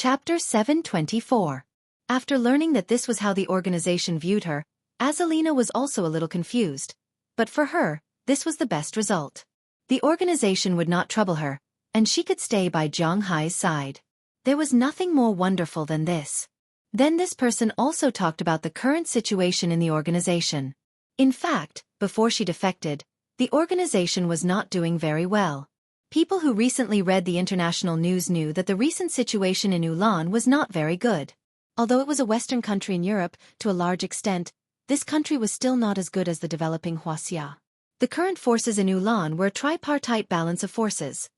Chapter 724. After learning that this was how the organization viewed her, Azalina was also a little confused. But for her, this was the best result. The organization would not trouble her, and she could stay by Zhang Hai's side. There was nothing more wonderful than this. Then this person also talked about the current situation in the organization. In fact, before she defected, the organization was not doing very well. People who recently read the international news knew that the recent situation in Ulan was not very good. Although it was a Western country in Europe, to a large extent, this country was still not as good as the developing Huaxia. The current forces in Ulan were a tripartite balance of forces.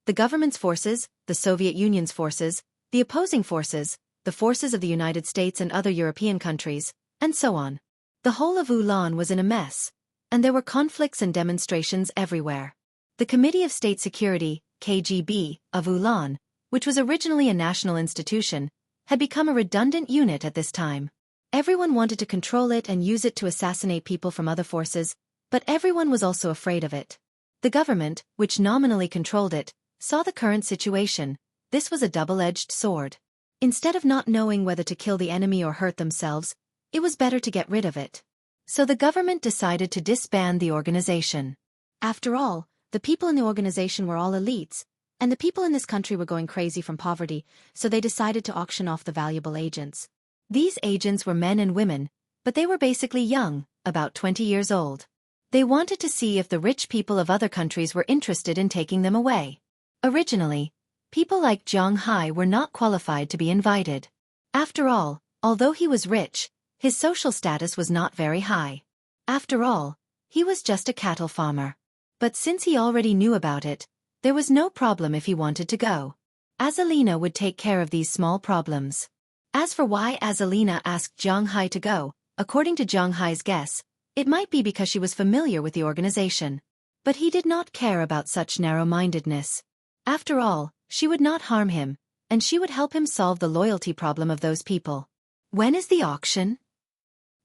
The government's forces, the Soviet Union's forces, the opposing forces, the forces of the United States and other European countries, and so on. The whole of Ulan was in a mess, and there were conflicts and demonstrations everywhere. The Committee of State Security, KGB, of Ulan, which was originally a national institution, had become a redundant unit at this time. Everyone wanted to control it and use it to assassinate people from other forces, but everyone was also afraid of it. The government, which nominally controlled it, saw the current situation. This was a double-edged sword. Instead of not knowing whether to kill the enemy or hurt themselves, it was better to get rid of it. So the government decided to disband the organization. After all, the people in the organization were all elites, and the people in this country were going crazy from poverty, so they decided to auction off the valuable agents. These agents were men and women, but they were basically young, about 20 years old. They wanted to see if the rich people of other countries were interested in taking them away. Originally, people like Zhang Hai were not qualified to be invited. After all, although he was rich, his social status was not very high. After all, he was just a cattle farmer. But since he already knew about it, there was no problem if he wanted to go. Azalina would take care of these small problems. As for why Azalina asked Zhang Hai to go, according to Zhang Hai's guess, it might be because she was familiar with the organization. But he did not care about such narrow-mindedness. After all, she would not harm him, and she would help him solve the loyalty problem of those people. When is the auction?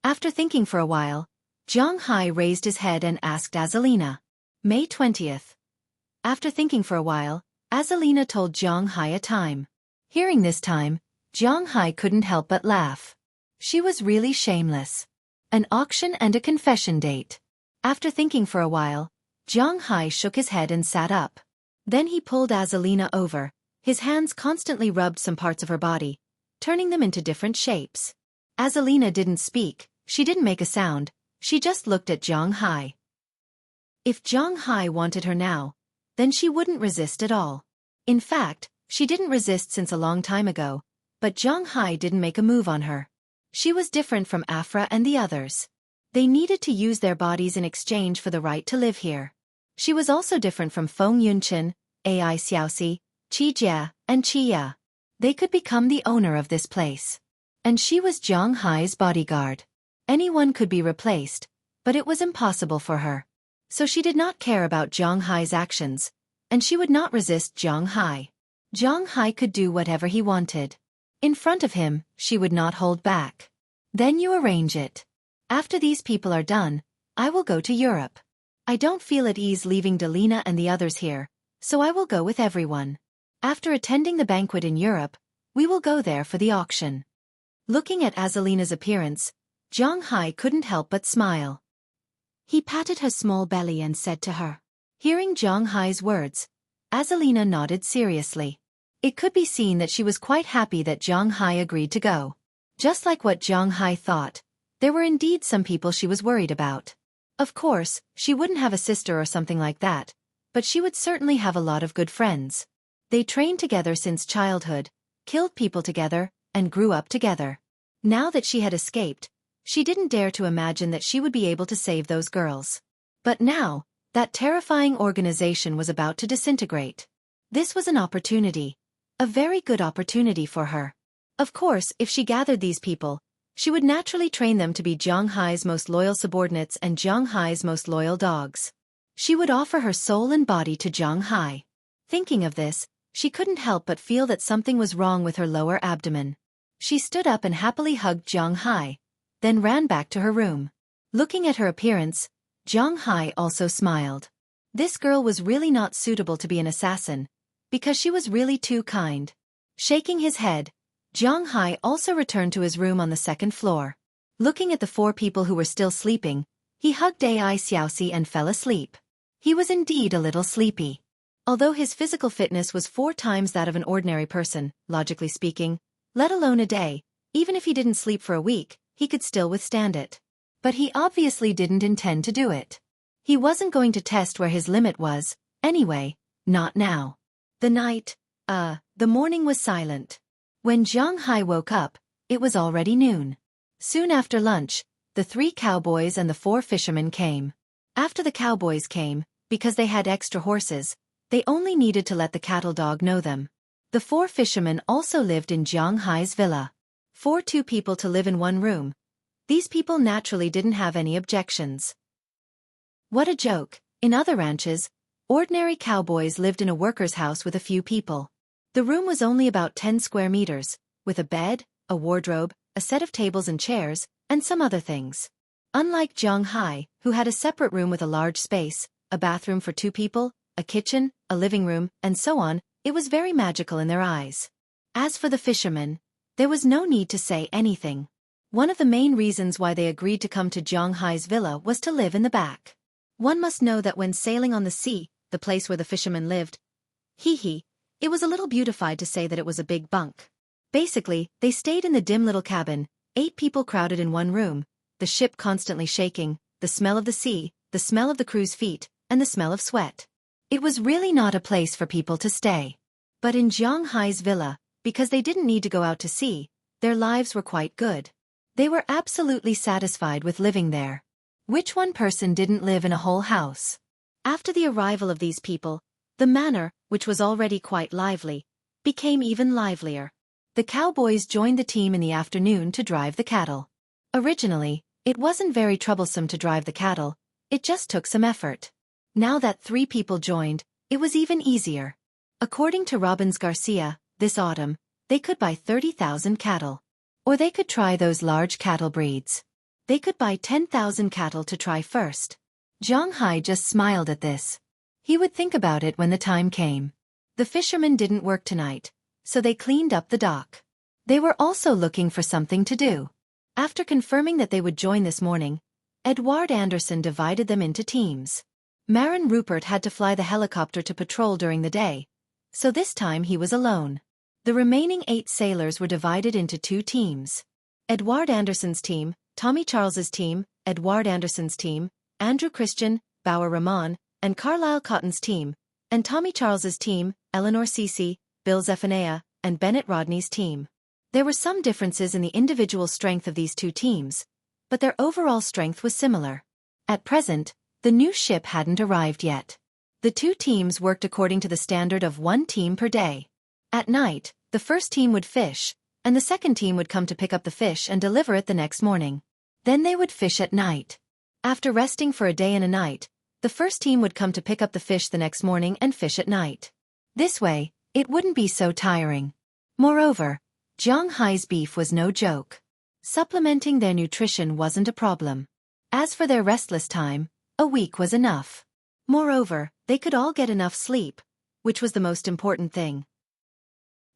After thinking for a while, Zhang Hai raised his head and asked Azalina. May 20th. After thinking for a while, Azalina told Zhang Hai a time. Hearing this time, Zhang Hai couldn't help but laugh. She was really shameless. An auction and a confession date. After thinking for a while, Zhang Hai shook his head and sat up. Then he pulled Azalina over. His hands constantly rubbed some parts of her body, turning them into different shapes. Azalina didn't speak, she didn't make a sound, she just looked at Zhang Hai. If Zhang Hai wanted her now, then she wouldn't resist at all. In fact, she didn't resist since a long time ago, but Zhang Hai didn't make a move on her. She was different from Afra and the others. They needed to use their bodies in exchange for the right to live here. She was also different from Feng Yunchen, Ai Xiaoxi, Qi Jia, and Qi Ya. They could become the owner of this place. And she was Zhang Hai's bodyguard. Anyone could be replaced, but it was impossible for her. So she did not care about Zhang Hai's actions, and she would not resist Zhang Hai. Zhang Hai could do whatever he wanted. In front of him, she would not hold back. Then you arrange it. After these people are done, I will go to Europe. I don't feel at ease leaving Delina and the others here, so I will go with everyone. After attending the banquet in Europe, we will go there for the auction. Looking at Azalina's appearance, Zhang Hai couldn't help but smile. He patted her small belly and said to her. Hearing Zhang Hai's words, Azalina nodded seriously. It could be seen that she was quite happy that Zhang Hai agreed to go. Just like what Zhang Hai thought, there were indeed some people she was worried about. Of course, she wouldn't have a sister or something like that, but she would certainly have a lot of good friends. They trained together since childhood, killed people together, and grew up together. Now that she had escaped, she didn't dare to imagine that she would be able to save those girls. But now, that terrifying organization was about to disintegrate. This was an opportunity. A very good opportunity for her. Of course, if she gathered these people, she would naturally train them to be Zhang Hai's most loyal subordinates and Zhang Hai's most loyal dogs. She would offer her soul and body to Zhang Hai. Thinking of this, she couldn't help but feel that something was wrong with her lower abdomen. She stood up and happily hugged Zhang Hai, then ran back to her room. Looking at her appearance, Zhang Hai also smiled. This girl was really not suitable to be an assassin, because she was really too kind. Shaking his head, Jiang Hai also returned to his room on the second floor. Looking at the 4 people who were still sleeping, he hugged Ai Xiaoxi and fell asleep. He was indeed a little sleepy. Although his physical fitness was 4 times that of an ordinary person, logically speaking, let alone a day, even if he didn't sleep for a week, he could still withstand it. But he obviously didn't intend to do it. He wasn't going to test where his limit was, anyway, not now. The morning was silent. When Jiang Hai woke up, it was already noon. Soon after lunch, the 3 cowboys and the 4 fishermen came. After the cowboys came, because they had extra horses, they only needed to let the cattle dog know them. The 4 fishermen also lived in Jiang Hai's villa. 2 people to live in one room. These people naturally didn't have any objections. What a joke. In other ranches, ordinary cowboys lived in a worker's house with a few people. The room was only about 10 square meters, with a bed, a wardrobe, a set of tables and chairs, and some other things. Unlike Jiang Hai, who had a separate room with a large space, a bathroom for 2 people, a kitchen, a living room, and so on, it was very magical in their eyes. As for the fishermen, there was no need to say anything. One of the main reasons why they agreed to come to Jiang Hai's villa was to live in the back. One must know that when sailing on the sea, the place where the fishermen lived, it was a little beautified to say that it was a big bunk. Basically, they stayed in the dim little cabin, 8 people crowded in one room, the ship constantly shaking, the smell of the sea, the smell of the crew's feet, and the smell of sweat. It was really not a place for people to stay. But in Jiang Hai's villa, because they didn't need to go out to sea, their lives were quite good. They were absolutely satisfied with living there. Which one person didn't live in a whole house? After the arrival of these people, the manor, which was already quite lively, became even livelier. The cowboys joined the team in the afternoon to drive the cattle. Originally, it wasn't very troublesome to drive the cattle, it just took some effort. Now that 3 people joined, it was even easier. According to Robbins Garcia, this autumn, they could buy 30,000 cattle. Or they could try those large cattle breeds. They could buy 10,000 cattle to try first. Jiang Hai just smiled at this. He would think about it when the time came. The fishermen didn't work tonight, so they cleaned up the dock. They were also looking for something to do. After confirming that they would join this morning, Edward Anderson divided them into teams. Marin Rupert had to fly the helicopter to patrol during the day, so this time he was alone. The remaining 8 sailors were divided into 2 teams. Edward Anderson's team, Tommy Charles's team, Edward Anderson's team, Andrew Christian, Bauer Rahman, and Carlisle Cotton's team, and Tommy Charles's team, Eleanor Cece, Bill Zephaniah, and Bennett Rodney's team. There were some differences in the individual strength of these 2 teams, but their overall strength was similar. At present, the new ship hadn't arrived yet. The 2 teams worked according to the standard of 1 team per day. At night, the first team would fish, and the second team would come to pick up the fish and deliver it the next morning. Then they would fish at night. After resting for a day and a night, the first team would come to pick up the fish the next morning and fish at night. This way, it wouldn't be so tiring. Moreover, Jiang Hai's beef was no joke. Supplementing their nutrition wasn't a problem. As for their restless time, a week was enough. Moreover, they could all get enough sleep, which was the most important thing.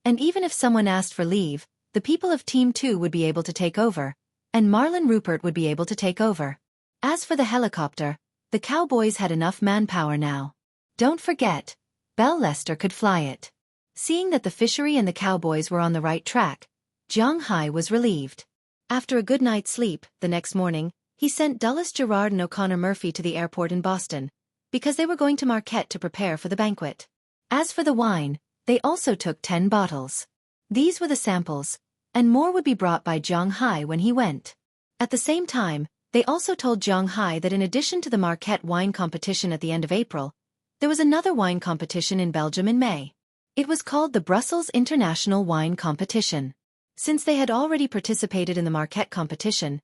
And even if someone asked for leave, the people of Team 2 would be able to take over, and Marlon Rupert would be able to take over. As for the helicopter, the cowboys had enough manpower now. Don't forget, Belle Lester could fly it. Seeing that the fishery and the cowboys were on the right track, Jiang Hai was relieved. After a good night's sleep, the next morning, he sent Dulles Gerard and O'Connor Murphy to the airport in Boston, because they were going to Marquette to prepare for the banquet. As for the wine, they also took 10 bottles. These were the samples, and more would be brought by Jiang Hai when he went. At the same time, they also told Jiang Hai that in addition to the Marquette wine competition at the end of April, there was another wine competition in Belgium in May. It was called the Brussels International Wine Competition. Since they had already participated in the Marquette competition,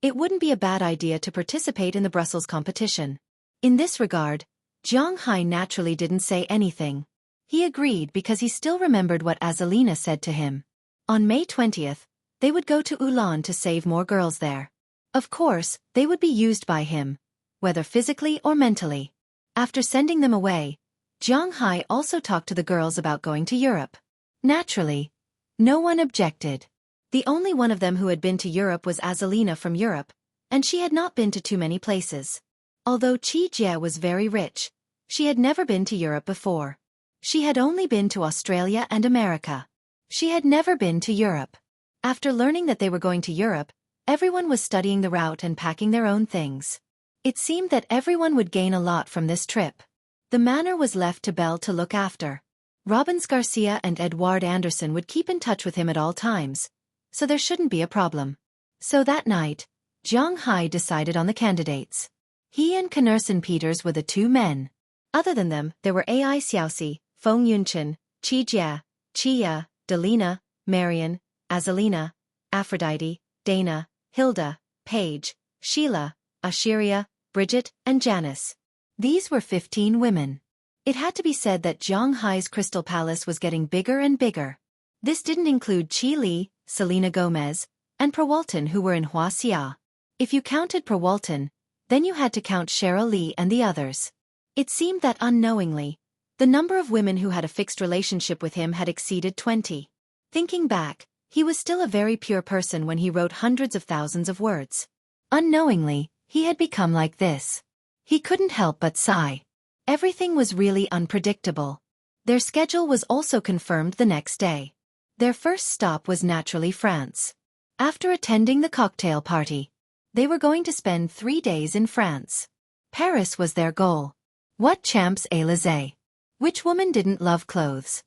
it wouldn't be a bad idea to participate in the Brussels competition. In this regard, Jiang Hai naturally didn't say anything. He agreed because he still remembered what Azalina said to him. On May 20th, they would go to Ulan to save more girls there. Of course, they would be used by him, whether physically or mentally. After sending them away, Jiang Hai also talked to the girls about going to Europe. Naturally, No one objected. The only one of them who had been to Europe was Azalina from Europe, and she had not been to too many places. Although Xueqi was very rich, she had never been to Europe before. She had only been to Australia and America. She had never been to Europe. After learning that they were going to Europe, everyone was studying the route and packing their own things. It seemed that everyone would gain a lot from this trip. The manor was left to Belle to look after. Robbins Garcia and Edward Anderson would keep in touch with him at all times, so there shouldn't be a problem. So that night, Zhang Hai decided on the candidates. He and Connerson Peters were the two men. Other than them, there were Ai Xiaoxi, Feng Yunchen, Qi Jia, Qia, Delina, Marian, Azalina, Aphrodite, Dana, Hilda, Paige, Sheila, Ashiria, Bridget, and Janice. These were 15 women. It had to be said that Zhang Hai's Crystal Palace was getting bigger and bigger. This didn't include Qi Li, Selena Gomez, and Perwalton who were in Huaxia. If you counted Perwalton, then you had to count Cheryl Lee and the others. It seemed that unknowingly, the number of women who had a fixed relationship with him had exceeded 20. Thinking back, he was still a very pure person when he wrote hundreds of thousands of words. Unknowingly, he had become like this. He couldn't help but sigh. Everything was really unpredictable. Their schedule was also confirmed the next day. Their first stop was naturally France. After attending the cocktail party, they were going to spend 3 days in France. Paris was their goal. What Champs-Élysées? Which woman didn't love clothes?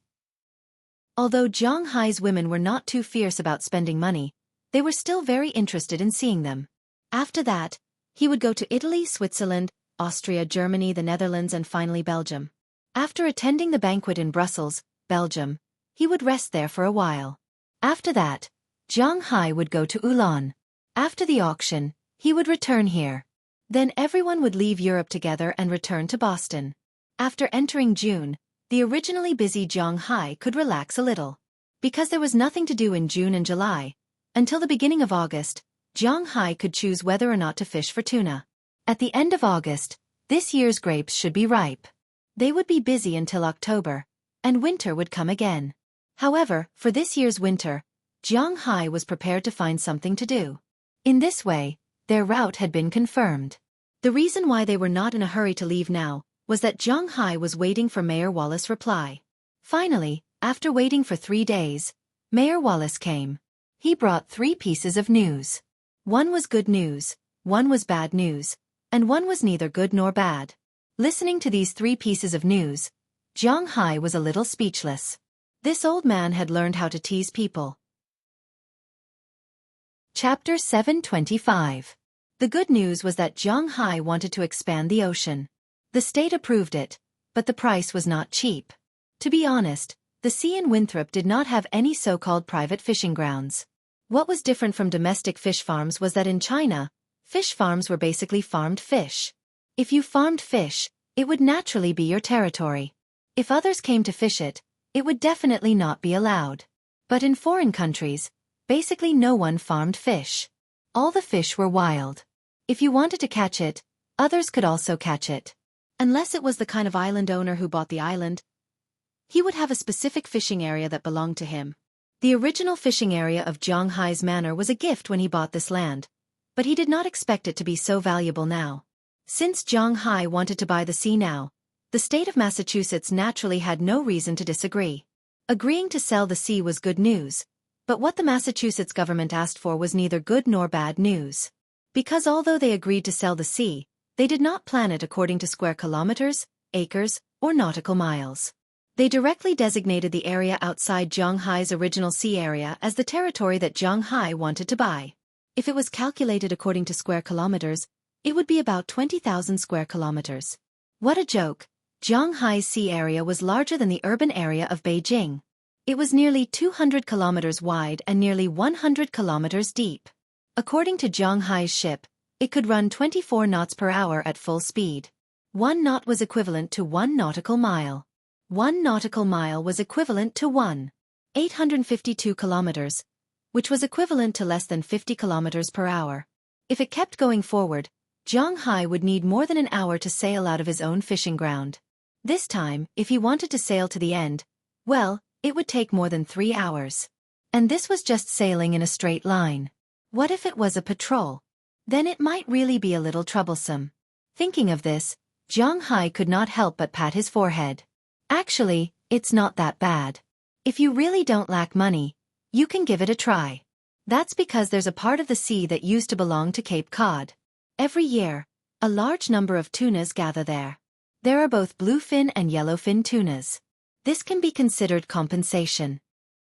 Although Zhang Hai's women were not too fierce about spending money, they were still very interested in seeing them. After that, he would go to Italy, Switzerland, Austria, Germany, the Netherlands, and finally Belgium. After attending the banquet in Brussels, Belgium, he would rest there for a while. After that, Zhang Hai would go to Ulan. After the auction, he would return here. Then everyone would leave Europe together and return to Boston. After entering June, the originally busy Zhang Hai could relax a little. Because there was nothing to do in June and July, until the beginning of August, Zhang Hai could choose whether or not to fish for tuna. At the end of August, this year's grapes should be ripe. They would be busy until October, and winter would come again. However, for this year's winter, Zhang Hai was prepared to find something to do. In this way, their route had been confirmed. The reason why they were not in a hurry to leave now was that Zhang Hai was waiting for Mayor Wallace's reply. Finally, after waiting for 3 days, Mayor Wallace came. He brought 3 pieces of news. One was good news, one was bad news, and one was neither good nor bad. Listening to these 3 pieces of news, Zhang Hai was a little speechless. This old man had learned how to tease people. Chapter 725. The good news was that Zhang Hai wanted to expand the ocean. The state approved it, but the price was not cheap. To be honest, the sea in Winthrop did not have any so-called private fishing grounds. What was different from domestic fish farms was that in China, fish farms were basically farmed fish. If you farmed fish, it would naturally be your territory. If others came to fish it, it would definitely not be allowed. But in foreign countries, basically no one farmed fish. All the fish were wild. If you wanted to catch it, others could also catch it. Unless it was the kind of island owner who bought the island, he would have a specific fishing area that belonged to him. The original fishing area of Zhang Hai's manor was a gift when he bought this land, but he did not expect it to be so valuable now. Since Zhang Hai wanted to buy the sea now, the state of Massachusetts naturally had no reason to disagree. Agreeing to sell the sea was good news, but what the Massachusetts government asked for was neither good nor bad news. Because although they agreed to sell the sea, they did not plan it according to square kilometers, acres, or nautical miles. They directly designated the area outside Zhang Hai's original sea area as the territory that Zhang Hai wanted to buy. If it was calculated according to square kilometers, it would be about 20,000 square kilometers. What a joke! Zhang Hai's sea area was larger than the urban area of Beijing. It was nearly 200 kilometers wide and nearly 100 kilometers deep. According to Zhang Hai's ship, it could run 24 knots per hour at full speed. 1 knot was equivalent to 1 nautical mile. 1 nautical mile was equivalent to 1,852 kilometers, which was equivalent to less than 50 kilometers per hour. If it kept going forward, Zhang Hai would need more than an hour to sail out of his own fishing ground. This time, if he wanted to sail to the end, well, it would take more than 3 hours. And this was just sailing in a straight line. What if it was a patrol? Then it might really be a little troublesome. Thinking of this, Zhang Hai could not help but pat his forehead. Actually, it's not that bad. If you really don't lack money, you can give it a try. That's because there's a part of the sea that used to belong to Cape Cod. Every year, a large number of tunas gather there. There are both bluefin and yellowfin tunas. This can be considered compensation.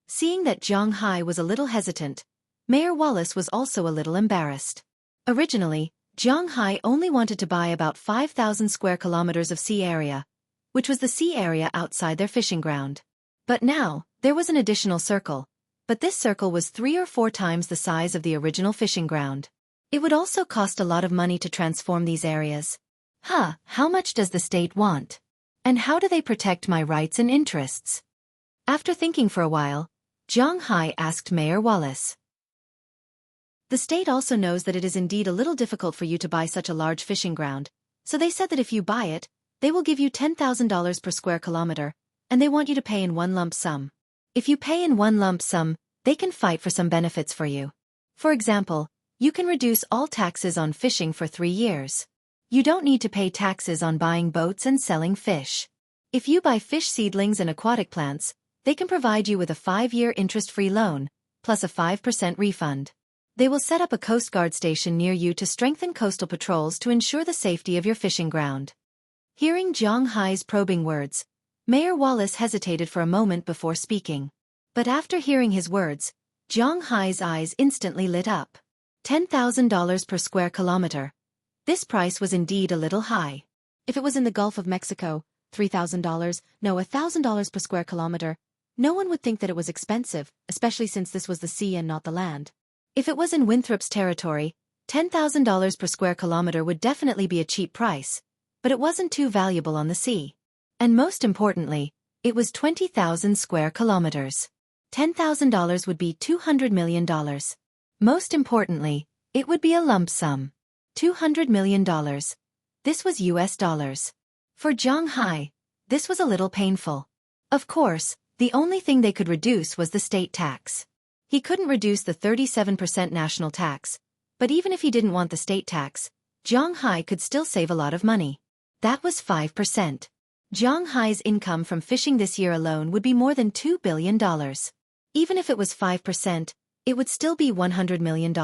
Seeing that Zhang Hai was a little hesitant, Mayor Wallace was also a little embarrassed. Originally, Zhang Hai only wanted to buy about 5,000 square kilometers of sea area, which was the sea area outside their fishing ground. But now, there was an additional circle, but this circle was 3 or 4 times the size of the original fishing ground. It would also cost a lot of money to transform these areas. How much does the state want? And how do they protect my rights and interests? After thinking for a while, Zhang Hai asked Mayor Wallace. The state also knows that it is indeed a little difficult for you to buy such a large fishing ground, so they said that if you buy it, they will give you $10,000 per square kilometer, and they want you to pay in one lump sum. If you pay in one lump sum, they can fight for some benefits for you. For example, you can reduce all taxes on fishing for 3 years. You don't need to pay taxes on buying boats and selling fish. If you buy fish seedlings and aquatic plants, they can provide you with a 5-year interest-free loan, plus a 5% refund. They will set up a Coast Guard station near you to strengthen coastal patrols to ensure the safety of your fishing ground. Hearing Zhang Hai's probing words, Mayor Wallace hesitated for a moment before speaking. But after hearing his words, Zhang Hai's eyes instantly lit up. $10,000 per square kilometer. This price was indeed a little high. If it was in the Gulf of Mexico, $3,000, no, $1,000 per square kilometer, no one would think that it was expensive, especially since this was the sea and not the land. If it was in Winthrop's territory, $10,000 per square kilometer would definitely be a cheap price, but it wasn't too valuable on the sea. And most importantly, it was 20,000 square kilometers. $10,000 would be $200 million. Most importantly, it would be a lump sum. $200 million. This was US dollars. For Zhang Hai, this was a little painful. Of course, the only thing they could reduce was the state tax. He couldn't reduce the 37% national tax, but even if he didn't want the state tax, Zhang Hai could still save a lot of money. That was 5%. Zhang Hai's income from fishing this year alone would be more than $2 billion. Even if it was 5%, it would still be $100 million.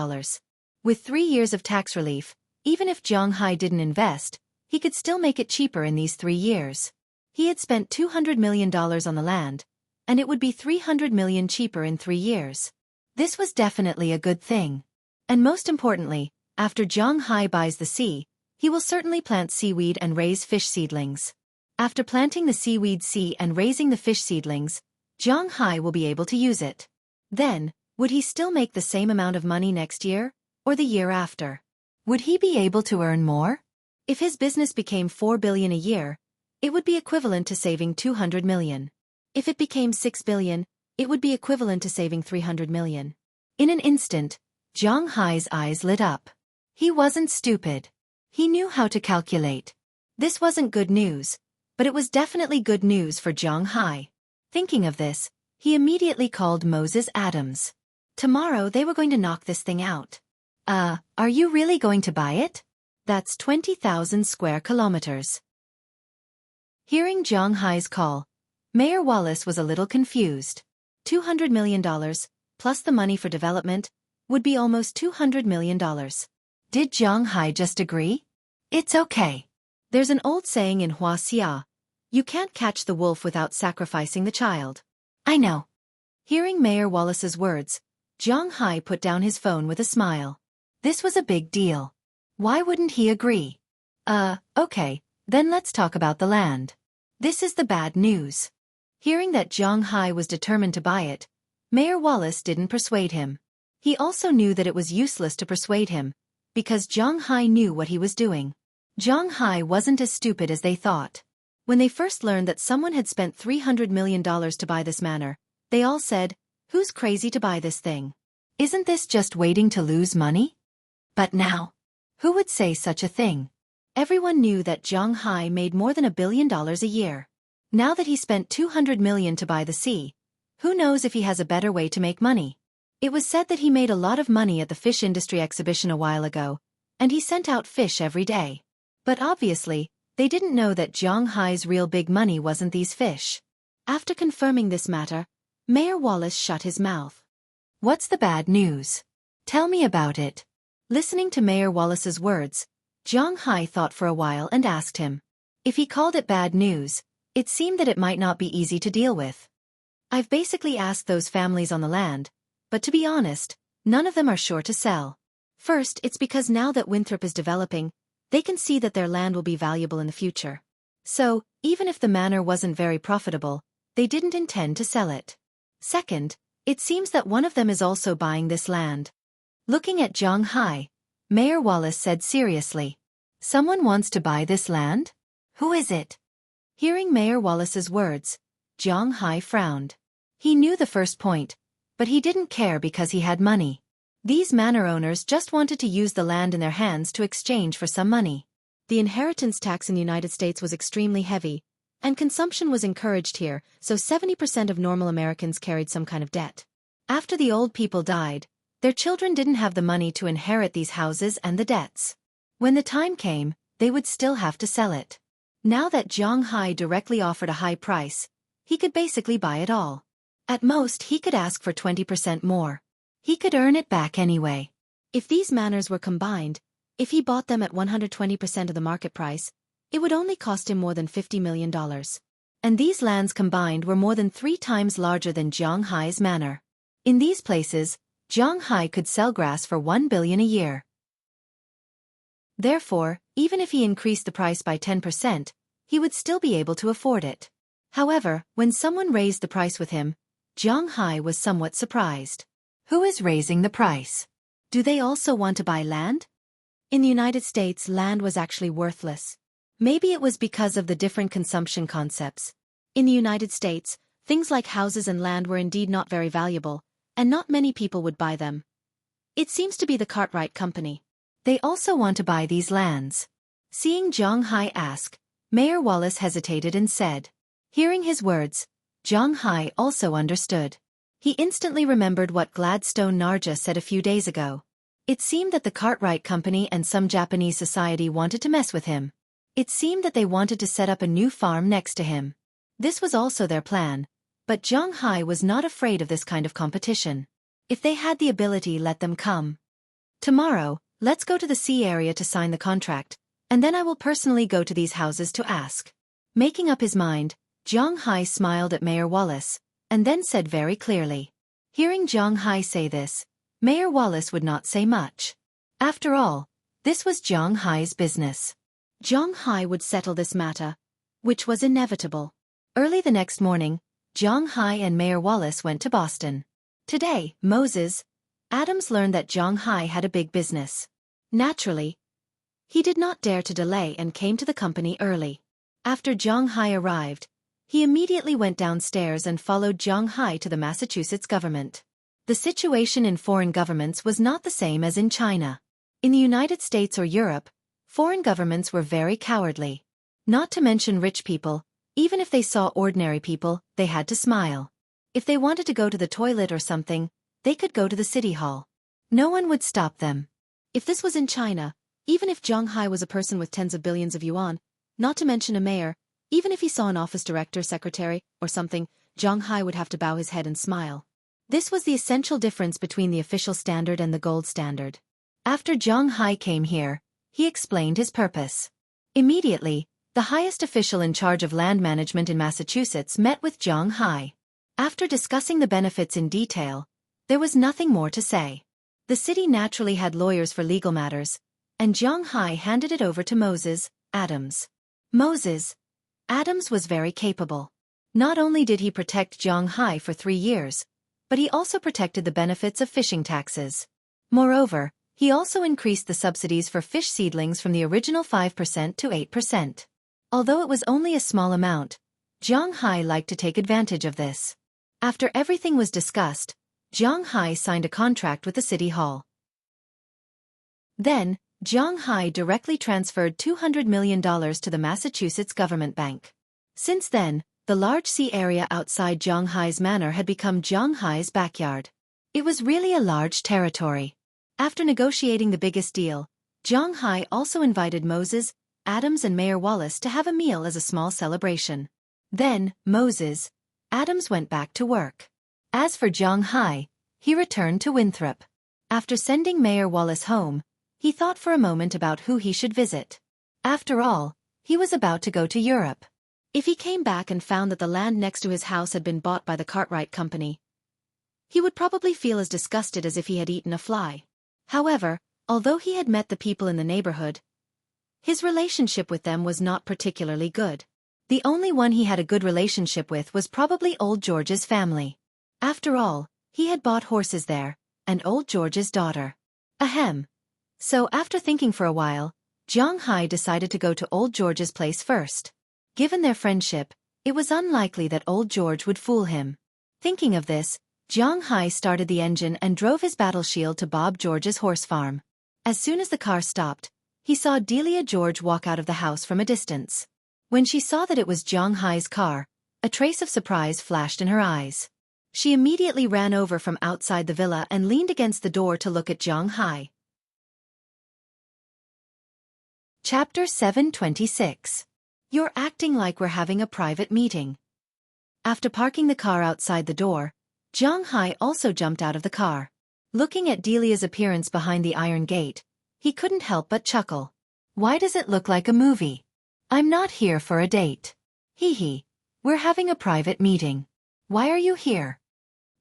With 3 years of tax relief, even if Zhang Hai didn't invest, he could still make it cheaper in these 3 years. He had spent $200 million on the land, and it would be $300 million cheaper in 3 years. This was definitely a good thing. And most importantly, after Zhang Hai buys the sea, he will certainly plant seaweed and raise fish seedlings. After planting the seaweed and raising the fish seedlings, Zhang Hai will be able to use it. Then, would he still make the same amount of money next year, or the year after? Would he be able to earn more? If his business became $4 billion a year, it would be equivalent to saving $200 million. If it became $6 billion, it would be equivalent to saving $300 million. In an instant, Zhang Hai's eyes lit up. He wasn't stupid. He knew how to calculate. This wasn't good news, but it was definitely good news for Zhang Hai. Thinking of this, he immediately called Moses Adams. Tomorrow they were going to knock this thing out. Are you really going to buy it? That's 20,000 square kilometers. Hearing Zhang Hai's call, Mayor Wallace was a little confused. $200 million, plus the money for development, would be almost $200 million. Did Zhang Hai just agree? It's okay. There's an old saying in Xueqi, you can't catch the wolf without sacrificing the child. I know. Hearing Mayor Wallace's words, Zhang Hai put down his phone with a smile. This was a big deal. Why wouldn't he agree? Okay, then let's talk about the land. This is the bad news. Hearing that Zhang Hai was determined to buy it, Mayor Wallace didn't persuade him. He also knew that it was useless to persuade him, because Zhang Hai knew what he was doing. Zhang Hai wasn't as stupid as they thought. When they first learned that someone had spent $300 million to buy this manor, they all said, "Who's crazy to buy this thing? Isn't this just waiting to lose money?" But now, who would say such a thing? Everyone knew that Zhang Hai made more than $1 billion a year. Now that he spent $200 million to buy the sea, Who knows if he has a better way to make money? It was said that he made a lot of money at the fish industry exhibition a while ago, and he sent out fish every day. But obviously, they didn't know that Zhang Hai's real big money wasn't these fish. After confirming this matter, Mayor Wallace shut his mouth. What's the bad news? Tell me about it. Listening to Mayor Wallace's words, Zhang Hai thought for a while and asked him. If he called it bad news, it seemed that it might not be easy to deal with. I've basically asked those families on the land, but to be honest, none of them are sure to sell. First, it's because now that Winthrop is developing, they can see that their land will be valuable in the future. So, even if the manor wasn't very profitable, they didn't intend to sell it. Second, it seems that one of them is also buying this land. Looking at Zhang Hai, Mayor Wallace said seriously, "Someone wants to buy this land? Who is it?" Hearing Mayor Wallace's words, Zhang Hai frowned. He knew the first point, but he didn't care because he had money. These manor owners just wanted to use the land in their hands to exchange for some money. The inheritance tax in the United States was extremely heavy, and consumption was encouraged here, so 70% of normal Americans carried some kind of debt. After the old people died, their children didn't have the money to inherit these houses and the debts. When the time came, they would still have to sell it. Now that Zhang Hai directly offered a high price, he could basically buy it all. At most, he could ask for 20% more. He could earn it back anyway. If these manors were combined, if he bought them at 120% of the market price, it would only cost him more than $50 million. And these lands combined were more than 3 times larger than Zhang Hai's manor. In these places, Zhang Hai could sell grass for $1 billion a year. Therefore, even if he increased the price by 10%, he would still be able to afford it. However, when someone raised the price with him, Zhang Hai was somewhat surprised. Who is raising the price? Do they also want to buy land? In the United States, land was actually worthless. Maybe it was because of the different consumption concepts. In the United States, things like houses and land were indeed not very valuable, and not many people would buy them. It seems to be the Cartwright Company. They also want to buy these lands. Seeing Zhang Hai ask, Mayor Wallace hesitated and said. Hearing his words, Zhang Hai also understood. He instantly remembered what Gladstone Narja said a few days ago. It seemed that the Cartwright Company and some Japanese society wanted to mess with him. It seemed that they wanted to set up a new farm next to him. This was also their plan, but Zhang Hai was not afraid of this kind of competition. If they had the ability, let them come. Tomorrow, let's go to the sea area to sign the contract, and then I will personally go to these houses to ask. Making up his mind, Zhang Hai smiled at Mayor Wallace, and then said very clearly. Hearing Zhang Hai say this, Mayor Wallace would not say much. After all, this was Zhang Hai's business. Zhang Hai would settle this matter, which was inevitable. Early the next morning, Zhang Hai and Mayor Wallace went to Boston. Today, Moses Adams learned that Zhang Hai had a big business. Naturally, he did not dare to delay and came to the company early. After Zhang Hai arrived, he immediately went downstairs and followed Zhang Hai to the Massachusetts government. The situation in foreign governments was not the same as in China. In the United States or Europe, foreign governments were very cowardly. Not to mention rich people, even if they saw ordinary people, they had to smile. If they wanted to go to the toilet or something, they could go to the city hall. No one would stop them. If this was in China, even if Zhang Hai was a person with tens of billions of yuan, not to mention a mayor, even if he saw an office director, secretary, or something, Zhang Hai would have to bow his head and smile. This was the essential difference between the official standard and the gold standard. After Zhang Hai came here, he explained his purpose. Immediately, the highest official in charge of land management in Massachusetts met with Zhang Hai. After discussing the benefits in detail, there was nothing more to say. The city naturally had lawyers for legal matters, and Zhang Hai handed it over to Moses Adams. Moses Adams was very capable. Not only did he protect Zhang Hai for 3 years, but he also protected the benefits of fishing taxes. Moreover, he also increased the subsidies for fish seedlings from the original 5% to 8%. Although it was only a small amount, Zhang Hai liked to take advantage of this. After everything was discussed, Zhang Hai signed a contract with the city hall. Then, Zhang Hai directly transferred $200 million to the Massachusetts government bank. Since then, the large sea area outside Zhang Hai's manor had become Zhang Hai's backyard. It was really a large territory. After negotiating the biggest deal, Zhang Hai also invited Moses, Adams and Mayor Wallace to have a meal as a small celebration. Then, Moses, Adams went back to work. As for Zhang Hai, he returned to Winthrop. After sending Mayor Wallace home, he thought for a moment about who he should visit. After all, he was about to go to Europe. If he came back and found that the land next to his house had been bought by the Cartwright Company, he would probably feel as disgusted as if he had eaten a fly. However, although he had met the people in the neighborhood, his relationship with them was not particularly good. The only one he had a good relationship with was probably Old George's family. After all, he had bought horses there, and Old George's daughter. Ahem. So after thinking for a while, Zhang Hai decided to go to Old George's place first. Given their friendship, it was unlikely that Old George would fool him. Thinking of this, Zhang Hai started the engine and drove his battle shield to Bob George's horse farm. As soon as the car stopped, he saw Delia George walk out of the house from a distance. When she saw that it was Zhang Hai's car, a trace of surprise flashed in her eyes. She immediately ran over from outside the villa and leaned against the door to look at Zhang Hai. Chapter 726. You're acting like we're having a private meeting. After parking the car outside the door, Zhang Hai also jumped out of the car. Looking at Delia's appearance behind the iron gate, he couldn't help but chuckle. Why does it look like a movie? I'm not here for a date. Hee hee. We're having a private meeting. Why are you here?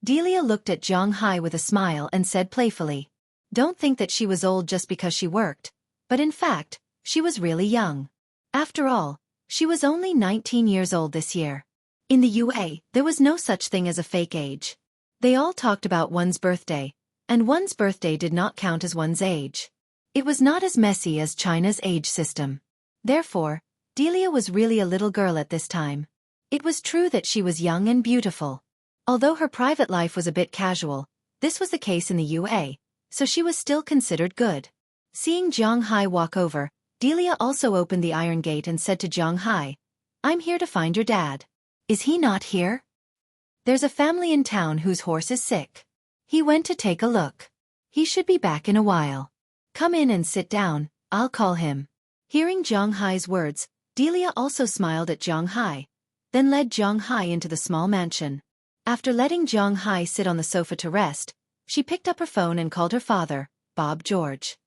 Delia looked at Zhang Hai with a smile and said playfully. Don't think that she was old just because she worked, but in fact, she was really young. After all, she was only 19 years old this year. In the UA, there was no such thing as a fake age. They all talked about one's birthday, and one's birthday did not count as one's age. It was not as messy as China's age system. Therefore, Delia was really a little girl at this time. It was true that she was young and beautiful. Although her private life was a bit casual, this was the case in the UA, so she was still considered good. Seeing Zhang Hai walk over, Delia also opened the iron gate and said to Zhang Hai, I'm here to find your dad. Is he not here? There's a family in town whose horse is sick. He went to take a look. He should be back in a while. Come in and sit down, I'll call him. Hearing Zhang Hai's words, Delia also smiled at Zhang Hai, then led Zhang Hai into the small mansion. After letting Zhang Hai sit on the sofa to rest, she picked up her phone and called her father, Bob George.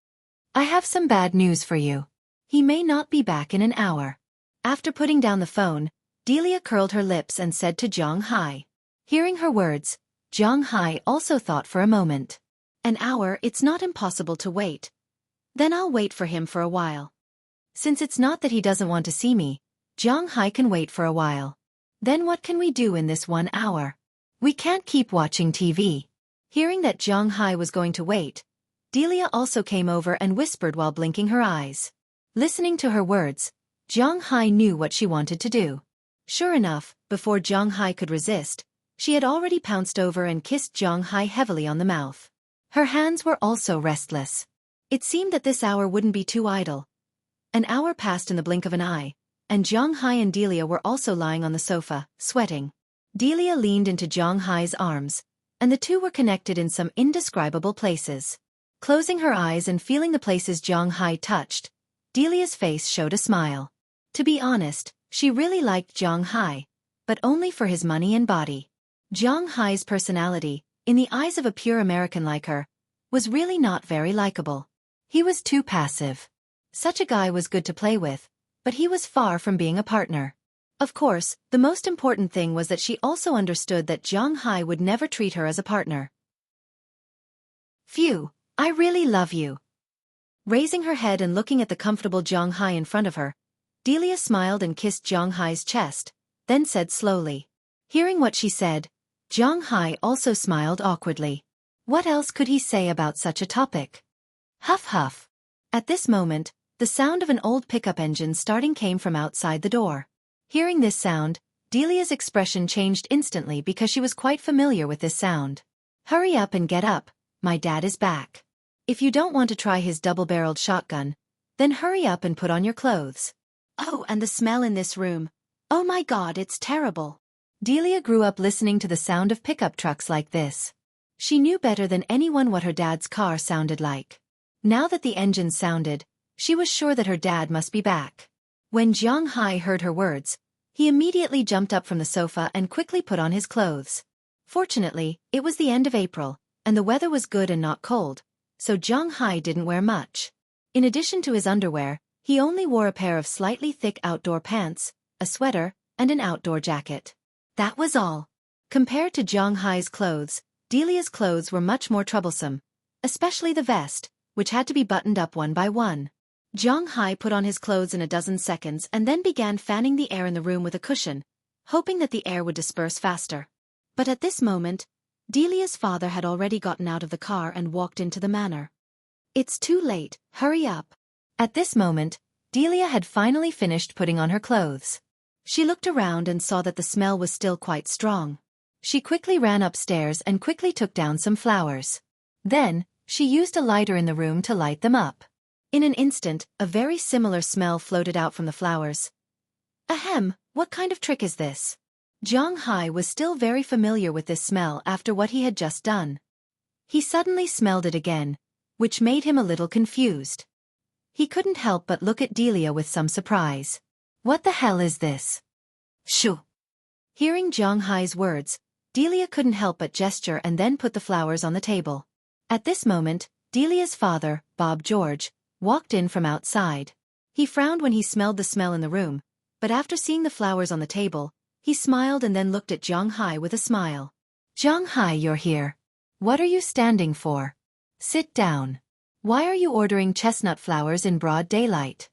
I have some bad news for you. He may not be back in an hour. After putting down the phone, Delia curled her lips and said to Zhang Hai. Hearing her words, Zhang Hai also thought for a moment. An hour, it's not impossible to wait. Then I'll wait for him for a while. Since it's not that he doesn't want to see me, Zhang Hai can wait for a while. Then what can we do in this 1 hour? We can't keep watching TV. Hearing that Zhang Hai was going to wait, Delia also came over and whispered while blinking her eyes. Listening to her words, Zhang Hai knew what she wanted to do. Sure enough, before Zhang Hai could resist, she had already pounced over and kissed Zhang Hai heavily on the mouth. Her hands were also restless. It seemed that this hour wouldn't be too idle. An hour passed in the blink of an eye, and Zhang Hai and Delia were also lying on the sofa, sweating. Delia leaned into Zhang Hai's arms, and the two were connected in some indescribable places. Closing her eyes and feeling the places Zhang Hai touched, Delia's face showed a smile. To be honest, she really liked Zhang Hai, but only for his money and body. Zhang Hai's personality, in the eyes of a pure American like her, was really not very likable. He was too passive. Such a guy was good to play with, but he was far from being a partner. Of course, the most important thing was that she also understood that Zhang Hai would never treat her as a partner. Phew, I really love you. Raising her head and looking at the comfortable Zhang Hai in front of her, Delia smiled and kissed Zhang Hai's chest, then said slowly. Hearing what she said, Zhang Hai also smiled awkwardly. What else could he say about such a topic? Huff huff. At this moment, the sound of an old pickup engine starting came from outside the door. Hearing this sound, Delia's expression changed instantly because she was quite familiar with this sound. Hurry up and get up, my dad is back. If you don't want to try his double-barreled shotgun, then hurry up and put on your clothes. Oh, and the smell in this room. Oh my God, it's terrible. Delia grew up listening to the sound of pickup trucks like this. She knew better than anyone what her dad's car sounded like. Now that the engine sounded, she was sure that her dad must be back. When Jiang Hai heard her words, he immediately jumped up from the sofa and quickly put on his clothes. Fortunately, it was the end of April, and the weather was good and not cold, so Jiang Hai didn't wear much. In addition to his underwear, he only wore a pair of slightly thick outdoor pants, a sweater, and an outdoor jacket. That was all. Compared to Jiang Hai's clothes, Delia's clothes were much more troublesome, especially the vest, which had to be buttoned up one by one. Jiang Hai put on his clothes in a dozen seconds and then began fanning the air in the room with a cushion, hoping that the air would disperse faster. But at this moment, Delia's father had already gotten out of the car and walked into the manor. It's too late, hurry up. At this moment, Delia had finally finished putting on her clothes. She looked around and saw that the smell was still quite strong. She quickly ran upstairs and quickly took down some flowers. Then, she used a lighter in the room to light them up. In an instant, a very similar smell floated out from the flowers. Ahem, what kind of trick is this? Jiang Hai was still very familiar with this smell after what he had just done. He suddenly smelled it again, which made him a little confused. He couldn't help but look at Delia with some surprise. What the hell is this? Shoo! Hearing Jiang Hai's words, Delia couldn't help but gesture and then put the flowers on the table. At this moment, Delia's father, Bob George, walked in from outside. He frowned when he smelled the smell in the room, but after seeing the flowers on the table, he smiled and then looked at Jiang Hai with a smile. Jiang Hai, you're here. What are you standing for? Sit down. Why are you ordering chestnut flowers in broad daylight?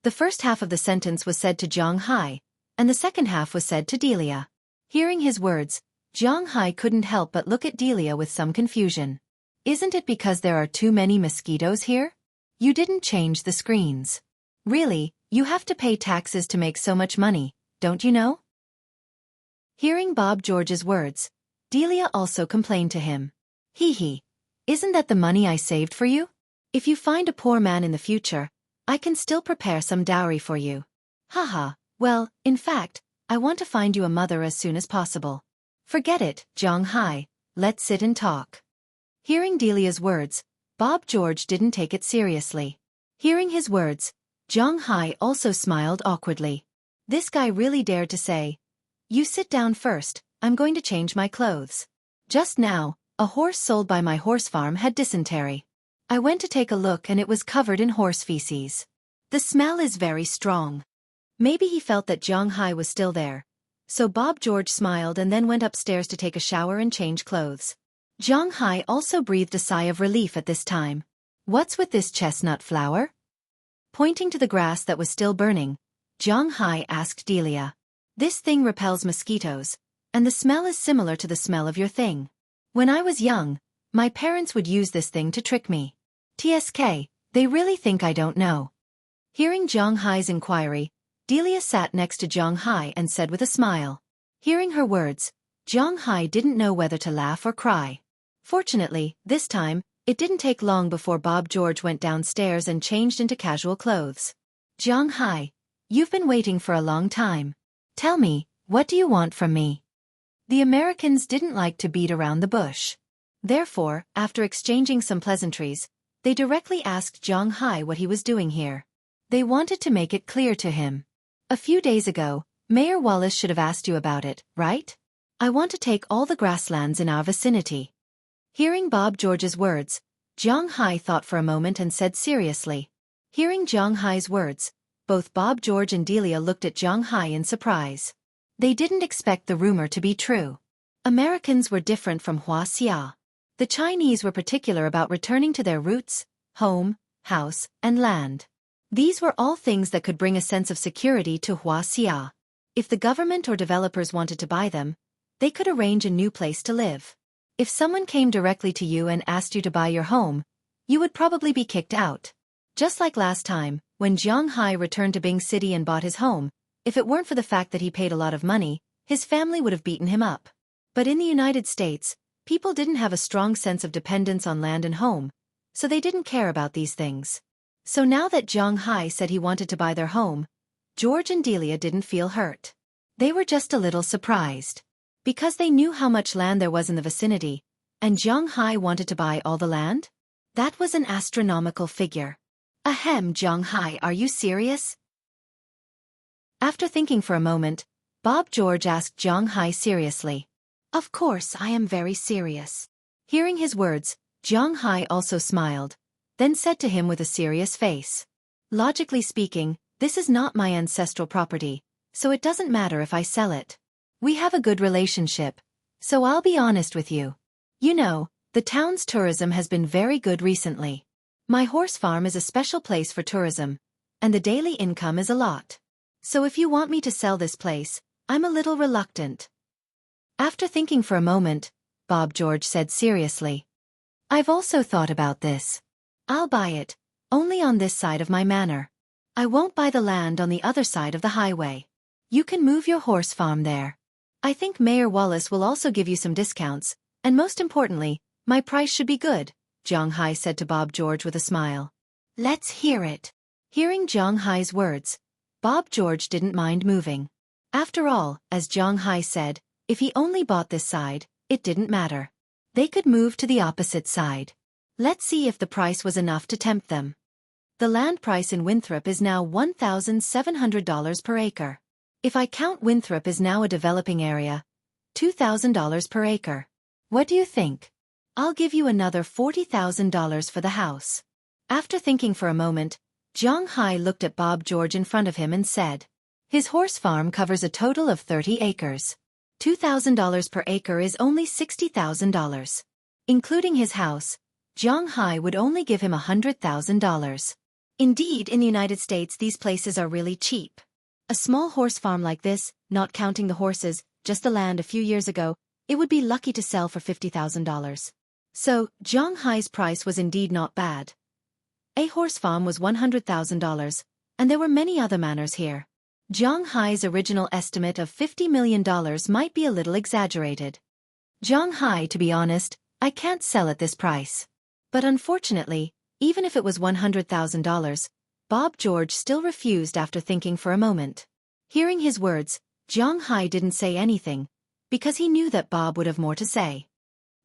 The first half of the sentence was said to Jiang Hai, and the second half was said to Delia. Hearing his words, Jiang Hai couldn't help but look at Delia with some confusion. Isn't it because there are too many mosquitoes here? You didn't change the screens. Really, you have to pay taxes to make so much money, don't you know? Hearing Bob George's words, Delia also complained to him. Hee hee. Isn't that the money I saved for you? If you find a poor man in the future, I can still prepare some dowry for you. Haha, well, in fact, I want to find you a mother as soon as possible. Forget it, Jiang Hai, let's sit and talk. Hearing Delia's words, Bob George didn't take it seriously. Hearing his words, Jiang Hai also smiled awkwardly. This guy really dared to say, You sit down first, I'm going to change my clothes. Just now, a horse sold by my horse farm had dysentery. I went to take a look and it was covered in horse feces. The smell is very strong. Maybe he felt that Jiang Hai was still there. So Bob George smiled and then went upstairs to take a shower and change clothes. Jiang Hai also breathed a sigh of relief at this time. What's with this chestnut flower? Pointing to the grass that was still burning, Jiang Hai asked Delia. This thing repels mosquitoes, and the smell is similar to the smell of your thing. When I was young, my parents would use this thing to trick me. TSK, they really think I don't know. Hearing Jiang Hai's inquiry, Delia sat next to Jiang Hai and said with a smile. Hearing her words, Jiang Hai didn't know whether to laugh or cry. Fortunately, this time, it didn't take long before Bob George went downstairs and changed into casual clothes. Jiang Hai, you've been waiting for a long time. Tell me, what do you want from me? The Americans didn't like to beat around the bush. Therefore, after exchanging some pleasantries, they directly asked Jiang Hai what he was doing here. They wanted to make it clear to him. A few days ago, Mayor Wallace should have asked you about it, right? I want to take all the grasslands in our vicinity. Hearing Bob George's words, Jiang Hai thought for a moment and said seriously. Hearing Jiang Hai's words, both Bob George and Delia looked at Jiang Hai in surprise. They didn't expect the rumor to be true. Americans were different from Huaxia. The Chinese were particular about returning to their roots, home, house, and land. These were all things that could bring a sense of security to Huaxia. If the government or developers wanted to buy them, they could arrange a new place to live. If someone came directly to you and asked you to buy your home, you would probably be kicked out. Just like last time, when Jiang Hai returned to Bing City and bought his home, if it weren't for the fact that he paid a lot of money, his family would have beaten him up. But in the United States, people didn't have a strong sense of dependence on land and home, so they didn't care about these things. So now that Jiang Hai said he wanted to buy their home, George and Delia didn't feel hurt. They were just a little surprised. Because they knew how much land there was in the vicinity, and Zhang Hai wanted to buy all the land? That was an astronomical figure. Ahem, Zhang Hai, are you serious? After thinking for a moment, Bob George asked Zhang Hai seriously. Of course, I am very serious. Hearing his words, Zhang Hai also smiled, then said to him with a serious face. Logically speaking, this is not my ancestral property, so it doesn't matter if I sell it. We have a good relationship, so I'll be honest with you. You know, the town's tourism has been very good recently. My horse farm is a special place for tourism, and the daily income is a lot. So if you want me to sell this place, I'm a little reluctant. After thinking for a moment, Bob George said seriously. I've also thought about this. I'll buy it, only on this side of my manor. I won't buy the land on the other side of the highway. You can move your horse farm there. I think Mayor Wallace will also give you some discounts, and most importantly, my price should be good, Zhang Hai said to Bob George with a smile. Let's hear it. Hearing Zhang Hai's words, Bob George didn't mind moving. After all, as Zhang Hai said, if he only bought this side, it didn't matter. They could move to the opposite side. Let's see if the price was enough to tempt them. The land price in Winthrop is now $1,700 per acre. If I count Winthrop is now a developing area, $2,000 per acre. What do you think? I'll give you another $40,000 for the house. After thinking for a moment, Zhang Hai looked at Bob George in front of him and said, his horse farm covers a total of 30 acres. $2,000 per acre is only $60,000. Including his house, Zhang Hai would only give him $100,000. Indeed, in the United States these places are really cheap. A small horse farm like this, not counting the horses, just the land a few years ago, it would be lucky to sell for $50,000. So, Zhang Hai's price was indeed not bad. A horse farm was $100,000, and there were many other manors here. Zhang Hai's original estimate of $50 million might be a little exaggerated. Zhang Hai, to be honest, I can't sell at this price. But unfortunately, even if it was $100,000, Bob George still refused after thinking for a moment. Hearing his words, Zhang Hai didn't say anything, because he knew that Bob would have more to say.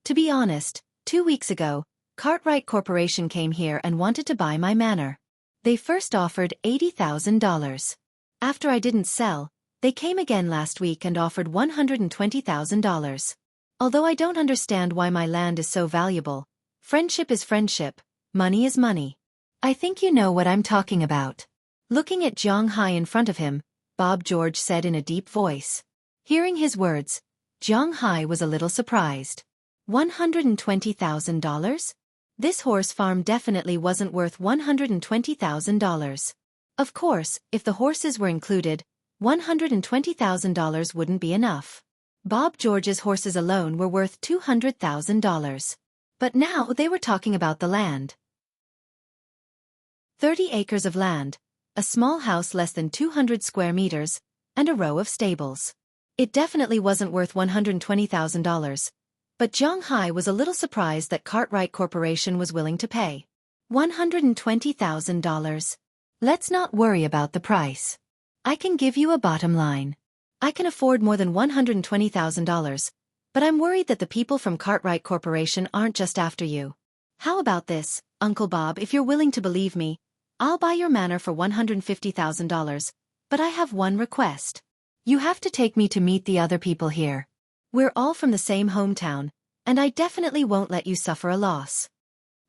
To be honest, 2 weeks ago, Cartwright Corporation came here and wanted to buy my manor. They first offered $80,000. After I didn't sell, they came again last week and offered $120,000. Although I don't understand why my land is so valuable, friendship is friendship, money is money. I think you know what I'm talking about. Looking at Zhang Hai in front of him, Bob George said in a deep voice. Hearing his words, Zhang Hai was a little surprised. $120,000? This horse farm definitely wasn't worth $120,000. Of course, if the horses were included, $120,000 wouldn't be enough. Bob George's horses alone were worth $200,000. But now they were talking about the land. 30 acres of land, a small house less than 200 square meters, and a row of stables. It definitely wasn't worth $120,000. But Zhang Hai was a little surprised that Cartwright Corporation was willing to pay $120,000. Let's not worry about the price. I can give you a bottom line. I can afford more than $120,000, but I'm worried that the people from Cartwright Corporation aren't just after you. How about this, Uncle Bob? If you're willing to believe me, I'll buy your manor for $150,000, but I have one request. You have to take me to meet the other people here. We're all from the same hometown, and I definitely won't let you suffer a loss.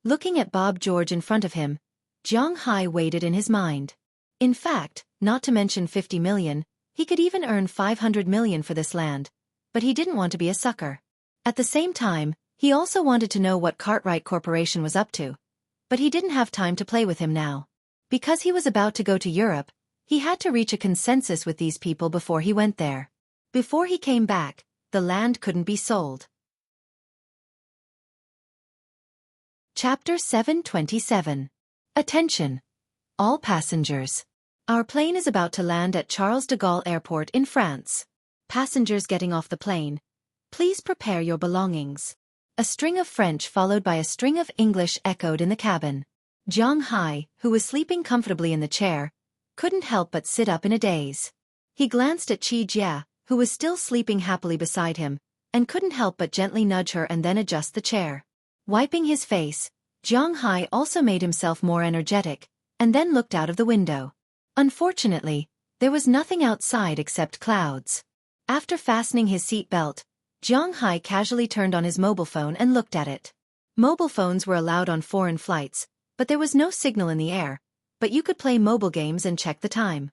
Looking at Bob George in front of him, Zhang Hai weighed it in his mind. In fact, not to mention $50 million, he could even earn $500 million for this land, but he didn't want to be a sucker. At the same time, he also wanted to know what Cartwright Corporation was up to, but he didn't have time to play with him now. Because he was about to go to Europe, he had to reach a consensus with these people before he went there. Before he came back, the land couldn't be sold. Chapter 727. Attention! All passengers. Our plane is about to land at Charles de Gaulle Airport in France. Passengers getting off the plane, please prepare your belongings. A string of French followed by a string of English echoed in the cabin. Zhang Hai, who was sleeping comfortably in the chair, couldn't help but sit up in a daze. He glanced at Qi Jia, who was still sleeping happily beside him, and couldn't help but gently nudge her and then adjust the chair. Wiping his face, Zhang Hai also made himself more energetic, and then looked out of the window. Unfortunately, there was nothing outside except clouds. After fastening his seat belt, Zhang Hai casually turned on his mobile phone and looked at it. Mobile phones were allowed on foreign flights, but there was no signal in the air, but you could play mobile games and check the time.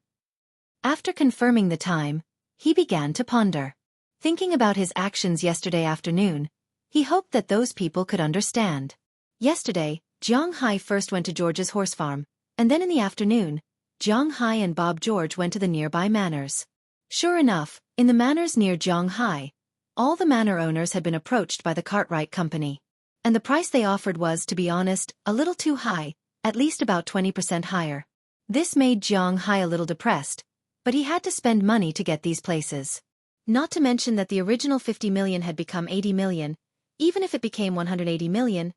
After confirming the time, he began to ponder. Thinking about his actions yesterday afternoon, he hoped that those people could understand. Yesterday, Zhang Hai first went to George's horse farm, and then in the afternoon, Zhang Hai and Bob George went to the nearby manors. Sure enough, in the manors near Zhang Hai, all the manor owners had been approached by the Cartwright Company. And the price they offered was, to be honest, a little too high, at least about 20% higher. This made Zhang Hai a little depressed, but he had to spend money to get these places. Not to mention that the original 50 million had become 80 million, even if it became 180 million,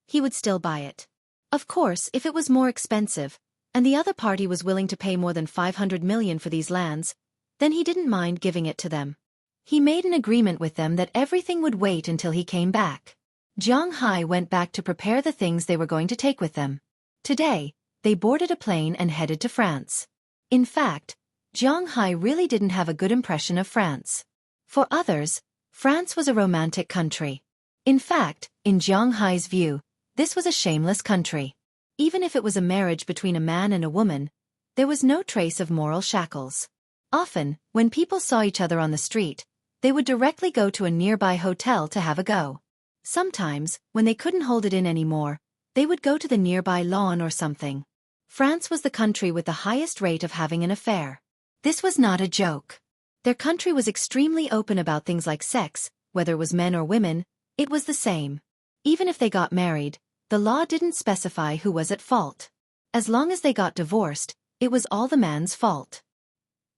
he would still buy it. Of course, if it was more expensive, and the other party was willing to pay more than 500 million for these lands, then he didn't mind giving it to them. He made an agreement with them that everything would wait until he came back. Zhang Hai went back to prepare the things they were going to take with them. Today, they boarded a plane and headed to France. In fact, Zhang Hai really didn't have a good impression of France. For others, France was a romantic country. In fact, in Zhang Hai's view, this was a shameless country. Even if it was a marriage between a man and a woman, there was no trace of moral shackles. Often, when people saw each other on the street, they would directly go to a nearby hotel to have a go. Sometimes, when they couldn't hold it in anymore, they would go to the nearby lawn or something. France was the country with the highest rate of having an affair. This was not a joke. Their country was extremely open about things like sex, whether it was men or women, it was the same. Even if they got married, the law didn't specify who was at fault. As long as they got divorced, it was all the man's fault.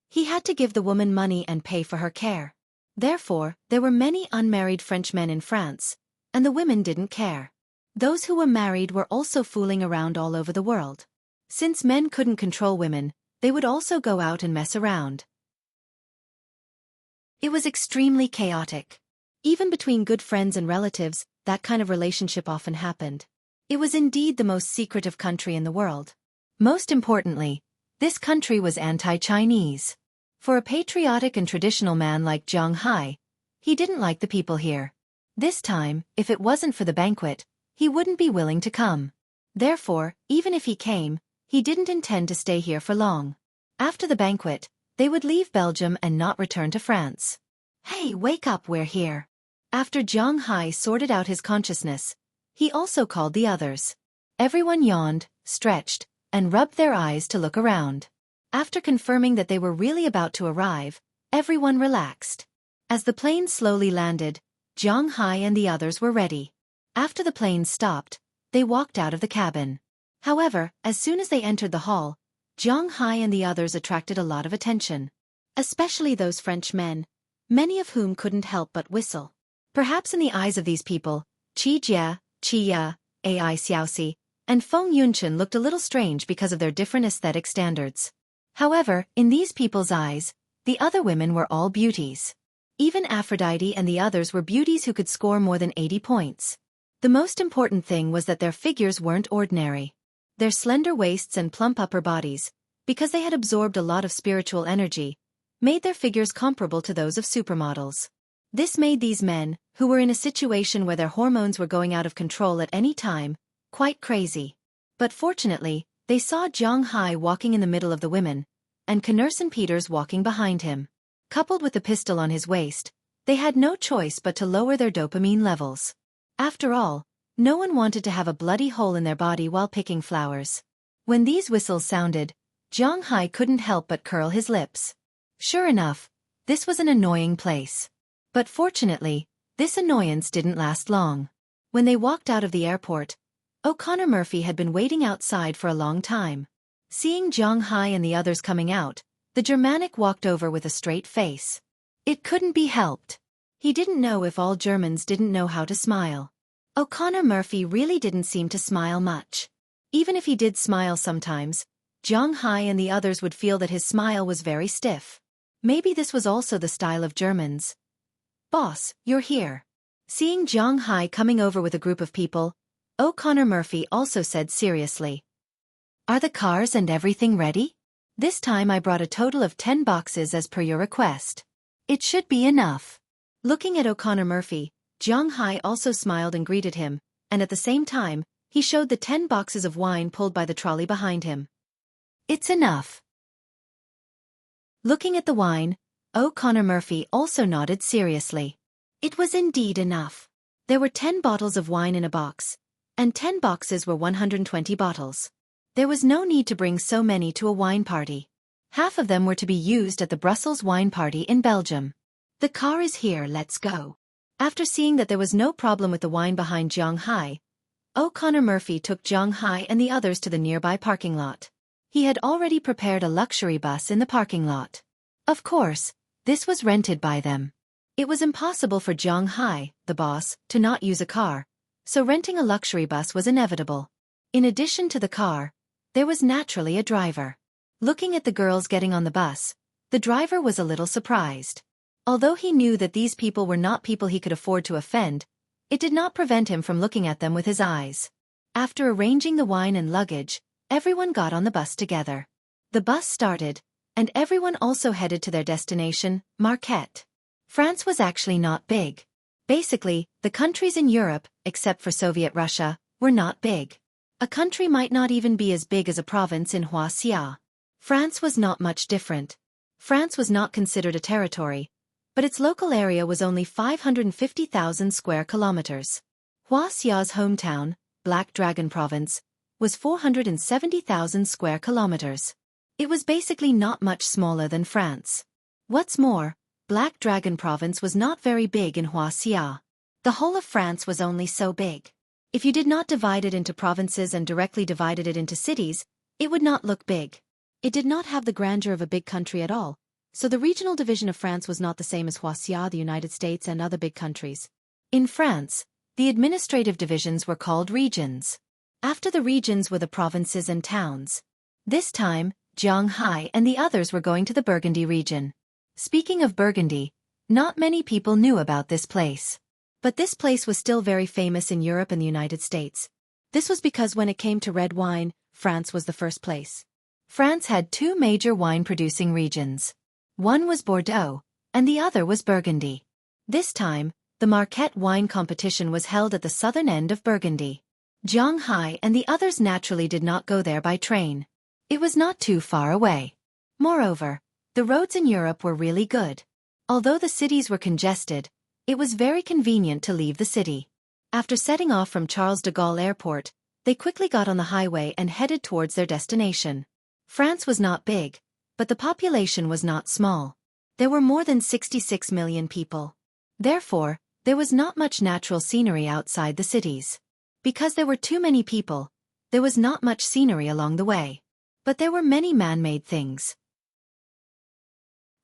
He had to give the woman money and pay for her care. Therefore, there were many unmarried French men in France, and the women didn't care. Those who were married were also fooling around all over the world. Since men couldn't control women, they would also go out and mess around. It was extremely chaotic. Even between good friends and relatives, that kind of relationship often happened. It was indeed the most secretive country in the world. Most importantly, this country was anti-Chinese. For a patriotic and traditional man like Zhang Hai, he didn't like the people here. This time, if it wasn't for the banquet, he wouldn't be willing to come. Therefore, even if he came, he didn't intend to stay here for long. After the banquet, they would leave Belgium and not return to France. Hey, wake up, we're here. After Zhang Hai sorted out his consciousness, he also called the others. Everyone yawned, stretched, and rubbed their eyes to look around. After confirming that they were really about to arrive, everyone relaxed. As the plane slowly landed, Zhang Hai and the others were ready. After the plane stopped, they walked out of the cabin. However, as soon as they entered the hall, Zhang Hai and the others attracted a lot of attention. Especially those French men, many of whom couldn't help but whistle. Perhaps in the eyes of these people, Qi Jia, Qi Ya, Ai Xiaoxi, and Feng Yunchen looked a little strange because of their different aesthetic standards. However, in these people's eyes, the other women were all beauties. Even Aphrodite and the others were beauties who could score more than 80 points. The most important thing was that their figures weren't ordinary. Their slender waists and plump upper bodies, because they had absorbed a lot of spiritual energy, made their figures comparable to those of supermodels. This made these men, who were in a situation where their hormones were going out of control at any time, quite crazy. But fortunately, they saw Zhang Hai walking in the middle of the women, and Knerson Peters walking behind him. Coupled with the pistol on his waist, they had no choice but to lower their dopamine levels. After all, no one wanted to have a bloody hole in their body while picking flowers. When these whistles sounded, Zhang Hai couldn't help but curl his lips. Sure enough, this was an annoying place. But fortunately, this annoyance didn't last long. When they walked out of the airport, O'Connor Murphy had been waiting outside for a long time. Seeing Zhang Hai and the others coming out, the Germanic walked over with a straight face. It couldn't be helped. He didn't know if all Germans didn't know how to smile. O'Connor Murphy really didn't seem to smile much. Even if he did smile sometimes, Zhang Hai and the others would feel that his smile was very stiff. Maybe this was also the style of Germans. Boss, you're here. Seeing Jiang Hai coming over with a group of people, O'Connor Murphy also said seriously. Are the cars and everything ready? This time I brought a total of 10 boxes as per your request. It should be enough. Looking at O'Connor Murphy, Jiang Hai also smiled and greeted him, and at the same time, he showed the 10 boxes of wine pulled by the trolley behind him. It's enough. Looking at the wine, O'Connor Murphy also nodded seriously. It was indeed enough. There were 10 bottles of wine in a box, and 10 boxes were 120 bottles. There was no need to bring so many to a wine party. Half of them were to be used at the Brussels wine party in Belgium. The car is here, let's go. After seeing that there was no problem with the wine behind Jiang Hai, O'Connor Murphy took Jiang Hai and the others to the nearby parking lot. He had already prepared a luxury bus in the parking lot. Of course, this was rented by them. It was impossible for Jiang Hai, the boss, to not use a car, so renting a luxury bus was inevitable. In addition to the car, there was naturally a driver. Looking at the girls getting on the bus, the driver was a little surprised. Although he knew that these people were not people he could afford to offend, it did not prevent him from looking at them with his eyes. After arranging the wine and luggage, everyone got on the bus together. The bus started, and everyone also headed to their destination, Marquette. France was actually not big. Basically, the countries in Europe, except for Soviet Russia, were not big. A country might not even be as big as a province in Xueqi. France was not much different. France was not considered a territory, but its local area was only 550,000 square kilometers. Xueqi's hometown, Black Dragon Province, was 470,000 square kilometers. It was basically not much smaller than France. What's more, Black Dragon Province was not very big in Xueqi. The whole of France was only so big. If you did not divide it into provinces and directly divided it into cities, it would not look big. It did not have the grandeur of a big country at all, so the regional division of France was not the same as Xueqi, the United States, and other big countries. In France, the administrative divisions were called regions. After the regions were the provinces and towns. This time, Jiang Hai and the others were going to the Burgundy region. Speaking of Burgundy, not many people knew about this place. But this place was still very famous in Europe and the United States. This was because when it came to red wine, France was the first place. France had two major wine-producing regions. One was Bordeaux, and the other was Burgundy. This time, the Marquette wine competition was held at the southern end of Burgundy. Jiang Hai and the others naturally did not go there by train. It was not too far away. Moreover, the roads in Europe were really good. Although the cities were congested, it was very convenient to leave the city. After setting off from Charles de Gaulle Airport, they quickly got on the highway and headed towards their destination. France was not big, but the population was not small. There were more than 66 million people. Therefore, there was not much natural scenery outside the cities. Because there were too many people, there was not much scenery along the way. But there were many man-made things.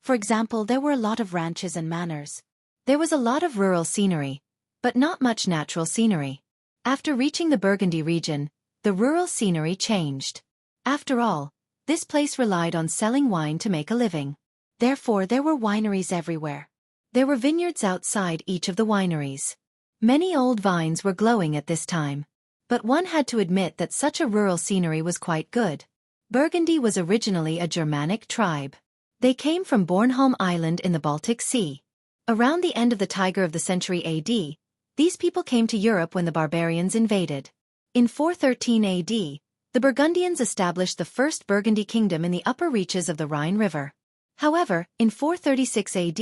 For example, there were a lot of ranches and manors. There was a lot of rural scenery, but not much natural scenery. After reaching the Burgundy region, the rural scenery changed. After all, this place relied on selling wine to make a living. Therefore, there were wineries everywhere. There were vineyards outside each of the wineries. Many old vines were glowing at this time. But one had to admit that such a rural scenery was quite good. Burgundy was originally a Germanic tribe. They came from Bornholm Island in the Baltic Sea. Around the end of the Tiger of the century AD, these people came to Europe when the barbarians invaded. In 413 AD, the Burgundians established the first Burgundy kingdom in the upper reaches of the Rhine River. However, in 436 AD,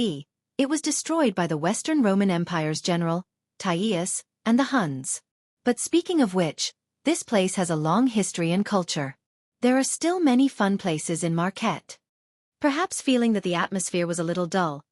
it was destroyed by the Western Roman Empire's general, Teias, and the Huns. But speaking of which, this place has a long history and culture. There are still many fun places in Marquette. Perhaps feeling that the atmosphere was a little dull,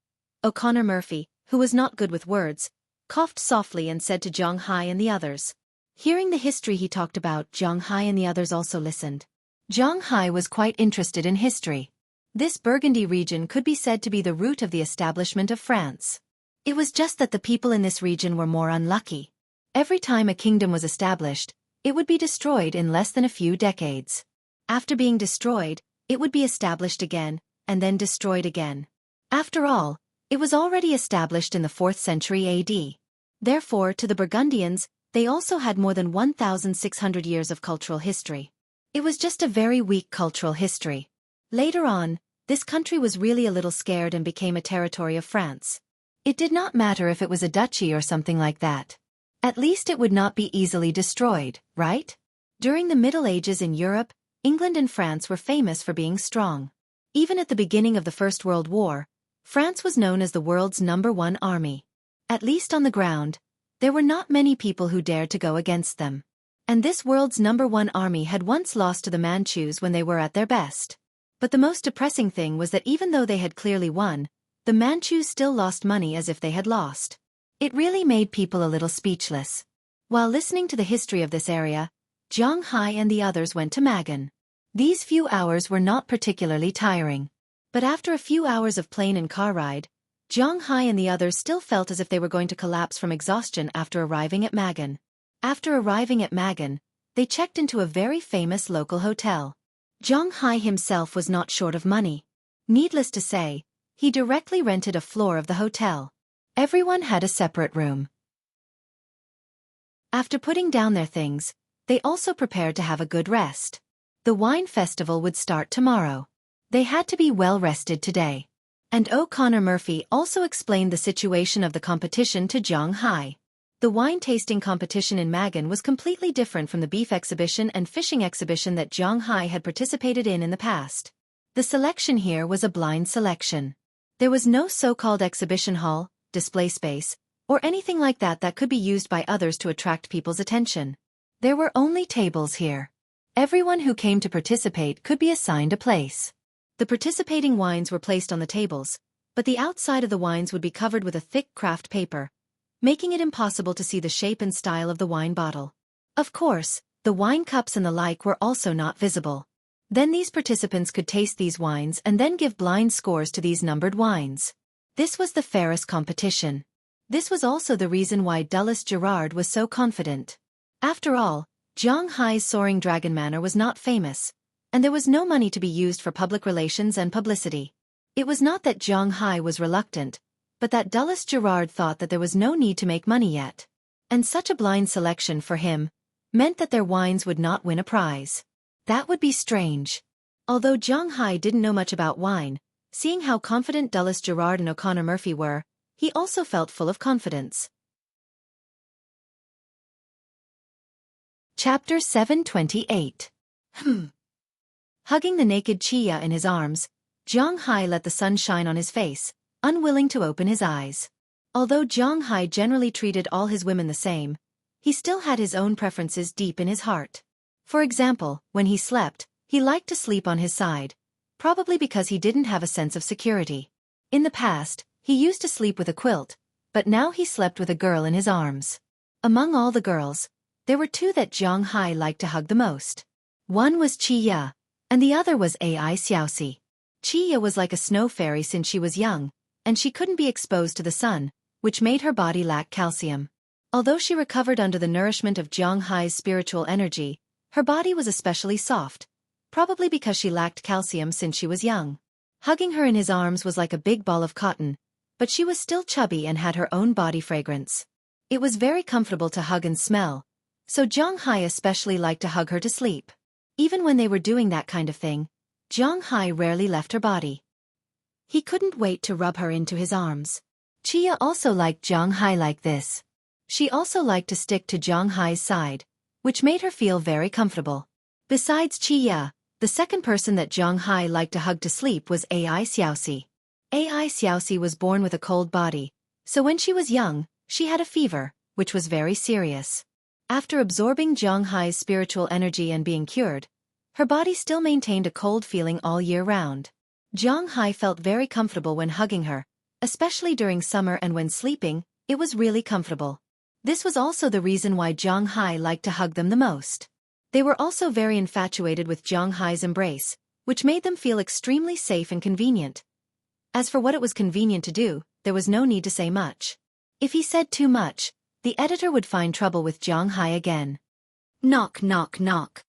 O'Connor Murphy, who was not good with words, coughed softly and said to Jiang Hai and the others. Hearing the history he talked about, Jiang Hai and the others also listened. Jiang Hai was quite interested in history. This Burgundy region could be said to be the root of the establishment of France. It was just that the people in this region were more unlucky. Every time a kingdom was established, it would be destroyed in less than a few decades. After being destroyed, it would be established again, and then destroyed again. After all, it was already established in the 4th century AD. Therefore, to the Burgundians, they also had more than 1,600 years of cultural history. It was just a very weak cultural history. Later on, this country was really a little scared and became a territory of France. It did not matter if it was a duchy or something like that. At least it would not be easily destroyed, right? During the Middle Ages in Europe, England and France were famous for being strong. Even at the beginning of the First World War, France was known as the world's #1 army. At least on the ground, there were not many people who dared to go against them. And this world's #1 army had once lost to the Manchus when they were at their best. But the most depressing thing was that even though they had clearly won, the Manchus still lost money as if they had lost. It really made people a little speechless. While listening to the history of this area, Zhang Hai and the others went to Magan. These few hours were not particularly tiring. But after a few hours of plane and car ride, Zhang Hai and the others still felt as if they were going to collapse from exhaustion after arriving at Magan. After arriving at Magan, they checked into a very famous local hotel. Zhang Hai himself was not short of money. Needless to say, he directly rented a floor of the hotel. Everyone had a separate room. After putting down their things, they also prepared to have a good rest. The wine festival would start tomorrow. They had to be well rested today. And O'Connor Murphy also explained the situation of the competition to Zhang Hai. The wine tasting competition in Magan was completely different from the beef exhibition and fishing exhibition that Zhang Hai had participated in the past. The selection here was a blind selection. There was no so-called exhibition hall, display space, or anything like that that could be used by others to attract people's attention. There were only tables here. Everyone who came to participate could be assigned a place. The participating wines were placed on the tables, but the outside of the wines would be covered with a thick craft paper, making it impossible to see the shape and style of the wine bottle. Of course, the wine cups and the like were also not visible. Then these participants could taste these wines and then give blind scores to these numbered wines. This was the fairest competition. This was also the reason why Dulles Gerard was so confident. After all, Zhang Hai's soaring dragon manor was not famous, and there was no money to be used for public relations and publicity. It was not that Zhang Hai was reluctant, but that Dulles Gerard thought that there was no need to make money yet. And such a blind selection for him meant that their wines would not win a prize. That would be strange. Although Zhang Hai didn't know much about wine, seeing how confident Dulles Gerard and O'Connor Murphy were, he also felt full of confidence. Chapter 728. Hugging the naked Chia in his arms, Zhang Hai let the sun shine on his face, unwilling to open his eyes. Although Zhang Hai generally treated all his women the same, he still had his own preferences deep in his heart. For example, when he slept, he liked to sleep on his side, probably because he didn't have a sense of security. In the past, he used to sleep with a quilt, but now he slept with a girl in his arms. Among all the girls, there were two that Zhang Hai liked to hug the most. One was Chia, and the other was Ai Xueqi. Chia was like a snow fairy since she was young, and she couldn't be exposed to the sun, which made her body lack calcium. Although she recovered under the nourishment of Zhang Hai's spiritual energy, her body was especially soft, probably because she lacked calcium since she was young. Hugging her in his arms was like a big ball of cotton, but she was still chubby and had her own body fragrance. It was very comfortable to hug and smell, so Zhang Hai especially liked to hug her to sleep. Even when they were doing that kind of thing, Zhang Hai rarely left her body. He couldn't wait to rub her into his arms. Chia also liked Zhang Hai like this. She also liked to stick to Zhang Hai's side, which made her feel very comfortable. Besides Chia, the second person that Zhang Hai liked to hug to sleep was Ai Xueqi. Ai Xueqi was born with a cold body, so when she was young, she had a fever, which was very serious. After absorbing Zhang Hai's spiritual energy and being cured, her body still maintained a cold feeling all year round. Zhang Hai felt very comfortable when hugging her, especially during summer, and when sleeping, it was really comfortable. This was also the reason why Zhang Hai liked to hug them the most. They were also very infatuated with Zhang Hai's embrace, which made them feel extremely safe and convenient. As for what it was convenient to do, there was no need to say much. If he said too much, the editor would find trouble with Zhang Hai again. Knock, knock, knock.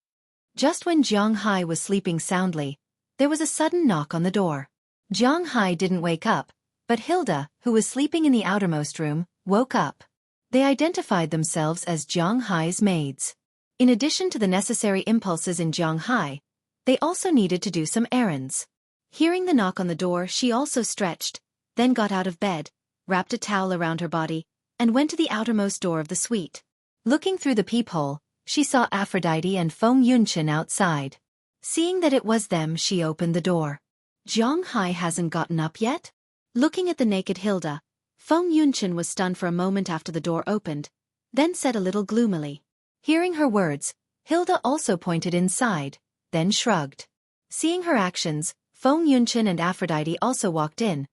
Just when Zhang Hai was sleeping soundly, there was a sudden knock on the door. Jiang Hai didn't wake up, but Hilda, who was sleeping in the outermost room, woke up. They identified themselves as Jiang Hai's maids. In addition to the necessary impulses in Jiang Hai, they also needed to do some errands. Hearing the knock on the door, she also stretched, then got out of bed, wrapped a towel around her body, and went to the outermost door of the suite. Looking through the peephole, she saw Aphrodite and Feng Yunchen outside. Seeing that it was them, she opened the door. Jiang Hai hasn't gotten up yet? Looking at the naked Hilda, Feng Yunchen was stunned for a moment after the door opened, then said a little gloomily. Hearing her words, Hilda also pointed inside, then shrugged. Seeing her actions, Feng Yunchen and Aphrodite also walked in.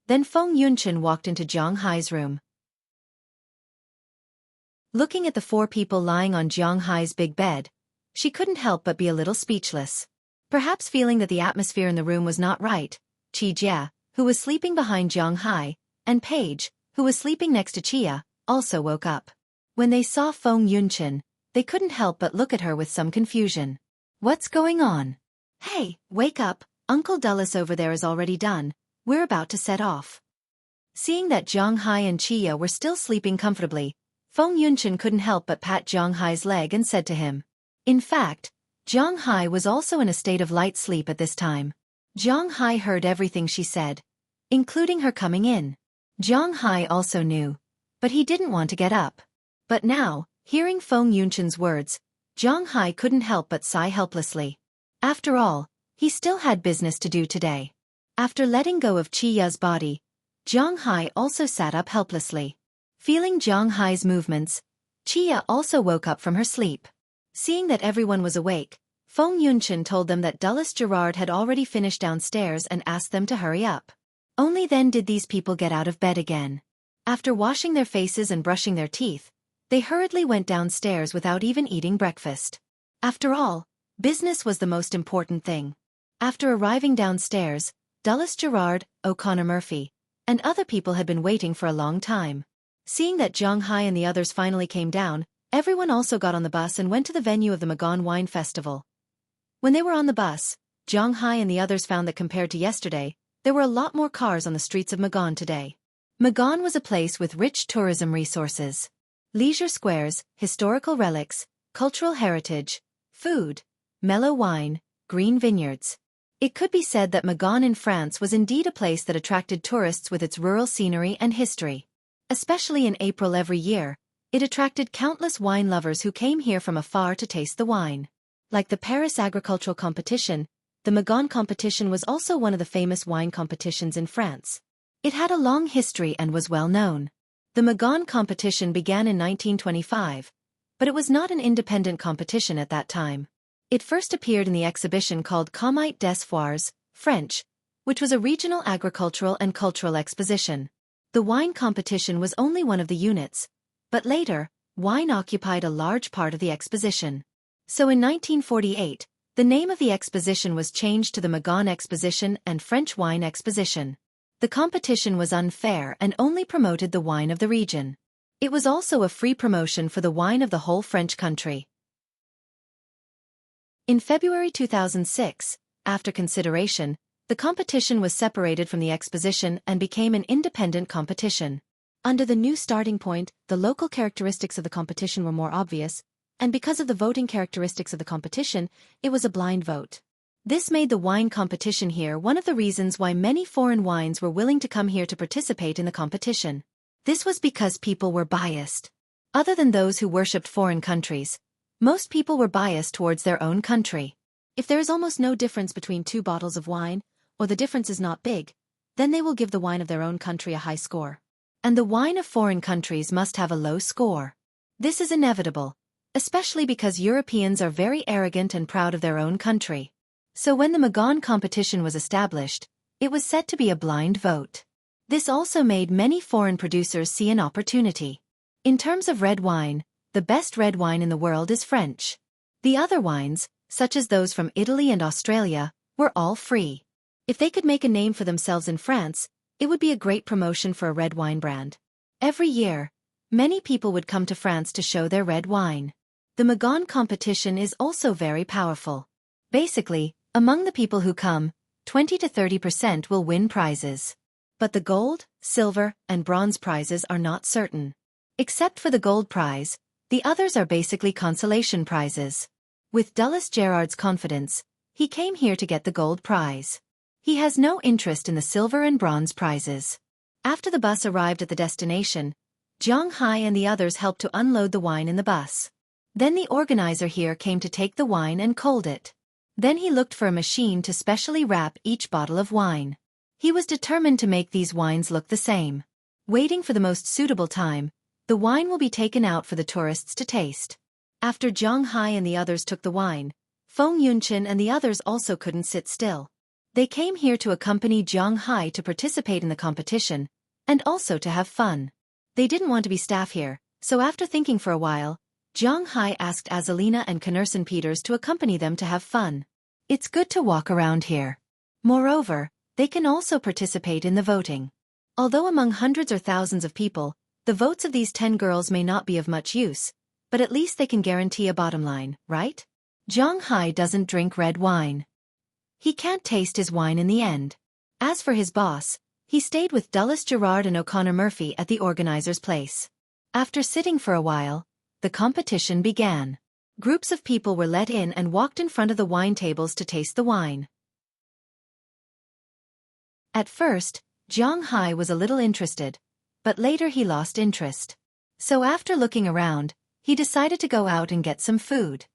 Then Feng Yunchen walked into Jiang Hai's room. Looking at the 4 people lying on Jiang Hai's big bed, she couldn't help but be a little speechless. Perhaps feeling that the atmosphere in the room was not right, Qi Jia, who was sleeping behind Jiang Hai, and Paige, who was sleeping next to Chia, also woke up. When they saw Feng Yunchen, they couldn't help but look at her with some confusion. What's going on? Hey, wake up, Uncle Dulles over there is already done, we're about to set off. Seeing that Jiang Hai and Chia were still sleeping comfortably, Feng Yunchen couldn't help but pat Jiang Hai's leg and said to him. In fact, Jiang Hai was also in a state of light sleep at this time. Jiang Hai heard everything she said, including her coming in. Jiang Hai also knew, but he didn't want to get up. But now, hearing Feng Yunchen's words, Jiang Hai couldn't help but sigh helplessly. After all, he still had business to do today. After letting go of Chiya's body, Jiang Hai also sat up helplessly. Feeling Jiang Hai's movements, Chiya also woke up from her sleep. Seeing that everyone was awake, Feng Yunchen told them that Dulles Gerard had already finished downstairs and asked them to hurry up. Only then did these people get out of bed again. After washing their faces and brushing their teeth, they hurriedly went downstairs without even eating breakfast. After all, business was the most important thing. After arriving downstairs, Dulles Gerard, O'Connor Murphy, and other people had been waiting for a long time. Seeing that Jiang Hai and the others finally came down, everyone also got on the bus and went to the venue of the Magon Wine Festival. When they were on the bus, Jiang Hai and the others found that compared to yesterday, there were a lot more cars on the streets of Magon today. Magon was a place with rich tourism resources. Leisure squares, historical relics, cultural heritage, food, mellow wine, green vineyards. It could be said that Magon in France was indeed a place that attracted tourists with its rural scenery and history. Especially in April every year, it attracted countless wine lovers who came here from afar to taste the wine. Like the Paris Agricultural Competition, the Magon competition was also one of the famous wine competitions in France. It had a long history and was well known. The Magon competition began in 1925, but it was not an independent competition at that time. It first appeared in the exhibition called Comite des Foires, French, which was a regional agricultural and cultural exposition. The wine competition was only one of the units, but later, wine occupied a large part of the exposition. So in 1948, the name of the exposition was changed to the Magon Exposition and French Wine Exposition. The competition was unfair and only promoted the wine of the region. It was also a free promotion for the wine of the whole French country. In February 2006, after consideration, the competition was separated from the exposition and became an independent competition. Under the new starting point, the local characteristics of the competition were more obvious, and because of the voting characteristics of the competition, it was a blind vote. This made the wine competition here one of the reasons why many foreign wines were willing to come here to participate in the competition. This was because people were biased. Other than those who worshipped foreign countries, most people were biased towards their own country. If there is almost no difference between 2 bottles of wine, or the difference is not big, then they will give the wine of their own country a high score. And the wine of foreign countries must have a low score. This is inevitable, especially because Europeans are very arrogant and proud of their own country. So when the Magon competition was established, it was said to be a blind vote. This also made many foreign producers see an opportunity. In terms of red wine, the best red wine in the world is French. The other wines, such as those from Italy and Australia, were all free. If they could make a name for themselves in France, it would be a great promotion for a red wine brand. Every year, many people would come to France to show their red wine. The Magon competition is also very powerful. Basically, among the people who come, 20 to 30% will win prizes. But the gold, silver, and bronze prizes are not certain. Except for the gold prize, the others are basically consolation prizes. With Dulles Gerard's confidence, he came here to get the gold prize. He has no interest in the silver and bronze prizes. After the bus arrived at the destination, Zhang Hai and the others helped to unload the wine in the bus. Then the organizer here came to take the wine and cold it. Then he looked for a machine to specially wrap each bottle of wine. He was determined to make these wines look the same. Waiting for the most suitable time, the wine will be taken out for the tourists to taste. After Zhang Hai and the others took the wine, Feng Yunqin and the others also couldn't sit still. They came here to accompany Zhang Hai to participate in the competition, and also to have fun. They didn't want to be staff here, so after thinking for a while, Zhang Hai asked Azalina and Knerson Peters to accompany them to have fun. It's good to walk around here. Moreover, they can also participate in the voting. Although among hundreds or thousands of people, the votes of these 10 girls may not be of much use, but at least they can guarantee a bottom line, right? Zhang Hai doesn't drink red wine. He can't taste his wine in the end. As for his boss, he stayed with Dulles Gerard and O'Connor Murphy at the organizer's place. After sitting for a while, the competition began. Groups of people were let in and walked in front of the wine tables to taste the wine. At first, Zhang Hai was a little interested, but later he lost interest. So after looking around, he decided to go out and get some food.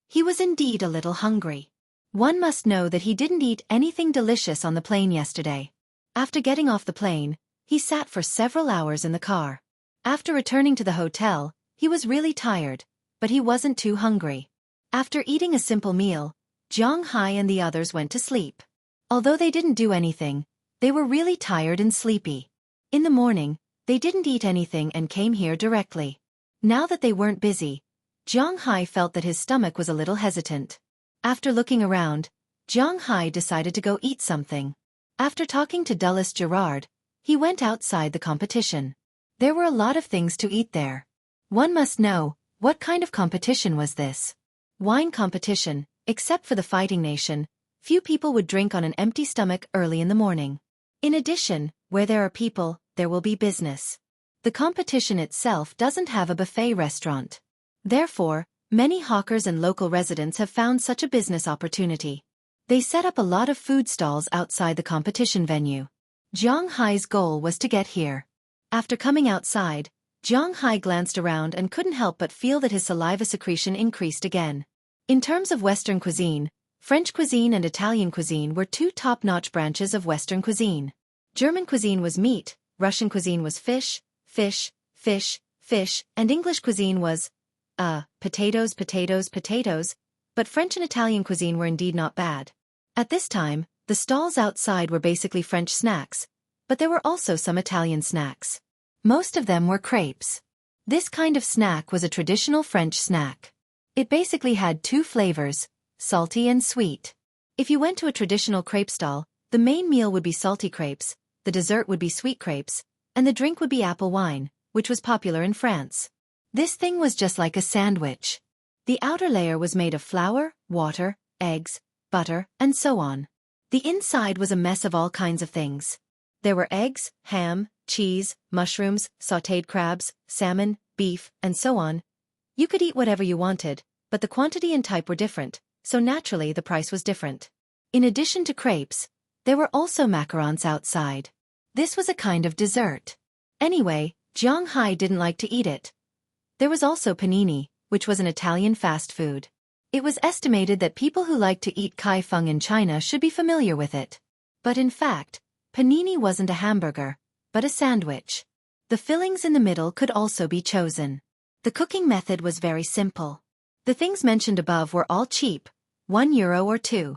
He was indeed a little hungry. One must know that he didn't eat anything delicious on the plane yesterday. After getting off the plane, he sat for several hours in the car. After returning to the hotel, he was really tired, but he wasn't too hungry. After eating a simple meal, Zhang Hai and the others went to sleep. Although they didn't do anything, they were really tired and sleepy. In the morning, they didn't eat anything and came here directly. Now that they weren't busy, Zhang Hai felt that his stomach was a little hesitant. After looking around, Zhang Hai decided to go eat something. After talking to Dulles Gerard, he went outside the competition. There were a lot of things to eat there. One must know, what kind of competition was this? Wine competition, except for the fighting nation, few people would drink on an empty stomach early in the morning. In addition, where there are people, there will be business. The competition itself doesn't have a buffet restaurant. Therefore, many hawkers and local residents have found such a business opportunity. They set up a lot of food stalls outside the competition venue. Zhang Hai's goal was to get here. After coming outside, Zhang Hai glanced around and couldn't help but feel that his saliva secretion increased again. In terms of Western cuisine, French cuisine and Italian cuisine were two top-notch branches of Western cuisine. German cuisine was meat, Russian cuisine was fish, fish, fish, fish, and English cuisine was, potatoes, potatoes, potatoes, but French and Italian cuisine were indeed not bad. At this time, the stalls outside were basically French snacks, but there were also some Italian snacks. Most of them were crepes. This kind of snack was a traditional French snack. It basically had two flavors, salty and sweet. If you went to a traditional crepe stall, the main meal would be salty crepes, the dessert would be sweet crepes, and the drink would be apple wine, which was popular in France. This thing was just like a sandwich. The outer layer was made of flour, water, eggs, butter, and so on. The inside was a mess of all kinds of things. There were eggs, ham, cheese, mushrooms, sautéed crabs, salmon, beef, and so on. You could eat whatever you wanted, but the quantity and type were different, so naturally the price was different. In addition to crepes, there were also macarons outside. This was a kind of dessert. Anyway, Zhang Hai didn't like to eat it. There was also panini, which was an Italian fast food. It was estimated that people who like to eat kai feng in China should be familiar with it. But in fact, panini wasn't a hamburger, but a sandwich. The fillings in the middle could also be chosen. The cooking method was very simple. The things mentioned above were all cheap, €1 or €2.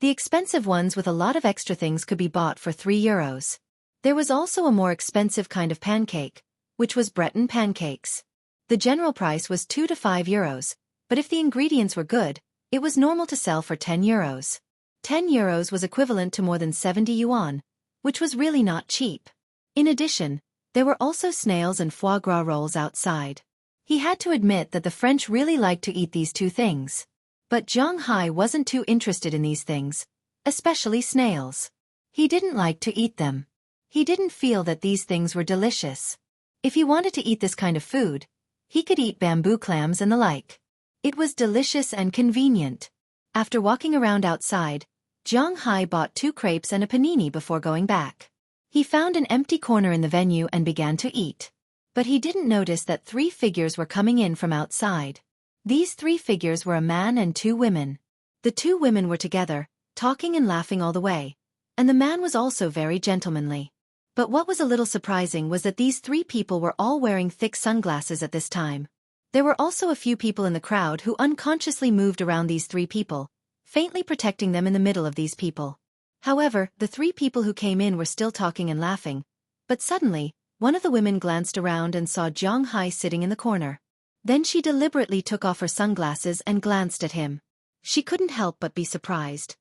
The expensive ones with a lot of extra things could be bought for €3. There was also a more expensive kind of pancake, which was Breton pancakes. The general price was €2 to €5, but if the ingredients were good, it was normal to sell for €10. €10 was equivalent to more than 70 yuan, which was really not cheap. In addition, there were also snails and foie gras rolls outside. He had to admit that the French really liked to eat these two things. But Zhang Hai wasn't too interested in these things, especially snails. He didn't like to eat them. He didn't feel that these things were delicious. If he wanted to eat this kind of food, he could eat bamboo clams and the like. It was delicious and convenient. After walking around outside, Zhang Hai bought 2 crepes and a panini before going back. He found an empty corner in the venue and began to eat. But he didn't notice that 3 figures were coming in from outside. These 3 figures were a man and 2 women. The 2 women were together, talking and laughing all the way, and the man was also very gentlemanly. But what was a little surprising was that these 3 people were all wearing thick sunglasses at this time. There were also a few people in the crowd who unconsciously moved around these 3 people, faintly protecting them in the middle of these people. However, the 3 people who came in were still talking and laughing, but suddenly, one of the women glanced around and saw Zhang Hai sitting in the corner. Then she deliberately took off her sunglasses and glanced at him. She couldn't help but be surprised.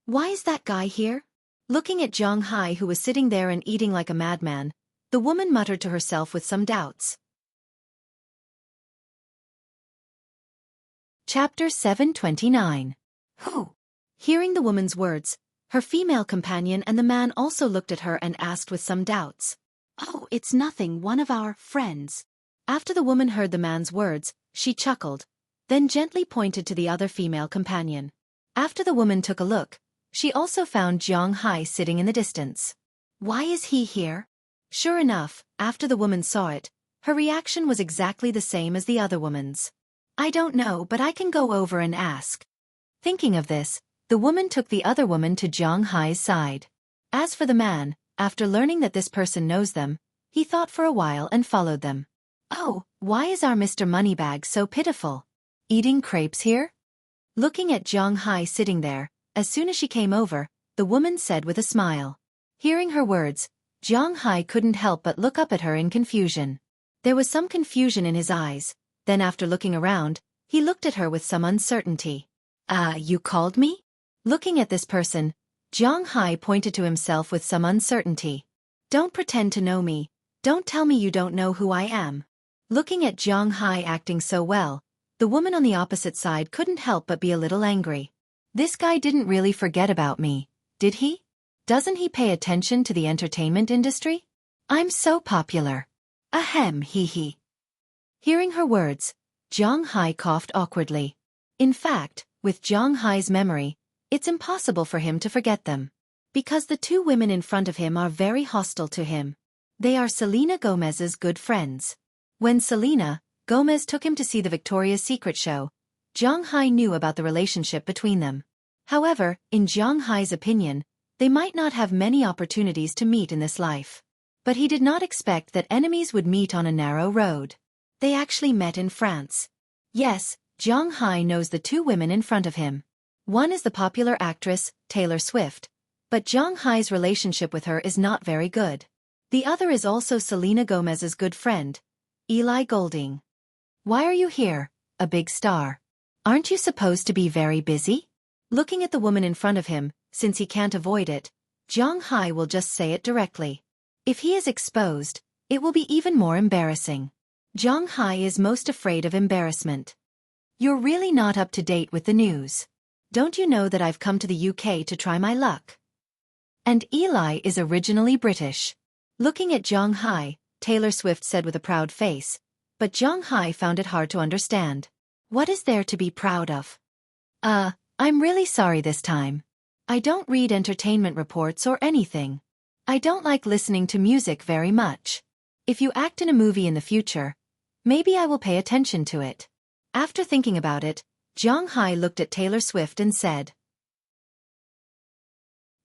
Why is that guy here? Looking at Zhang Hai, who was sitting there and eating like a madman, the woman muttered to herself with some doubts. Chapter 729. Who? Hearing the woman's words, her female companion and the man also looked at her and asked with some doubts. Oh, it's nothing, one of our friends. After the woman heard the man's words, she chuckled, then gently pointed to the other female companion. After the woman took a look, she also found Zhang Hai sitting in the distance. Why is he here? Sure enough, after the woman saw it, her reaction was exactly the same as the other woman's. I don't know, but I can go over and ask. Thinking of this, the woman took the other woman to Zhang Hai's side. As for the man, after learning that this person knows them, he thought for a while and followed them. Oh, why is our Mr. Moneybag so pitiful? Eating crepes here? Looking at Zhang Hai sitting there, as soon as she came over, the woman said with a smile. Hearing her words, Zhang Hai couldn't help but look up at her in confusion. There was some confusion in his eyes, then after looking around, he looked at her with some uncertainty. You called me? Looking at this person, Zhang Hai pointed to himself with some uncertainty. Don't pretend to know me. Don't tell me you don't know who I am. Looking at Zhang Hai acting so well, the woman on the opposite side couldn't help but be a little angry. This guy didn't really forget about me, did he? Doesn't he pay attention to the entertainment industry? I'm so popular. Ahem, hee. Hearing her words, Zhang Hai coughed awkwardly. In fact, with Zhang Hai's memory, it's impossible for him to forget them. Because the 2 women in front of him are very hostile to him. They are Selena Gomez's good friends. When Selena Gomez took him to see the Victoria's Secret show, Zhang Hai knew about the relationship between them. However, in Zhang Hai's opinion, they might not have many opportunities to meet in this life. But he did not expect that enemies would meet on a narrow road. They actually met in France. Yes, Zhang Hai knows the 2 women in front of him. One is the popular actress, Taylor Swift, but Zhang Hai's relationship with her is not very good. The other is also Selena Gomez's good friend, Eli Golding. Why are you here, a big star? Aren't you supposed to be very busy? Looking at the woman in front of him, since he can't avoid it, Zhang Hai will just say it directly. If he is exposed, it will be even more embarrassing. Zhang Hai is most afraid of embarrassment. You're really not up to date with the news. Don't you know that I've come to the UK to try my luck? And Eli is originally British. Looking at Zhang Hai, Taylor Swift said with a proud face, but Zhang Hai found it hard to understand. What is there to be proud of? I'm really sorry this time. I don't read entertainment reports or anything. I don't like listening to music very much. If you act in a movie in the future, maybe I will pay attention to it. After thinking about it, Zhang Hai looked at Taylor Swift and said.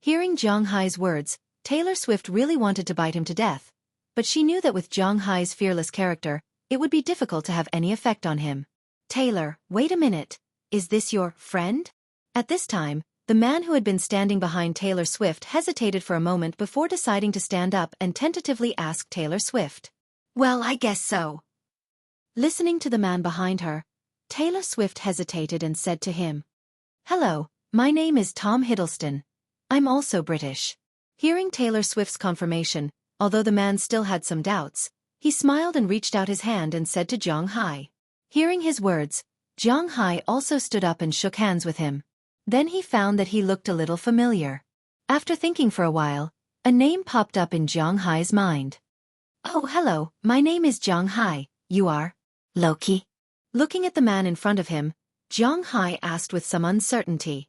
Hearing Zhang Hai's words, Taylor Swift really wanted to bite him to death, but she knew that with Zhang Hai's fearless character, it would be difficult to have any effect on him. Taylor, wait a minute. Is this your friend? At this time, the man who had been standing behind Taylor Swift hesitated for a moment before deciding to stand up and tentatively ask Taylor Swift. Well, I guess so. Listening to the man behind her, Taylor Swift hesitated and said to him, Hello, my name is Tom Hiddleston. I'm also British. Hearing Taylor Swift's confirmation, although the man still had some doubts, he smiled and reached out his hand and said to Zhang Hai. Hearing his words, Jiang Hai also stood up and shook hands with him. Then he found that he looked a little familiar. After thinking for a while, a name popped up in Jiang Hai's mind. "Oh, hello, my name is Jiang Hai, you are?" "Loki." Looking at the man in front of him, Jiang Hai asked with some uncertainty.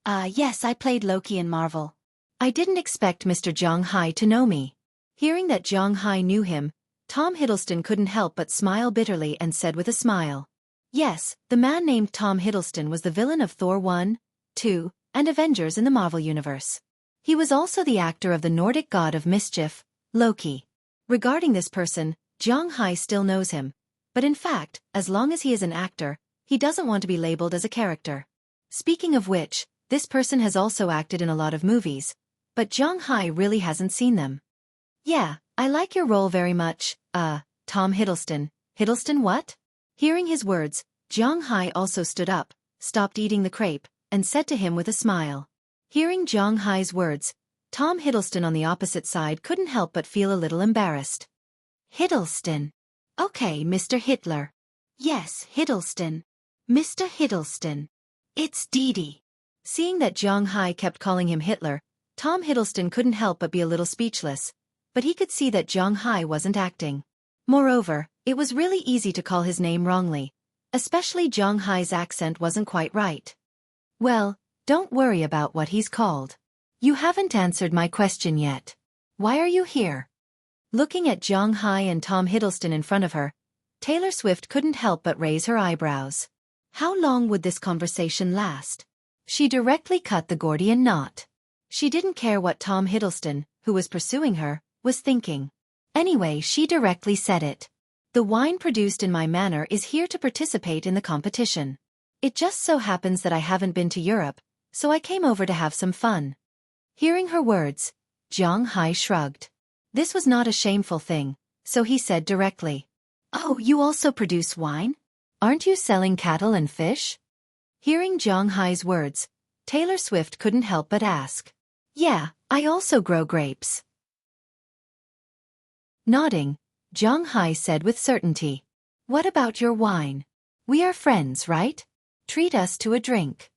Yes, I played Loki in Marvel." "I didn't expect Mr. Jiang Hai to know me." Hearing that Jiang Hai knew him, Tom Hiddleston couldn't help but smile bitterly and said with a smile. Yes, the man named Tom Hiddleston was the villain of Thor 1, 2, and Avengers in the Marvel Universe. He was also the actor of the Nordic god of mischief, Loki. Regarding this person, Jiang Hai still knows him, but in fact, as long as he is an actor, he doesn't want to be labeled as a character. Speaking of which, this person has also acted in a lot of movies, but Jiang Hai really hasn't seen them. "Yeah, I like your role very much, Tom Hiddleston." "Hiddleston what?" Hearing his words, Jiang Hai also stood up, stopped eating the crepe, and said to him with a smile. Hearing Jiang Hai's words, Tom Hiddleston on the opposite side couldn't help but feel a little embarrassed. "Hiddleston. Okay, Mr. Hitler." "Yes, Hiddleston. Mr. Hiddleston. It's Dee Dee." Seeing that Jiang Hai kept calling him Hitler, Tom Hiddleston couldn't help but be a little speechless, but he could see that Jiang Hai wasn't acting. Moreover, it was really easy to call his name wrongly, especially Jiang Hai's accent wasn't quite right. "Well, don't worry about what he's called. You haven't answered my question yet. Why are you here?" Looking at Jiang Hai and Tom Hiddleston in front of her, Taylor Swift couldn't help but raise her eyebrows. How long would this conversation last? She directly cut the Gordian knot. She didn't care what Tom Hiddleston, who was pursuing her, was thinking. Anyway, she directly said it. "The wine produced in my manor is here to participate in the competition. It just so happens that I haven't been to Europe, so I came over to have some fun." Hearing her words, Jiang Hai shrugged. This was not a shameful thing, so he said directly. "Oh, you also produce wine? Aren't you selling cattle and fish?" Hearing Jiang Hai's words, Taylor Swift couldn't help but ask. "Yeah, I also grow grapes." Nodding, Jiang Hai said with certainty. "What about your wine? We are friends, right? Treat us to a drink."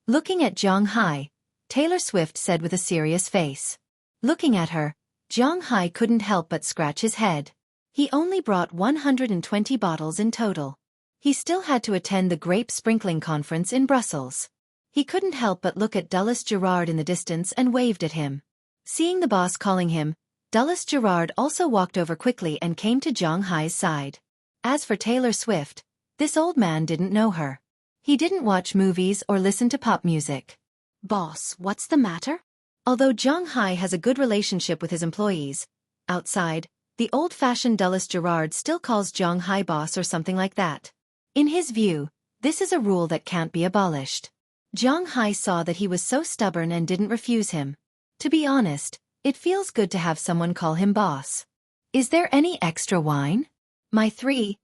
Looking at Jiang Hai, Taylor Swift said with a serious face. Looking at her, Jiang Hai couldn't help but scratch his head. He only brought 120 bottles in total. He still had to attend the grape sprinkling conference in Brussels. He couldn't help but look at Dulles Gerard in the distance and waved at him. Seeing the boss calling him, Dulles Gerard also walked over quickly and came to Jiang Hai's side. As for Taylor Swift, this old man didn't know her. He didn't watch movies or listen to pop music. "Boss, what's the matter?" Although Jiang Hai has a good relationship with his employees, outside, the old-fashioned Dulles Gerard still calls Jiang Hai boss or something like that. In his view, this is a rule that can't be abolished. Jiang Hai saw that he was so stubborn and didn't refuse him. To be honest, it feels good to have someone call him boss. "Is there any extra wine? My 3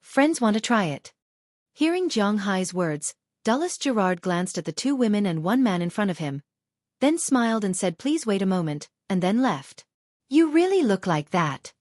friends want to try it." Hearing Jiang Hai's words, Dulles Gerard glanced at the 2 women and 1 man in front of him, then smiled and said please wait a moment, and then left. "You really look like that."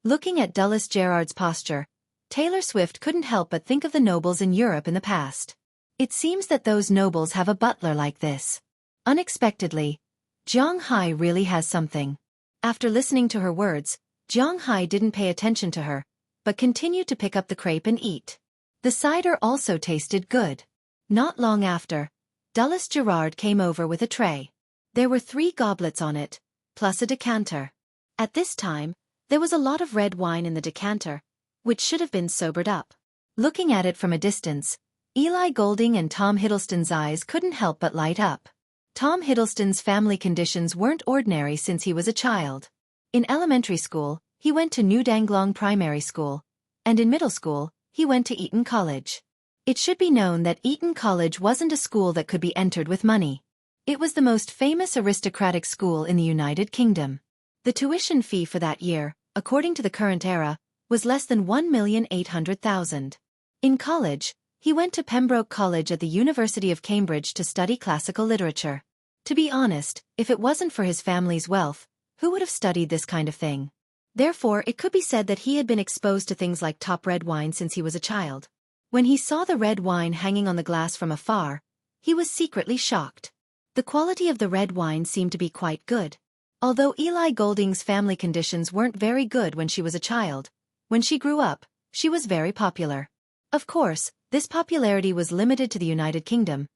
Looking at Dulles Gerard's posture, Taylor Swift couldn't help but think of the nobles in Europe in the past. It seems that those nobles have a butler like this. Unexpectedly, Jiang Hai really has something. After listening to her words, Jiang Hai didn't pay attention to her, but continued to pick up the crepe and eat. The cider also tasted good. Not long after, Dulles Gerard came over with a tray. There were 3 goblets on it, plus a decanter. At this time, there was a lot of red wine in the decanter, which should have been sobered up. Looking at it from a distance, Eli Golding and Tom Hiddleston's eyes couldn't help but light up. Tom Hiddleston's family conditions weren't ordinary since he was a child. In elementary school, he went to New Danglong Primary School, and in middle school, he went to Eton College. It should be known that Eton College wasn't a school that could be entered with money. It was the most famous aristocratic school in the United Kingdom. The tuition fee for that year, according to the current era, was less than 1,800,000. In college, he went to Pembroke College at the University of Cambridge to study classical literature. To be honest, if it wasn't for his family's wealth, who would have studied this kind of thing? Therefore, it could be said that he had been exposed to things like top red wine since he was a child. When he saw the red wine hanging on the glass from afar, he was secretly shocked. The quality of the red wine seemed to be quite good. Although Eli Golding's family conditions weren't very good when she was a child, when she grew up, she was very popular. Of course, this popularity was limited to the United Kingdom,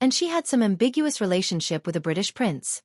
and she had some ambiguous relationship with a British prince.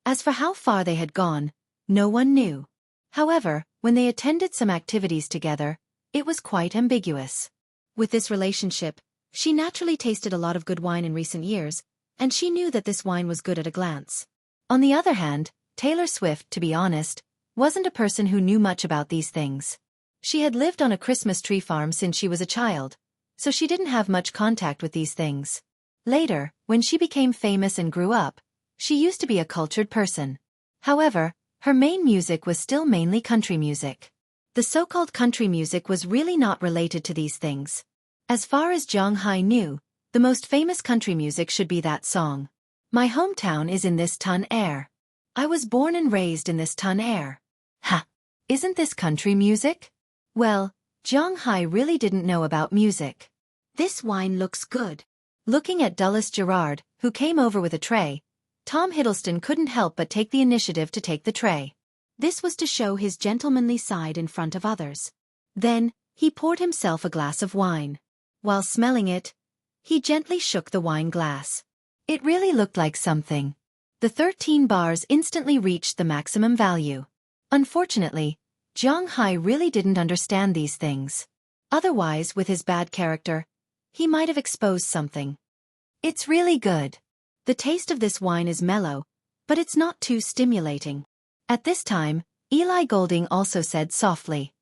As for how far they had gone, no one knew. However, when they attended some activities together, it was quite ambiguous. With this relationship, she naturally tasted a lot of good wine in recent years, and she knew that this wine was good at a glance. On the other hand, Taylor Swift, to be honest, wasn't a person who knew much about these things. She had lived on a Christmas tree farm since she was a child, so she didn't have much contact with these things. Later, when she became famous and grew up, she used to be a cultured person. However, her main music was still mainly country music. The so-called country music was really not related to these things. As far as Zhang Hai knew, the most famous country music should be that song. My hometown is in this ton air. I was born and raised in this ton air. Ha! Isn't this country music? Well, Zhang Hai really didn't know about music. This wine looks good. Looking at Dulles Gerard, who came over with a tray, Tom Hiddleston couldn't help but take the initiative to take the tray. This was to show his gentlemanly side in front of others. Then, he poured himself a glass of wine. While smelling it, he gently shook the wine glass. It really looked like something. The 13 bars instantly reached the maximum value. Unfortunately, Zhang Hai really didn't understand these things. Otherwise, with his bad character, he might have exposed something. It's really good. The taste of this wine is mellow, but it's not too stimulating. At this time, Eli Golding also said softly,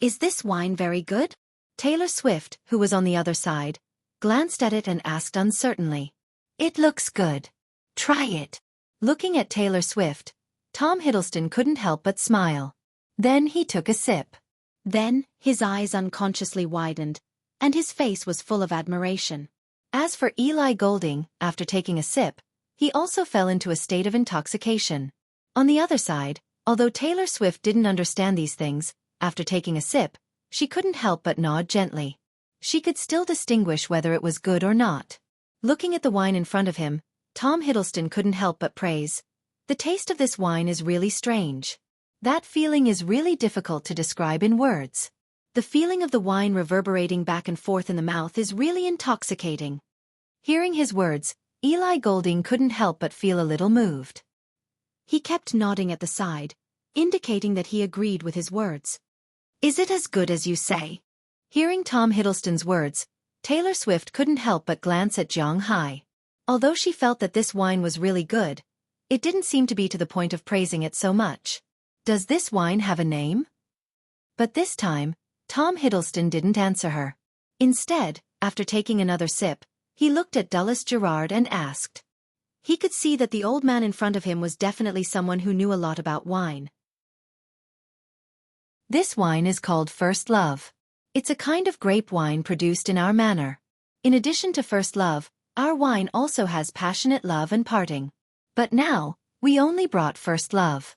is this wine very good? Taylor Swift, who was on the other side, glanced at it and asked uncertainly. It looks good. Try it. Looking at Taylor Swift, Tom Hiddleston couldn't help but smile. Then he took a sip. Then, his eyes unconsciously widened, and his face was full of admiration. As for Eli Golding, after taking a sip, he also fell into a state of intoxication. On the other side, although Taylor Swift didn't understand these things, after taking a sip, she couldn't help but nod gently. She could still distinguish whether it was good or not. Looking at the wine in front of him, Tom Hiddleston couldn't help but praise. The taste of this wine is really strange. That feeling is really difficult to describe in words. The feeling of the wine reverberating back and forth in the mouth is really intoxicating. Hearing his words, Eli Golding couldn't help but feel a little moved. He kept nodding at the side, indicating that he agreed with his words. Is it as good as you say? Hearing Tom Hiddleston's words, Taylor Swift couldn't help but glance at Zhang Hai. Although she felt that this wine was really good, it didn't seem to be to the point of praising it so much. Does this wine have a name? But this time, Tom Hiddleston didn't answer her. Instead, after taking another sip, he looked at Dulles Gerard and asked. He could see that the old man in front of him was definitely someone who knew a lot about wine. This wine is called First Love. It's a kind of grape wine produced in our manner. In addition to First Love, our wine also has Passionate Love and Parting. But now, we only brought First Love.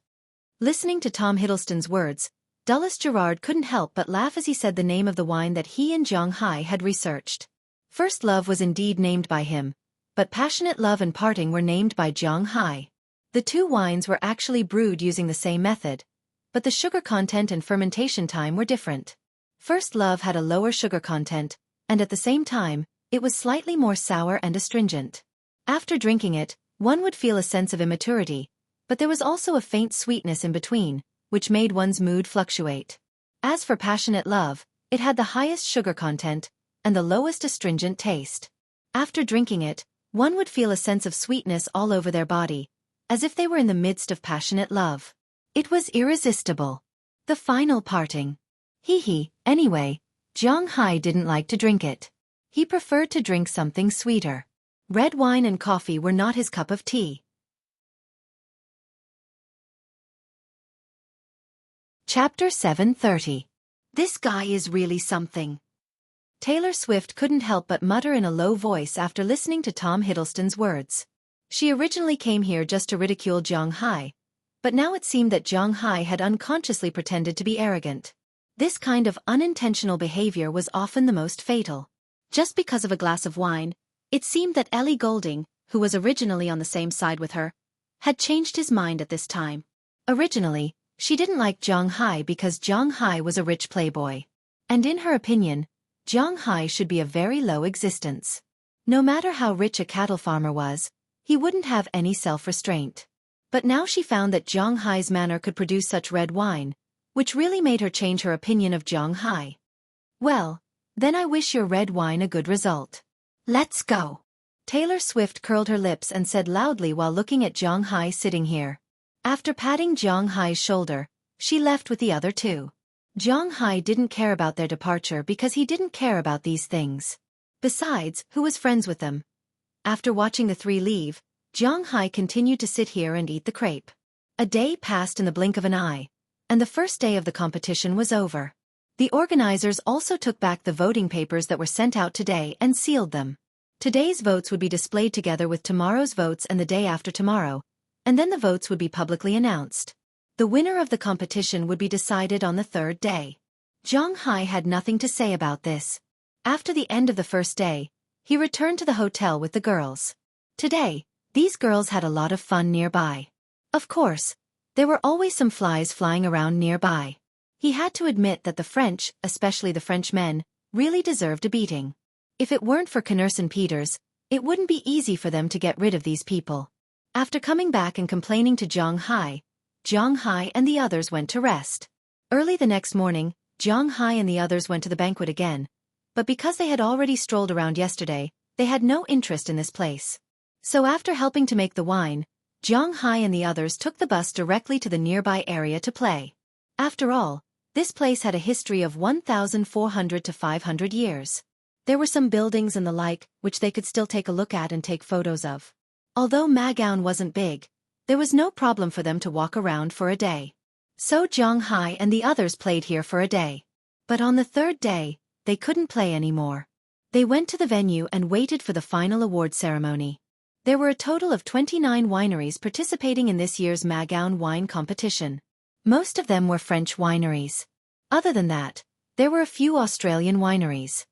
Listening to Tom Hiddleston's words, Dulles Gerard couldn't help but laugh as he said the name of the wine that he and Zhang Hai had researched. First Love was indeed named by him, but Passionate Love and Parting were named by Zhang Hai. The two wines were actually brewed using the same method, but the sugar content and fermentation time were different. First Love had a lower sugar content, and at the same time, it was slightly more sour and astringent. After drinking it, one would feel a sense of immaturity, but there was also a faint sweetness in between, which made one's mood fluctuate. As for Passionate Love, it had the highest sugar content and the lowest astringent taste. After drinking it, one would feel a sense of sweetness all over their body, as if they were in the midst of passionate love. It was irresistible. The final parting. Anyway, Zhang Hai didn't like to drink it. He preferred to drink something sweeter. Red wine and coffee were not his cup of tea. Chapter 7:30. This guy is really something. Taylor Swift couldn't help but mutter in a low voice after listening to Tom Hiddleston's words. She originally came here just to ridicule Zhang Hai, but now it seemed that Zhang Hai had unconsciously pretended to be arrogant. This kind of unintentional behavior was often the most fatal. Just because of a glass of wine, it seemed that Ellie Goulding, who was originally on the same side with her, had changed his mind at this time. Originally, she didn't like Zhang Hai because Zhang Hai was a rich playboy. And in her opinion, Zhang Hai should be a very low existence. No matter how rich a cattle farmer was, he wouldn't have any self-restraint. But now she found that Zhang Hai's manor could produce such red wine, which really made her change her opinion of Zhang Hai. Well, then I wish your red wine a good result. Let's go. Taylor Swift curled her lips and said loudly while looking at Zhang Hai sitting here. After patting Zhang Hai's shoulder, she left with the other two. Zhang Hai didn't care about their departure because he didn't care about these things. Besides, who was friends with them? After watching the three leave, Zhang Hai continued to sit here and eat the crepe. A day passed in the blink of an eye, and the first day of the competition was over. The organizers also took back the voting papers that were sent out today and sealed them. Today's votes would be displayed together with tomorrow's votes and the day after tomorrow, and then the votes would be publicly announced. The winner of the competition would be decided on the third day. Zhang Hai had nothing to say about this. After the end of the first day, he returned to the hotel with the girls. Today, these girls had a lot of fun nearby. Of course, there were always some flies flying around nearby. He had to admit that the French, especially the French men, really deserved a beating. If it weren't for Knerson Peters, it wouldn't be easy for them to get rid of these people. After coming back and complaining to Zhang Hai and the others went to rest. Early the next morning, Zhang Hai and the others went to the banquet again, but because they had already strolled around yesterday, they had no interest in this place. So after helping to make the wine, Zhang Hai and the others took the bus directly to the nearby area to play. After all, this place had a history of 1,400 to 500 years. There were some buildings and the like, which they could still take a look at and take photos of. Although Magaon wasn't big, there was no problem for them to walk around for a day. So Zhang Hai and the others played here for a day. But on the third day, they couldn't play anymore. They went to the venue and waited for the final award ceremony. There were a total of 29 wineries participating in this year's Magaon wine competition. Most of them were French wineries. Other than that, there were a few Australian wineries.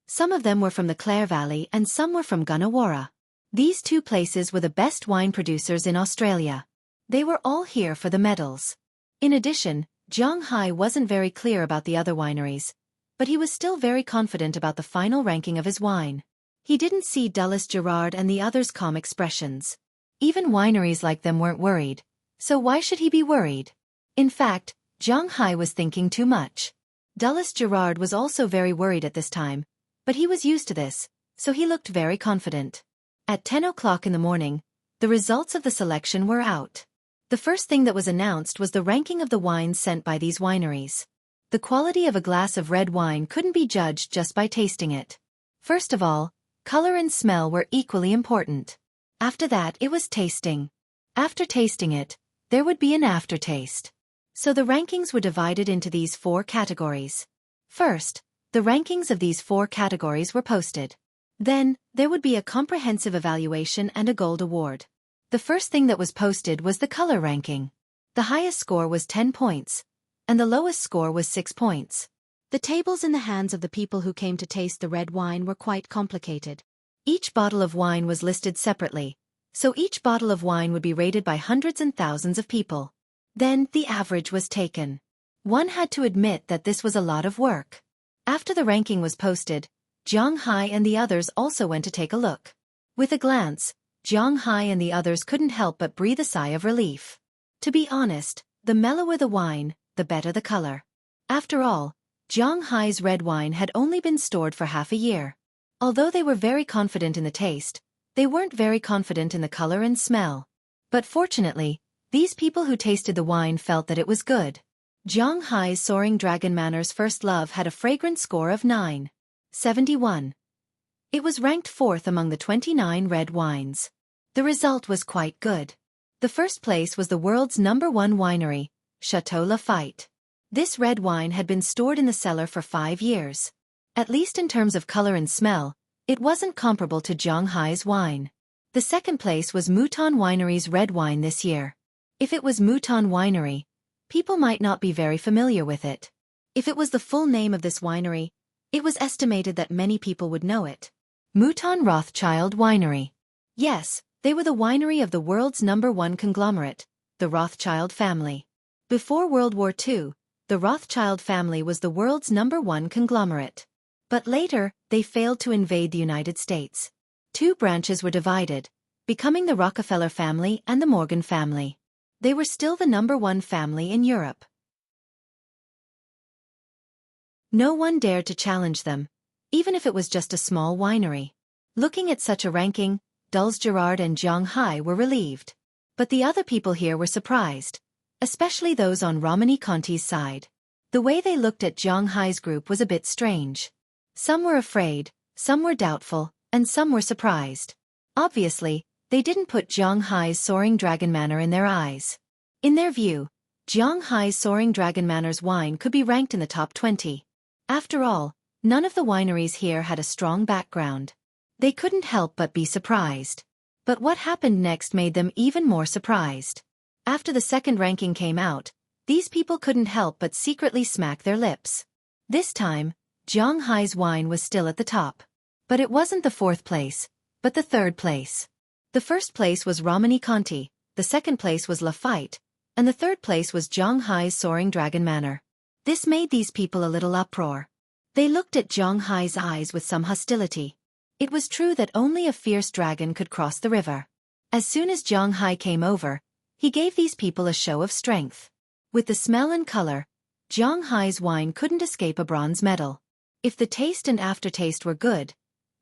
Some of them were from the Clare Valley and some were from Gunawarra. These two places were the best wine producers in Australia. They were all here for the medals. In addition, Zhang Hai wasn't very clear about the other wineries, but he was still very confident about the final ranking of his wine. He didn't see Dulles Gerard and the others' calm expressions. Even wineries like them weren't worried, so why should he be worried? In fact, Zhang Hai was thinking too much. Dulles Gerard was also very worried at this time, but he was used to this, so he looked very confident. At 10 o'clock in the morning, the results of the selection were out. The first thing that was announced was the ranking of the wines sent by these wineries. The quality of a glass of red wine couldn't be judged just by tasting it. First of all, color and smell were equally important. After that, it was tasting. After tasting it, there would be an aftertaste. So the rankings were divided into these 4 categories. First, the rankings of these 4 categories were posted. Then, there would be a comprehensive evaluation and a gold award. The first thing that was posted was the color ranking. The highest score was 10 points, and the lowest score was 6 points. The tables in the hands of the people who came to taste the red wine were quite complicated. Each bottle of wine was listed separately, so each bottle of wine would be rated by hundreds and thousands of people. Then, the average was taken. One had to admit that this was a lot of work. After the ranking was posted, Zhang Hai and the others also went to take a look. With a glance, Zhang Hai and the others couldn't help but breathe a sigh of relief. To be honest, the mellower the wine, the better the color. After all, Zhang Hai's red wine had only been stored for half a year. Although they were very confident in the taste, they weren't very confident in the color and smell. But fortunately, these people who tasted the wine felt that it was good. Zhang Hai's Soaring Dragon Manor's First Love had a fragrant score of 9.71. It was ranked 4th among the 29 red wines. The result was quite good. The first place was the world's #1 winery, Chateau Lafite. This red wine had been stored in the cellar for 5 years. At least in terms of color and smell, it wasn't comparable to Zhang Hai's wine. The second place was Mouton Winery's red wine this year. If it was Mouton Winery, people might not be very familiar with it. If it was the full name of this winery, it was estimated that many people would know it. Mouton Rothschild Winery. Yes, they were the winery of the world's #1 conglomerate, the Rothschild family. Before World War II, the Rothschild family was the world's #1 conglomerate. But later, they failed to invade the United States. Two branches were divided, becoming the Rockefeller family and the Morgan family. They were still the #1 family in Europe. No one dared to challenge them, even if it was just a small winery. Looking at such a ranking, Dulles Gerard and Zhang Hai were relieved. But the other people here were surprised, especially those on Romani Conti's side. The way they looked at Zhang Hai's group was a bit strange. Some were afraid, some were doubtful, and some were surprised. Obviously, they didn't put Zhang Hai's Soaring Dragon Manor in their eyes. In their view, Zhang Hai's Soaring Dragon Manor's wine could be ranked in the top 20. After all, none of the wineries here had a strong background. They couldn't help but be surprised. But what happened next made them even more surprised. After the second ranking came out, these people couldn't help but secretly smack their lips. This time, Zhang Hai's wine was still at the top. But it wasn't the 4th place, but the 3rd place. The 1st place was Romani Conti, the 2nd place was Lafite, and the 3rd place was Zhang Hai's Soaring Dragon Manor. This made these people a little uproar. They looked at Zhang Hai's eyes with some hostility. It was true that only a fierce dragon could cross the river. As soon as Zhang Hai came over, he gave these people a show of strength. With the smell and color, Zhang Hai's wine couldn't escape a bronze medal. If the taste and aftertaste were good,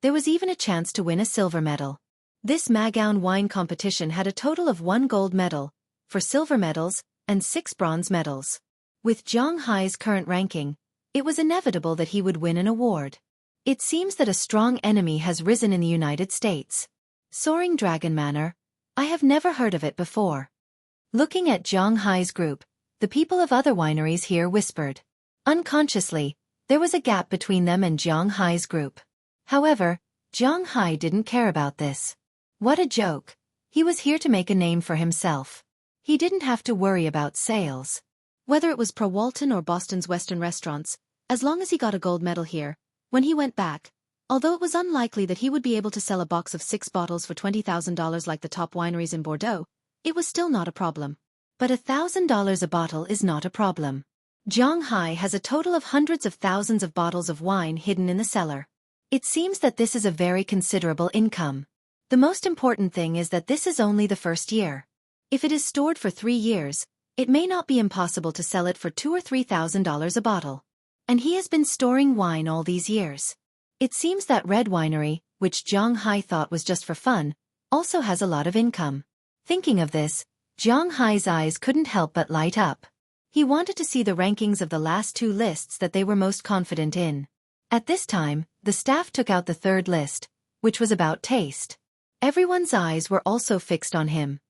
there was even a chance to win a silver medal. This Magaon wine competition had a total of 1 gold medal, 4 silver medals, and 6 bronze medals. With Zhang Hai's current ranking, it was inevitable that he would win an award. It seems that a strong enemy has risen in the United States. Soaring Dragon Manor, I have never heard of it before. Looking at Zhang Hai's group, the people of other wineries here whispered. Unconsciously, there was a gap between them and Zhang Hai's group. However, Zhang Hai didn't care about this. What a joke. He was here to make a name for himself. He didn't have to worry about sales. Whether it was Pro Walton or Boston's Western restaurants, as long as he got a gold medal here, when he went back, although it was unlikely that he would be able to sell a box of 6 bottles for $20,000 like the top wineries in Bordeaux, it was still not a problem. But $1,000 a bottle is not a problem. Zhang Hai has a total of hundreds of thousands of bottles of wine hidden in the cellar. It seems that this is a very considerable income. The most important thing is that this is only the first year. If it is stored for 3 years, it may not be impossible to sell it for $2,000 or $3,000 a bottle. And he has been storing wine all these years. It seems that Red Winery, which Zhang Hai thought was just for fun, also has a lot of income. Thinking of this, Zhang Hai's eyes couldn't help but light up. He wanted to see the rankings of the last 2 lists that they were most confident in. At this time, the staff took out the 3rd list, which was about taste. Everyone's eyes were also fixed on him.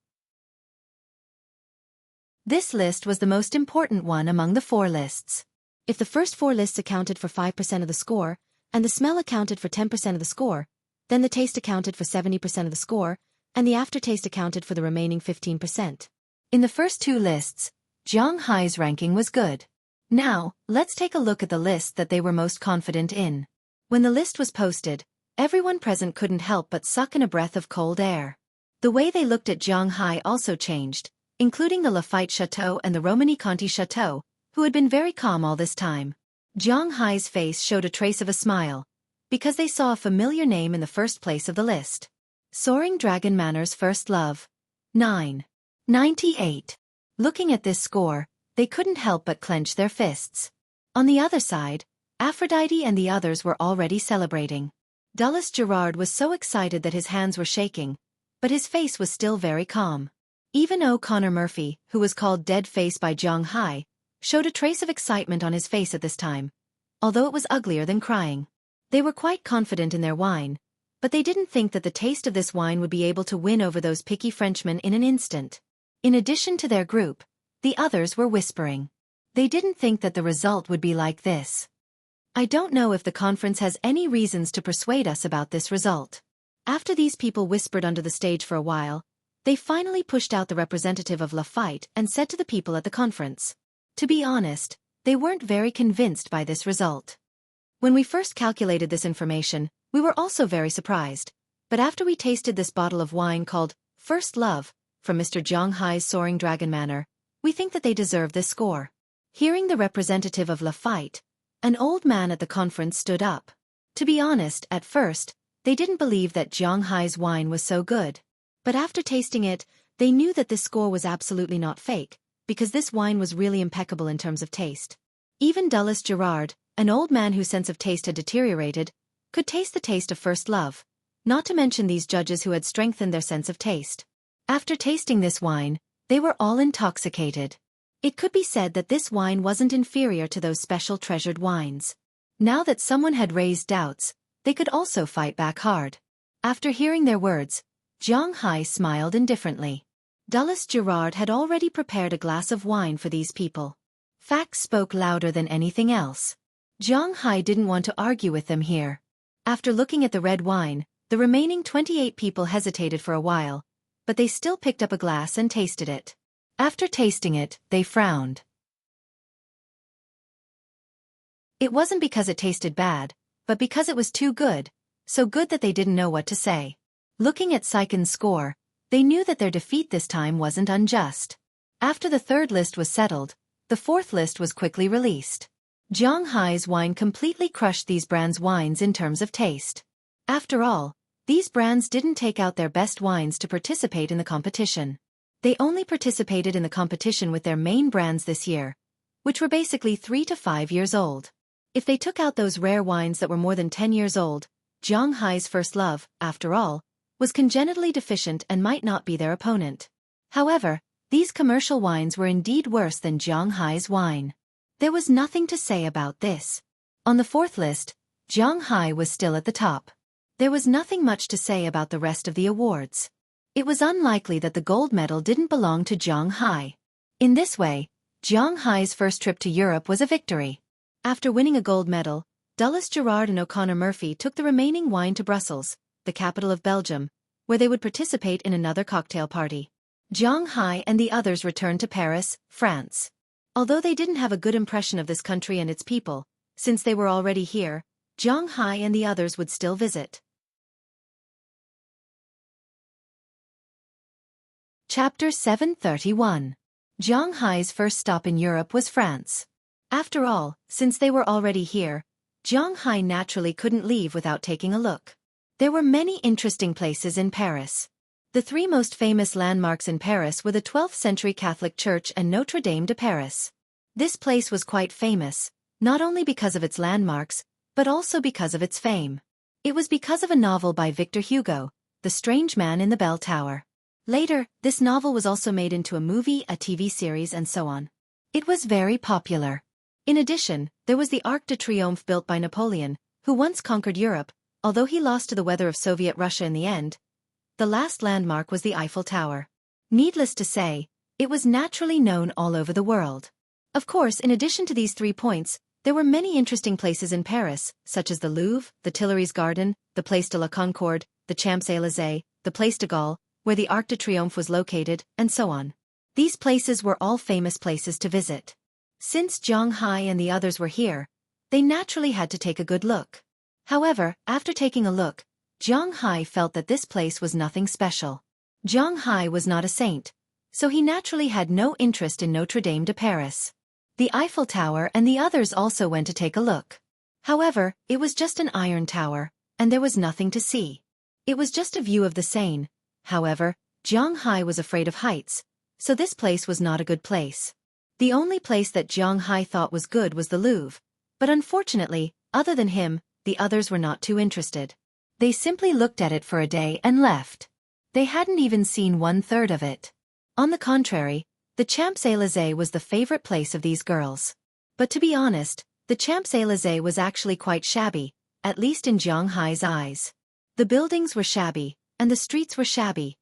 This list was the most important one among the 4 lists. If the first 4 lists accounted for 5% of the score, and the smell accounted for 10% of the score, then the taste accounted for 70% of the score, and the aftertaste accounted for the remaining 15%. In the first 2 lists, Zhang Hai's ranking was good. Now, let's take a look at the list that they were most confident in. When the list was posted, everyone present couldn't help but suck in a breath of cold air. The way they looked at Zhang Hai also changed, including the Lafite Chateau and the Romani Conti Chateau, who had been very calm all this time. Zhang Hai's face showed a trace of a smile, because they saw a familiar name in the first place of the list. Soaring Dragon Manor's First Love. 998. Looking at this score, they couldn't help but clench their fists. On the other side, Aphrodite and the others were already celebrating. Dulles Gerard was so excited that his hands were shaking, but his face was still very calm. Even O'Connor Murphy, who was called Dead Face by Zhang Hai, showed a trace of excitement on his face at this time, although it was uglier than crying. They were quite confident in their wine, but they didn't think that the taste of this wine would be able to win over those picky Frenchmen in an instant. In addition to their group, the others were whispering. They didn't think that the result would be like this. I don't know if the conference has any reasons to persuade us about this result. After these people whispered under the stage for a while, they finally pushed out the representative of Lafite and said to the people at the conference, To be honest, they weren't very convinced by this result. When we first calculated this information, we were also very surprised. But after we tasted this bottle of wine called First Love from Mr. Zhang Hai's Soaring Dragon Manor, we think that they deserve this score. Hearing the representative of Lafite, an old man at the conference stood up. To be honest, at first, they didn't believe that Zhang Hai's wine was so good. But after tasting it, they knew that this score was absolutely not fake, because this wine was really impeccable in terms of taste. Even Dulles Gerard, an old man whose sense of taste had deteriorated, could taste the taste of First Love, not to mention these judges who had strengthened their sense of taste. After tasting this wine, they were all intoxicated. It could be said that this wine wasn't inferior to those special treasured wines. Now that someone had raised doubts, they could also fight back hard. After hearing their words, Zhang Hai smiled indifferently. Dulles Gerard had already prepared a glass of wine for these people. Facts spoke louder than anything else. Zhang Hai didn't want to argue with them here. After looking at the red wine, the remaining 28 people hesitated for a while, but they still picked up a glass and tasted it. After tasting it, they frowned. It wasn't because it tasted bad, but because it was too good, so good that they didn't know what to say. Looking at Saiken's score, they knew that their defeat this time wasn't unjust. After the third list was settled, the fourth list was quickly released. Zhang Hai's wine completely crushed these brands' wines in terms of taste. After all, these brands didn't take out their best wines to participate in the competition. They only participated in the competition with their main brands this year, which were basically 3 to 5 years old. If they took out those rare wines that were more than 10 years old, Zhang Hai's First Love, after all, was congenitally deficient and might not be their opponent. However, these commercial wines were indeed worse than Zhang Hai's wine. There was nothing to say about this. On the fourth list, Zhang Hai was still at the top. There was nothing much to say about the rest of the awards. It was unlikely that the gold medal didn't belong to Zhang Hai. In this way, Zhang Hai's first trip to Europe was a victory. After winning a gold medal, Dulles Gerard and O'Connor Murphy took the remaining wine to Brussels, the capital of Belgium, where they would participate in another cocktail party. Zhang Hai and the others returned to Paris, France. Although they didn't have a good impression of this country and its people, since they were already here, Zhang Hai and the others would still visit. Chapter 731. Zhang Hai's first stop in Europe was France. After all, since they were already here, Zhang Hai naturally couldn't leave without taking a look. There were many interesting places in Paris. The three most famous landmarks in Paris were the 12th century Catholic Church and Notre Dame de Paris. This place was quite famous, not only because of its landmarks, but also because of its fame. It was because of a novel by Victor Hugo, The Strange Man in the Bell Tower. Later, this novel was also made into a movie, a TV series, and so on. It was very popular. In addition, there was the Arc de Triomphe built by Napoleon, who once conquered Europe, although he lost to the weather of Soviet Russia in the end. The last landmark was the Eiffel Tower. Needless to say, it was naturally known all over the world. Of course, in addition to these 3 points, there were many interesting places in Paris, such as the Louvre, the Tuileries Garden, the Place de la Concorde, the Champs-Élysées, the Place de Gaulle, where the Arc de Triomphe was located, and so on. These places were all famous places to visit. Since Zhang Hai and the others were here, they naturally had to take a good look. However, after taking a look, Zhang Hai felt that this place was nothing special. Zhang Hai was not a saint, so he naturally had no interest in Notre Dame de Paris. The Eiffel Tower and the others also went to take a look. However, it was just an iron tower, and there was nothing to see. It was just a view of the Seine. However, Zhang Hai was afraid of heights, so this place was not a good place. The only place that Zhang Hai thought was good was the Louvre, but unfortunately, other than him, the others were not too interested. They simply looked at it for a day and left. They hadn't even seen 1/3 of it. On the contrary, the Champs-Élysées was the favorite place of these girls. But to be honest, the Champs-Élysées was actually quite shabby, at least in Zhang Hai's eyes. The buildings were shabby, and the streets were shabby.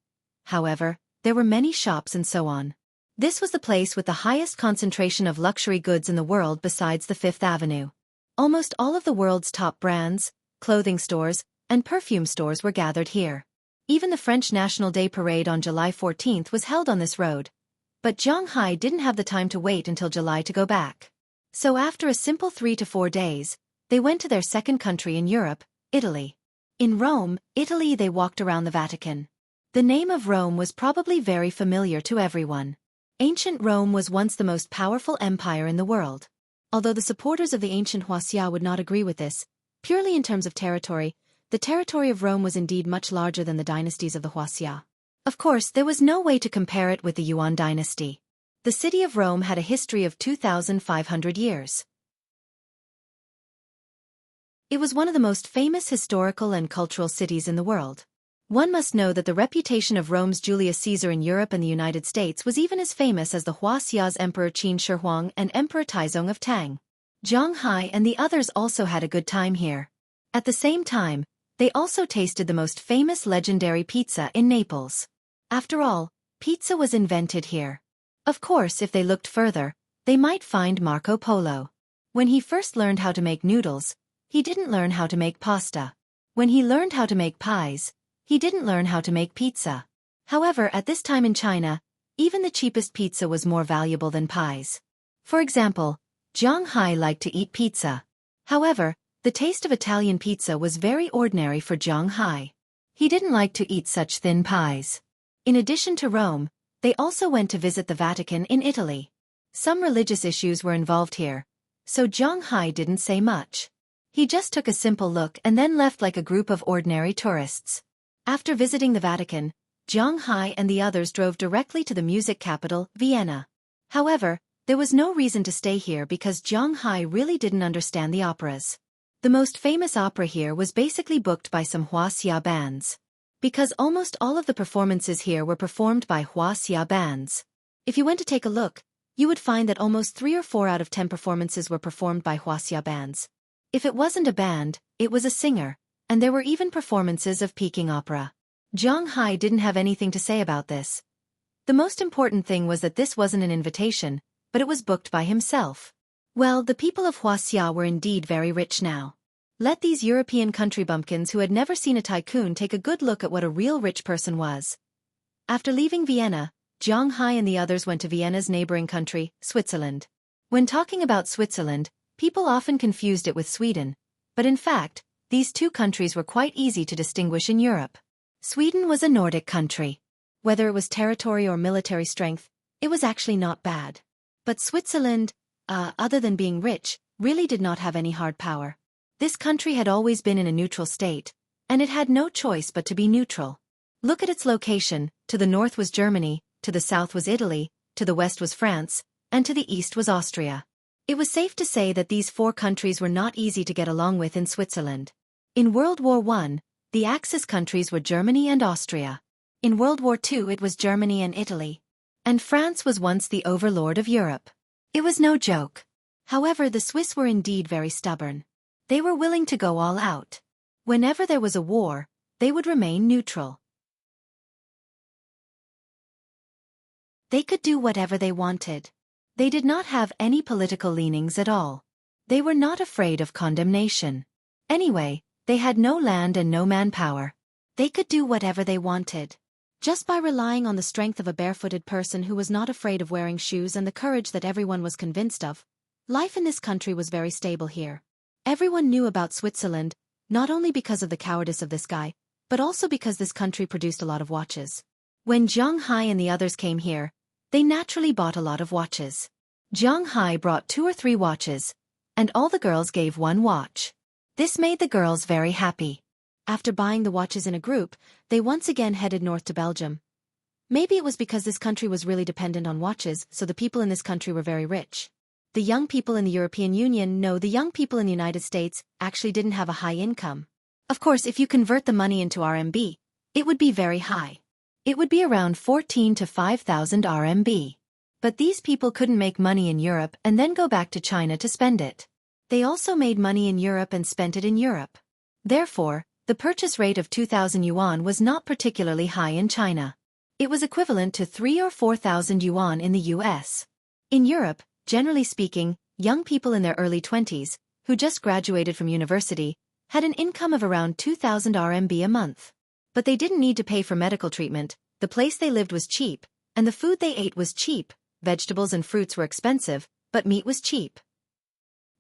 However, there were many shops and so on. This was the place with the highest concentration of luxury goods in the world besides the Fifth Avenue. Almost all of the world's top brands, clothing stores, and perfume stores were gathered here. Even the French National Day Parade on July 14th was held on this road. But Zhang Hai didn't have the time to wait until July to go back. So after a simple 3 to 4 days, they went to their second country in Europe, Italy. In Rome, Italy, they walked around the Vatican. The name of Rome was probably very familiar to everyone. Ancient Rome was once the most powerful empire in the world. Although the supporters of the ancient Huaxia would not agree with this, purely in terms of territory, the territory of Rome was indeed much larger than the dynasties of the Huaxia. Of course, there was no way to compare it with the Yuan dynasty. The city of Rome had a history of 2,500 years. It was one of the most famous historical and cultural cities in the world. One must know that the reputation of Rome's Julius Caesar in Europe and the United States was even as famous as the Huaxia's Emperor Qin Shi Huang and Emperor Taizong of Tang. Zhang Hai and the others also had a good time here. At the same time, they also tasted the most famous legendary pizza in Naples. After all, pizza was invented here. Of course, if they looked further, they might find Marco Polo. When he first learned how to make noodles, he didn't learn how to make pasta. When he learned how to make pies, he didn't learn how to make pizza. However, at this time in China, even the cheapest pizza was more valuable than pies. For example, Zhang Hai liked to eat pizza. However, the taste of Italian pizza was very ordinary for Zhang Hai. He didn't like to eat such thin pies. In addition to Rome, they also went to visit the Vatican in Italy. Some religious issues were involved here, so Zhang Hai didn't say much. He just took a simple look and then left like a group of ordinary tourists. After visiting the Vatican, Zhang Hai and the others drove directly to the music capital, Vienna. However, there was no reason to stay here because Zhang Hai really didn't understand the operas. The most famous opera here was basically booked by some Huaxia bands. Because almost all of the performances here were performed by Huaxia bands. If you went to take a look, you would find that almost 3 or 4 out of 10 performances were performed by Huaxia bands. If it wasn't a band, it was a singer, and there were even performances of Peking opera. Zhang Hai didn't have anything to say about this. The most important thing was that this wasn't an invitation, but it was booked by himself. Well, the people of Huaxia were indeed very rich now. Let these European country bumpkins who had never seen a tycoon take a good look at what a real rich person was. After leaving Vienna, Zhang Hai and the others went to Vienna's neighboring country, Switzerland. When talking about Switzerland, people often confused it with Sweden, but in fact, these two countries were quite easy to distinguish in Europe. Sweden was a Nordic country. Whether it was territory or military strength, it was actually not bad. But Switzerland, other than being rich, really did not have any hard power. This country had always been in a neutral state, and it had no choice but to be neutral. Look at its location. To the north was Germany, to the south was Italy, to the west was France, and to the east was Austria. It was safe to say that these 4 countries were not easy to get along with in Switzerland. In World War I, the Axis countries were Germany and Austria. In World War II it was Germany and Italy. And France was once the overlord of Europe. It was no joke. However, the Swiss were indeed very stubborn. They were willing to go all out. Whenever there was a war, they would remain neutral. They could do whatever they wanted. They did not have any political leanings at all. They were not afraid of condemnation. Anyway, they had no land and no manpower. They could do whatever they wanted. Just by relying on the strength of a barefooted person who was not afraid of wearing shoes and the courage that everyone was convinced of, life in this country was very stable here. Everyone knew about Switzerland, not only because of the cowardice of this guy, but also because this country produced a lot of watches. When Zhang Hai and the others came here, they naturally bought a lot of watches. Zhang Hai brought 2 or 3 watches, and all the girls gave 1 watch. This made the girls very happy. After buying the watches in a group, they once again headed north to Belgium. Maybe it was because this country was really dependent on watches, so the people in this country were very rich. The young people in the European Union know the young people in the United States actually didn't have a high income. Of course, if you convert the money into RMB, it would be very high. It would be around 14 to 5,000 RMB. But these people couldn't make money in Europe and then go back to China to spend it. They also made money in Europe and spent it in Europe. Therefore, the purchase rate of 2,000 yuan was not particularly high in China. It was equivalent to 3,000 or 4,000 yuan in the US. In Europe, generally speaking, young people in their early 20s, who just graduated from university, had an income of around 2,000 RMB a month. But they didn't need to pay for medical treatment, the place they lived was cheap, and the food they ate was cheap. Vegetables and fruits were expensive, but meat was cheap.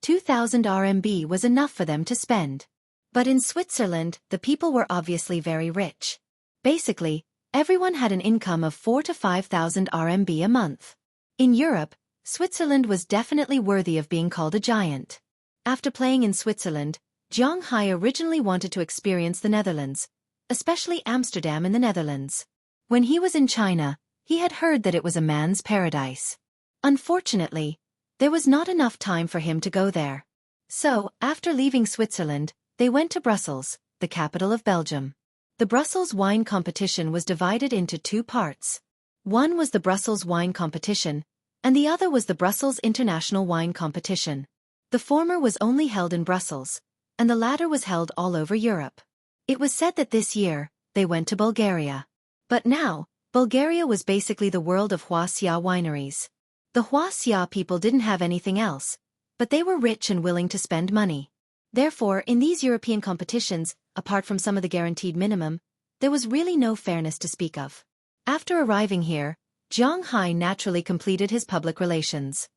2,000 RMB was enough for them to spend. But in Switzerland, the people were obviously very rich. Basically, everyone had an income of 4 to 5,000 RMB a month. In Europe, Switzerland was definitely worthy of being called a giant. After playing in Switzerland, Zhang Hai originally wanted to experience the Netherlands, especially Amsterdam in the Netherlands. When he was in China, he had heard that it was a man's paradise. Unfortunately, there was not enough time for him to go there. So, after leaving Switzerland, they went to Brussels, the capital of Belgium. The Brussels wine competition was divided into two parts. One was the Brussels wine competition, and the other was the Brussels International Wine Competition. The former was only held in Brussels, and the latter was held all over Europe. It was said that this year, they went to Bulgaria. But now, Bulgaria was basically the world of Xueqi wineries. The Xueqi people didn't have anything else, but they were rich and willing to spend money. Therefore, in these European competitions, apart from some of the guaranteed minimum, there was really no fairness to speak of. After arriving here, Zhang Hai naturally completed his public relations.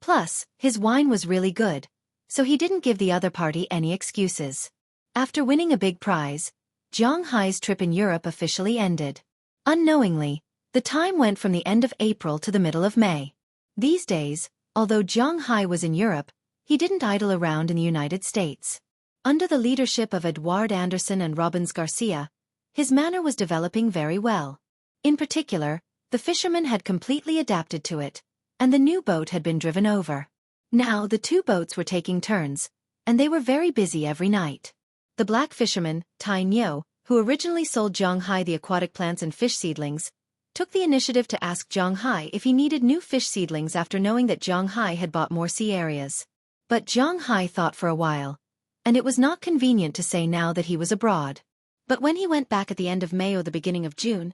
Plus, his wine was really good, so he didn't give the other party any excuses. After winning a big prize, Zhang Hai's trip in Europe officially ended. Unknowingly, the time went from the end of April to the middle of May. These days, although Zhang Hai was in Europe, he didn't idle around in the United States. Under the leadership of Eduard Anderson and Robbins Garcia, his manner was developing very well. In particular, the fishermen had completely adapted to it, and the new boat had been driven over. Now the two boats were taking turns, and they were very busy every night. The black fisherman, Tai Nyo, who originally sold Zhang Hai the aquatic plants and fish seedlings, took the initiative to ask Zhang Hai if he needed new fish seedlings after knowing that Zhang Hai had bought more sea areas. But Zhang Hai thought for a while, and it was not convenient to say now that he was abroad. But when he went back at the end of May or the beginning of June,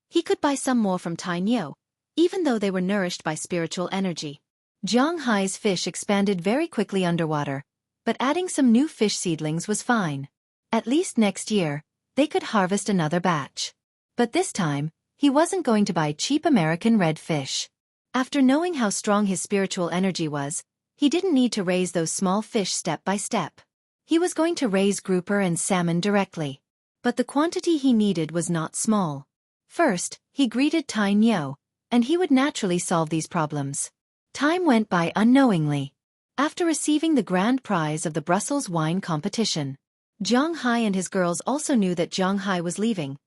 he could buy some more from Tai Nyo, even though they were nourished by spiritual energy. Zhang Hai's fish expanded very quickly underwater, but adding some new fish seedlings was fine. At least next year, they could harvest another batch. But this time, he wasn't going to buy cheap American red fish. After knowing how strong his spiritual energy was, he didn't need to raise those small fish step by step. He was going to raise grouper and salmon directly. But the quantity he needed was not small. First, he greeted Tai Nyo, and he would naturally solve these problems. Time went by unknowingly. After receiving the grand prize of the Brussels wine competition, Zhang Hai and his girls also knew that Zhang Hai was leaving.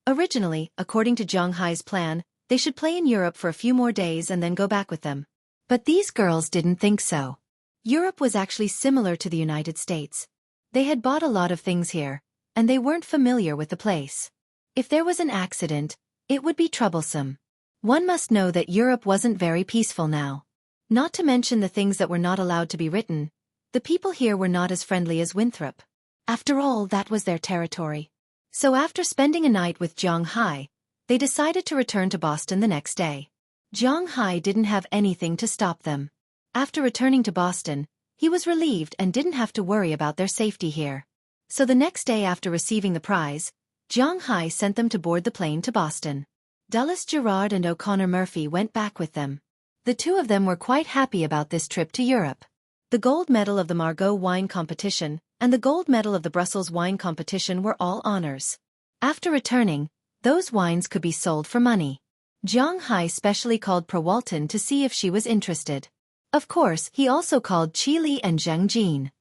Originally, according to Zhang Hai's plan, they should play in Europe for a few more days and then go back with them. But these girls didn't think so. Europe was actually similar to the United States. They had bought a lot of things here, and they weren't familiar with the place. If there was an accident, it would be troublesome. One must know that Europe wasn't very peaceful now. Not to mention the things that were not allowed to be written, the people here were not as friendly as Winthrop. After all, that was their territory. So after spending a night with Zhang Hai, they decided to return to Boston the next day. Zhang Hai didn't have anything to stop them. After returning to Boston, he was relieved and didn't have to worry about their safety here. So the next day after receiving the prize, Zhang Hai sent them to board the plane to Boston. Dulles Gerard and O'Connor Murphy went back with them. The two of them were quite happy about this trip to Europe. The gold medal of the Margaux wine competition and the gold medal of the Brussels wine competition were all honors. After returning, those wines could be sold for money. Zhang Hai specially called Pro Walton to see if she was interested. Of course, he also called Qi Li and Zheng Jin.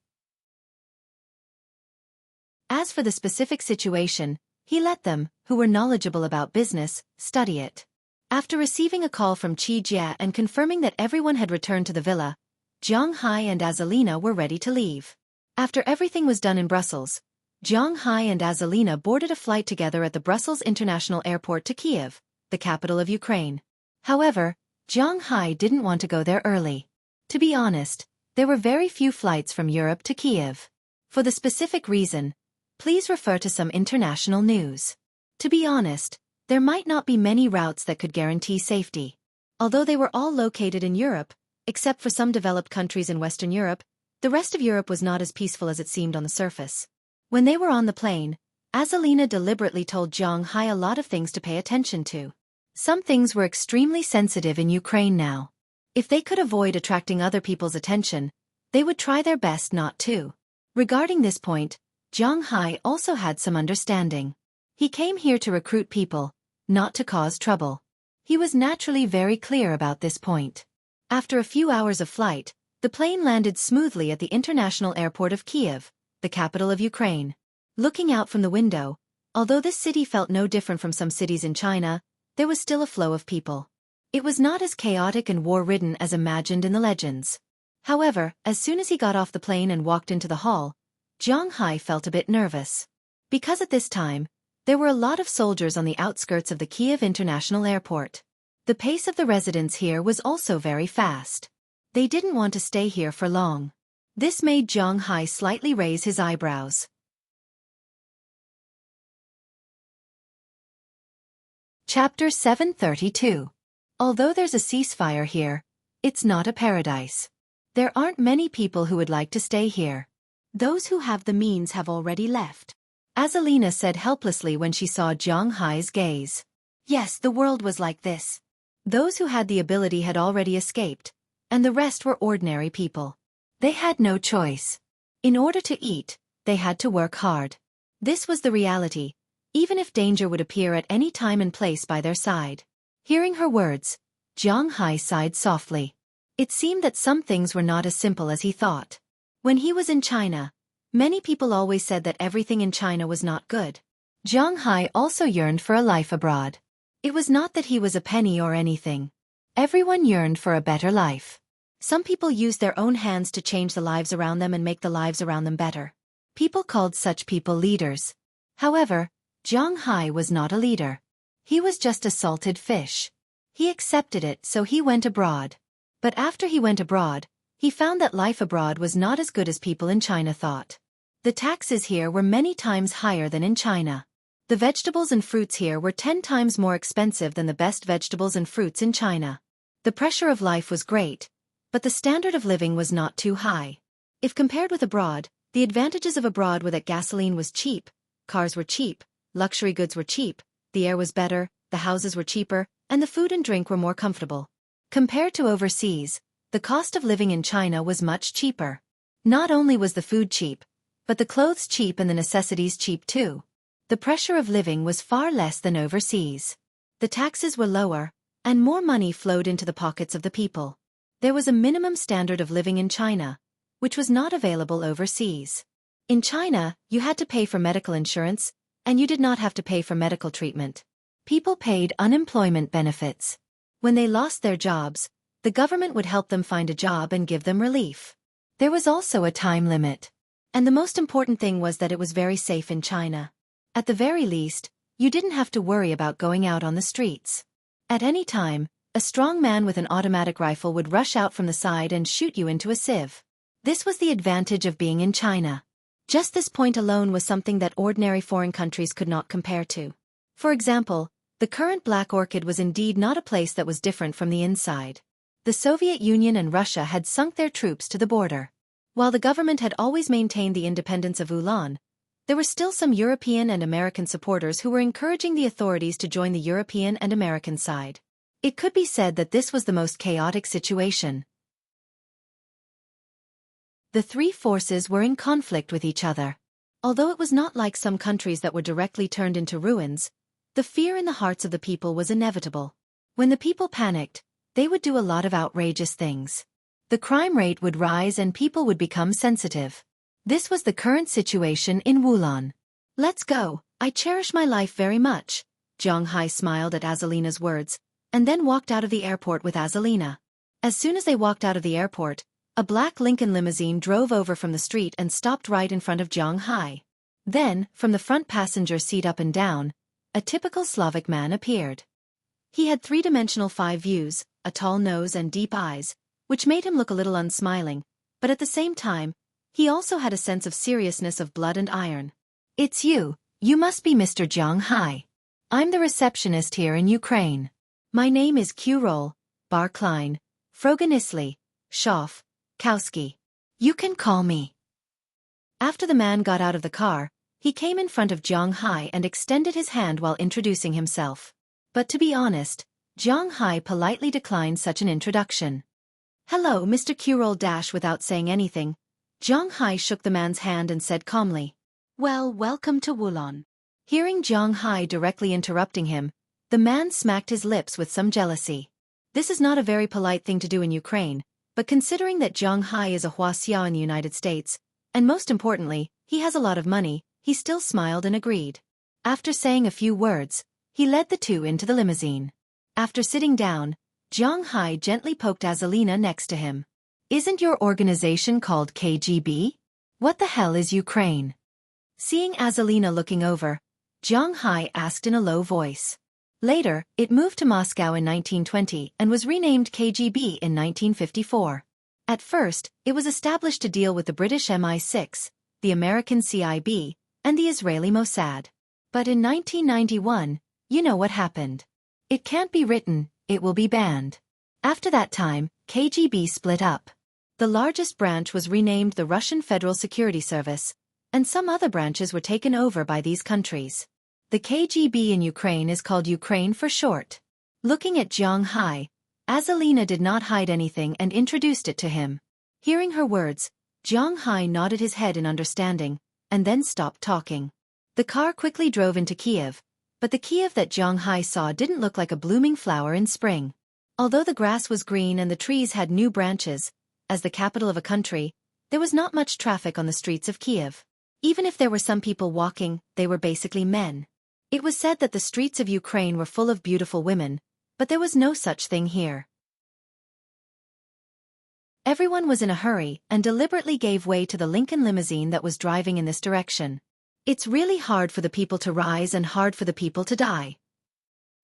As for the specific situation, he let them, who were knowledgeable about business, study it. After receiving a call from Qi Jia and confirming that everyone had returned to the villa, Zhang Hai and Azalina were ready to leave. After everything was done in Brussels, Zhang Hai and Azalina boarded a flight together at the Brussels International Airport to Kiev, the capital of Ukraine. However, Zhang Hai didn't want to go there early. To be honest, there were very few flights from Europe to Kiev. For the specific reason, please refer to some international news. To be honest, there might not be many routes that could guarantee safety. Although they were all located in Europe, except for some developed countries in Western Europe, the rest of Europe was not as peaceful as it seemed on the surface. When they were on the plane, Azalina deliberately told Zhang Hai a lot of things to pay attention to. Some things were extremely sensitive in Ukraine now. If they could avoid attracting other people's attention, they would try their best not to. Regarding this point, Zhang Hai also had some understanding. He came here to recruit people, not to cause trouble. He was naturally very clear about this point. After a few hours of flight, the plane landed smoothly at the international airport of Kiev, the capital of Ukraine. Looking out from the window, although this city felt no different from some cities in China, there was still a flow of people. It was not as chaotic and war-ridden as imagined in the legends. However, as soon as he got off the plane and walked into the hall, Zhang Hai felt a bit nervous. Because at this time, there were a lot of soldiers on the outskirts of the Kiev International Airport. The pace of the residents here was also very fast. They didn't want to stay here for long. This made Zhang Hai slightly raise his eyebrows. Chapter 732. Although there's a ceasefire here, it's not a paradise. There aren't many people who would like to stay here. Those who have the means have already left. Azalina said helplessly when she saw Zhang Hai's gaze. Yes, the world was like this. Those who had the ability had already escaped, and the rest were ordinary people. They had no choice. In order to eat, they had to work hard. This was the reality, even if danger would appear at any time and place by their side. Hearing her words, Zhang Hai sighed softly. It seemed that some things were not as simple as he thought. When he was in China, many people always said that everything in China was not good. Zhang Hai also yearned for a life abroad. It was not that he was a penny or anything. Everyone yearned for a better life. Some people used their own hands to change the lives around them and make the lives around them better. People called such people leaders. However, Zhang Hai was not a leader. He was just a salted fish. He accepted it, so he went abroad. But after he went abroad, he found that life abroad was not as good as people in China thought. The taxes here were many times higher than in China. The vegetables and fruits here were 10 times more expensive than the best vegetables and fruits in China. The pressure of life was great, but the standard of living was not too high. If compared with abroad, the advantages of abroad were that gasoline was cheap, cars were cheap, luxury goods were cheap, the air was better, the houses were cheaper, and the food and drink were more comfortable. Compared to overseas, the cost of living in China was much cheaper. Not only was the food cheap, but the clothes cheap and the necessities cheap too. The pressure of living was far less than overseas. The taxes were lower, and more money flowed into the pockets of the people. There was a minimum standard of living in China, which was not available overseas. In China, you had to pay for medical insurance, and you did not have to pay for medical treatment. People paid unemployment benefits. When they lost their jobs, the government would help them find a job and give them relief. There was also a time limit. And the most important thing was that it was very safe in China. At the very least, you didn't have to worry about going out on the streets. At any time, a strong man with an automatic rifle would rush out from the side and shoot you into a sieve. This was the advantage of being in China. Just this point alone was something that ordinary foreign countries could not compare to. For example, the current Black Orchid was indeed not a place that was different from the inside. The Soviet Union and Russia had sunk their troops to the border. While the government had always maintained the independence of Ulan, there were still some European and American supporters who were encouraging the authorities to join the European and American side. It could be said that this was the most chaotic situation. The three forces were in conflict with each other. Although it was not like some countries that were directly turned into ruins, the fear in the hearts of the people was inevitable. When the people panicked, they would do a lot of outrageous things. The crime rate would rise and people would become sensitive. This was the current situation in Wulan. Let's go, I cherish my life very much. Zhang Hai smiled at Azalina's words, and then walked out of the airport with Azalina. As soon as they walked out of the airport, a black Lincoln limousine drove over from the street and stopped right in front of Zhang Hai. Then, from the front passenger seat up and down, a typical Slavic man appeared. He had three-dimensional 5 views, a tall nose and deep eyes, which made him look a little unsmiling, but at the same time, he also had a sense of seriousness of blood and iron. It's you must be Mr. Zhang Hai. I'm the receptionist here in Ukraine. My name is Xueqi, Bar Klein, Froganisli, Schoff, Kowski. You can call me. After the man got out of the car, He came in front of Zhang Hai and extended his hand while introducing himself. But to be honest, Zhang Hai politely declined such an introduction. "Hello, Mr. Qurol. Without saying anything, Zhang Hai shook the man's hand and said calmly, "Well, welcome to Wulon." Hearing Zhang Hai directly interrupting him, the man smacked his lips with some jealousy. This is not a very polite thing to do in Ukraine, but considering that Zhang Hai is a Huaxia in the United States, and most importantly, he has a lot of money, he still smiled and agreed. After saying a few words, he led the two into the limousine. After sitting down, Zhang Hai gently poked Azalina next to him. "Isn't your organization called KGB? What the hell is Ukraine?" Seeing Azalina looking over, Zhang Hai asked in a low voice. Later, it moved to Moscow in 1920 and was renamed KGB in 1954. At first, it was established to deal with the British MI6, the American CIB, and the Israeli Mossad. But in 1991, you know what happened. It can't be written, it will be banned. After that time, KGB split up. The largest branch was renamed the Russian Federal Security Service, and some other branches were taken over by these countries. The KGB in Ukraine is called Ukraine for short. Looking at Zhang Hai, Azalina did not hide anything and introduced it to him. Hearing her words, Zhang Hai nodded his head in understanding, and then stopped talking. The car quickly drove into Kiev, but the Kiev that Zhang Hai saw didn't look like a blooming flower in spring. Although the grass was green and the trees had new branches, as the capital of a country, there was not much traffic on the streets of Kiev. Even if there were some people walking, they were basically men. It was said that the streets of Ukraine were full of beautiful women, but there was no such thing here. Everyone was in a hurry and deliberately gave way to the Lincoln limousine that was driving in this direction. It's really hard for the people to rise and hard for the people to die.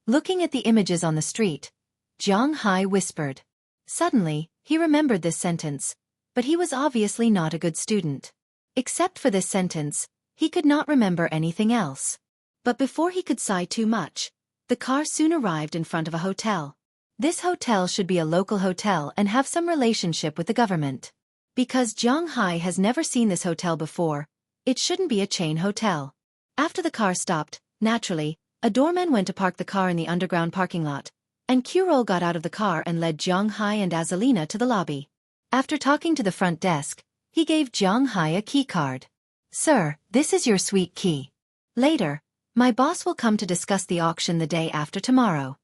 Looking at the images on the street, Zhang Hai whispered. Suddenly, he remembered this sentence, but he was obviously not a good student. Except for this sentence, he could not remember anything else. But before he could sigh too much, the car soon arrived in front of a hotel. This hotel should be a local hotel and have some relationship with the government. Because Zhang Hai has never seen this hotel before, it shouldn't be a chain hotel. After the car stopped, naturally, a doorman went to park the car in the underground parking lot, and Qurol got out of the car and led Zhang Hai and Azalina to the lobby. After talking to the front desk, he gave Zhang Hai a key card. "Sir, this is your Xueqi. Later, my boss will come to discuss the auction the day after tomorrow."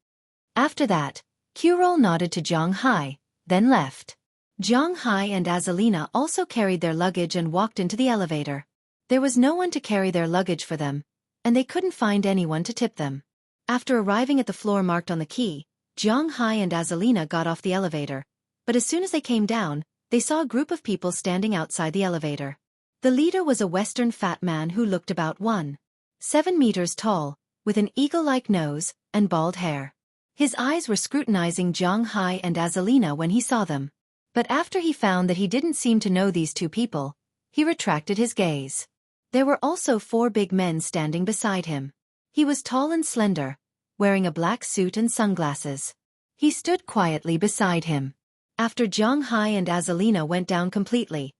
After that, Qurol nodded to Zhang Hai, then left. Zhang Hai and Azalina also carried their luggage and walked into the elevator. There was no one to carry their luggage for them, and they couldn't find anyone to tip them. After arriving at the floor marked on the key, Zhang Hai and Azalina got off the elevator, but as soon as they came down, they saw a group of people standing outside the elevator. The leader was a Western fat man who looked about 1.7 meters tall, with an eagle-like nose and bald hair. His eyes were scrutinizing Zhang Hai and Azalina when he saw them. But after he found that he didn't seem to know these two people, he retracted his gaze. There were also 4 big men standing beside him. He was tall and slender, wearing a black suit and sunglasses. He stood quietly beside him. After Zhang Hai and Azalina went down completely,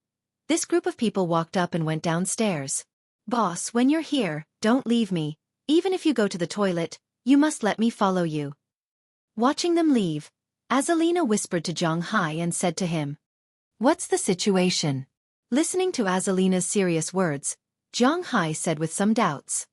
this group of people walked up and went downstairs. "Boss, when you're here, don't leave me. Even if you go to the toilet, you must let me follow you." Watching them leave, Azalina whispered to Zhang Hai and said to him, "What's the situation?" Listening to Azalina's serious words, Zhang Hai said with some doubts,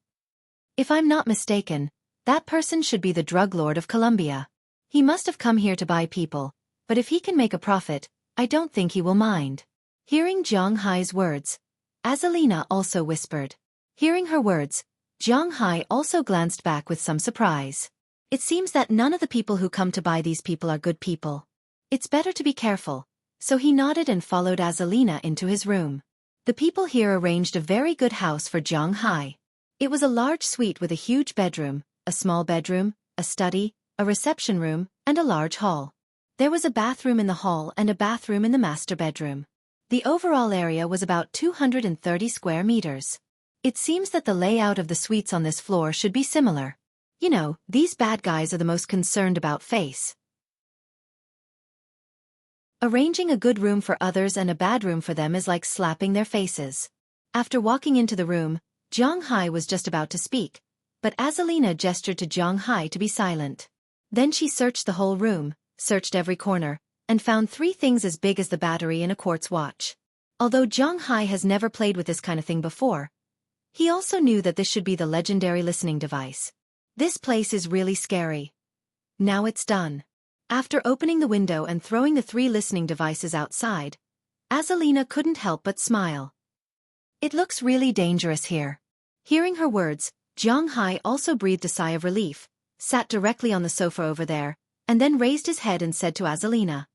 "If I'm not mistaken, that person should be the drug lord of Colombia. He must have come here to buy people, but if he can make a profit, I don't think he will mind." Hearing Zhang Hai's words, Azalina also whispered. Hearing her words, Zhang Hai also glanced back with some surprise. It seems that none of the people who come to buy these people are good people. It's better to be careful, so he nodded and followed Azalina into his room. The people here arranged a very good house for Zhang Hai. It was a large suite with a huge bedroom, a small bedroom, a study, a reception room, and a large hall. There was a bathroom in the hall and a bathroom in the master bedroom. The overall area was about 230 square meters. It seems that the layout of the suites on this floor should be similar. You know, these bad guys are the most concerned about face. Arranging a good room for others and a bad room for them is like slapping their faces. After walking into the room, Zhang Hai was just about to speak, but Azalina gestured to Zhang Hai to be silent. Then she searched the whole room, searched every corner, and found 3 things as big as the battery in a quartz watch. Although Zhang Hai has never played with this kind of thing before, he also knew that this should be the legendary listening device. This place is really scary. Now it's done. After opening the window and throwing the 3 listening devices outside, Azalina couldn't help but smile. It looks really dangerous here. Hearing her words, Zhang Hai also breathed a sigh of relief, sat directly on the sofa over there, and then raised his head and said to Azalina,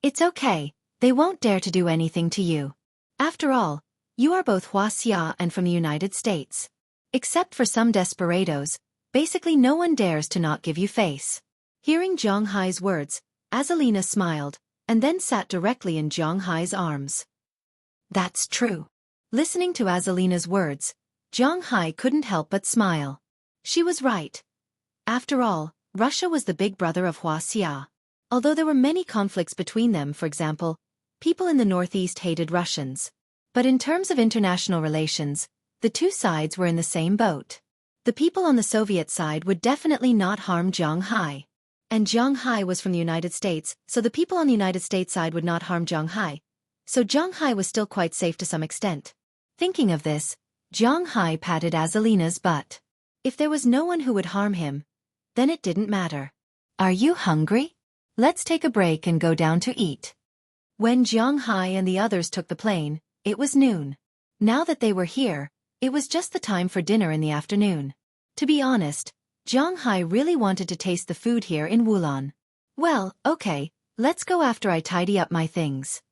"It's okay, they won't dare to do anything to you. After all, you are both Xueqi and from the United States. Except for some desperados, basically no one dares to not give you face." Hearing Zhang Hai's words, Azalina smiled, and then sat directly in Zhang Hai's arms. That's true. Listening to Azalina's words, Zhang Hai couldn't help but smile. She was right. After all, Russia was the big brother of Xueqi. Although there were many conflicts between them, for example, people in the northeast hated Russians. But in terms of international relations, the 2 sides were in the same boat. The people on the Soviet side would definitely not harm Zhang Hai. And Zhang Hai was from the United States, so the people on the United States side would not harm Zhang Hai. So Zhang Hai was still quite safe to some extent. Thinking of this, Zhang Hai patted Azalina's butt. If there was no one who would harm him, then it didn't matter. Are you hungry? Let's take a break and go down to eat. When Zhang Hai and the others took the plane, it was noon. Now that they were here, it was just the time for dinner in the afternoon. To be honest, Zhang Hai really wanted to taste the food here in Wulan. Well, okay, let's go after I tidy up my things.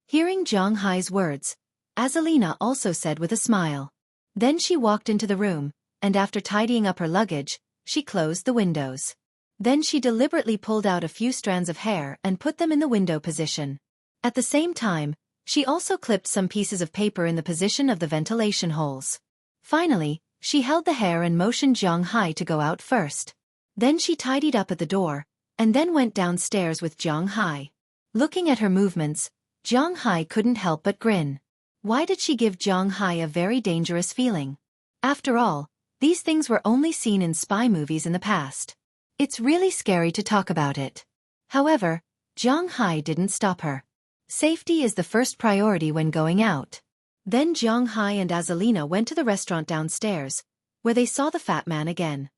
Hearing Zhang Hai's words, Azalina also said with a smile. Then she walked into the room, and after tidying up her luggage, she closed the windows. Then she deliberately pulled out a few strands of hair and put them in the window position. At the same time, she also clipped some pieces of paper in the position of the ventilation holes. Finally, she held the hair and motioned Zhang Hai to go out first. Then she tidied up at the door, and then went downstairs with Zhang Hai. Looking at her movements, Zhang Hai couldn't help but grin. Why did she give Zhang Hai a very dangerous feeling? After all, these things were only seen in spy movies in the past. It's really scary to talk about it. However, Zhang Hai didn't stop her. Safety is the first priority when going out. Then Zhang Hai and Azalina went to the restaurant downstairs, where they saw the fat man again.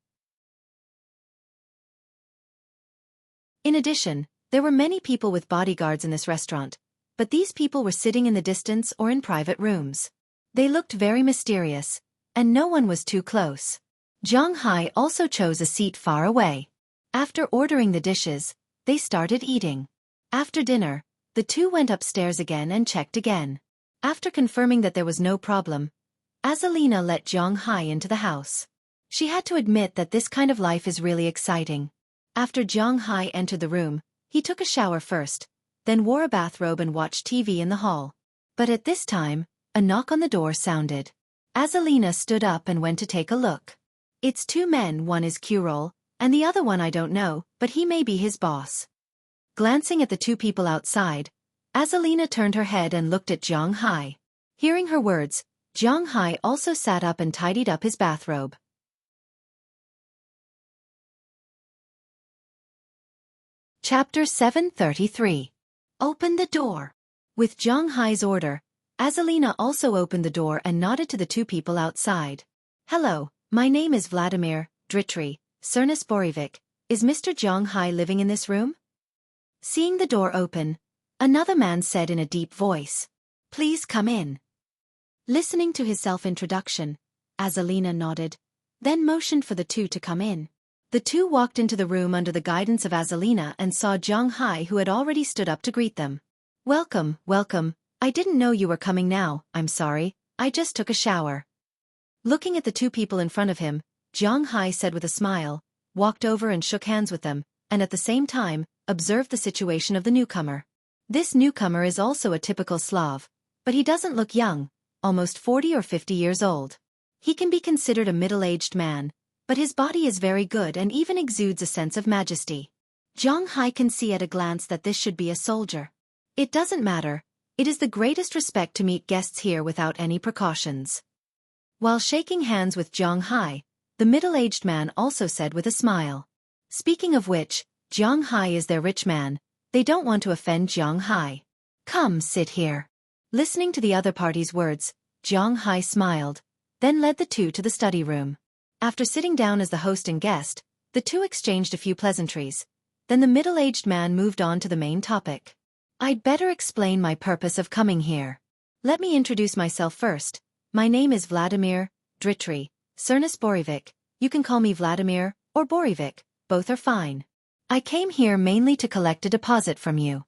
In addition, there were many people with bodyguards in this restaurant, but these people were sitting in the distance or in private rooms. They looked very mysterious, and no one was too close. Zhang Hai also chose a seat far away. After ordering the dishes, they started eating. After dinner, the 2 went upstairs again and checked again. After confirming that there was no problem, Azalina let Zhang Hai into the house. She had to admit that this kind of life is really exciting. After Zhang Hai entered the room, he took a shower first, then wore a bathrobe and watched TV in the hall. But at this time, a knock on the door sounded. Azalina stood up and went to take a look. It's 2 men, one is Q-roll, and the other one I don't know, but he may be his boss. Glancing at the 2 people outside, Azalina turned her head and looked at Zhang Hai. Hearing her words, Zhang Hai also sat up and tidied up his bathrobe. Chapter 733. Open the door. With Zhang Hai's order, Azalina also opened the door and nodded to the 2 people outside. Hello, my name is Vladimir Dmitri Cernus Borevich. Is Mr. Zhang Hai living in this room? Seeing the door open, another man said in a deep voice, Please come in. Listening to his self-introduction, Azalina nodded, then motioned for the 2 to come in. The 2 walked into the room under the guidance of Azalina and saw Zhang Hai, who had already stood up to greet them. Welcome, welcome. I didn't know you were coming now, I'm sorry, I just took a shower. Looking at the 2 people in front of him, Zhang Hai said with a smile, walked over and shook hands with them, and at the same time, observed the situation of the newcomer. This newcomer is also a typical Slav, but he doesn't look young, almost 40 or 50 years old. He can be considered a middle-aged man, but his body is very good and even exudes a sense of majesty. Zhang Hai can see at a glance that this should be a soldier. It doesn't matter, it is the greatest respect to meet guests here without any precautions. While shaking hands with Jiang Hai, the middle-aged man also said with a smile. Speaking of which, Jiang Hai is their rich man. They don't want to offend Jiang Hai. Come sit here. Listening to the other party's words, Jiang Hai smiled, then led the two to the study room. After sitting down as the host and guest, the two exchanged a few pleasantries. Then the middle-aged man moved on to the main topic. I'd better explain my purpose of coming here. Let me introduce myself first. My name is Vladimir Dmitri Cernus Borivic. You can call me Vladimir or Borivic, both are fine. I came here mainly to collect a deposit from you.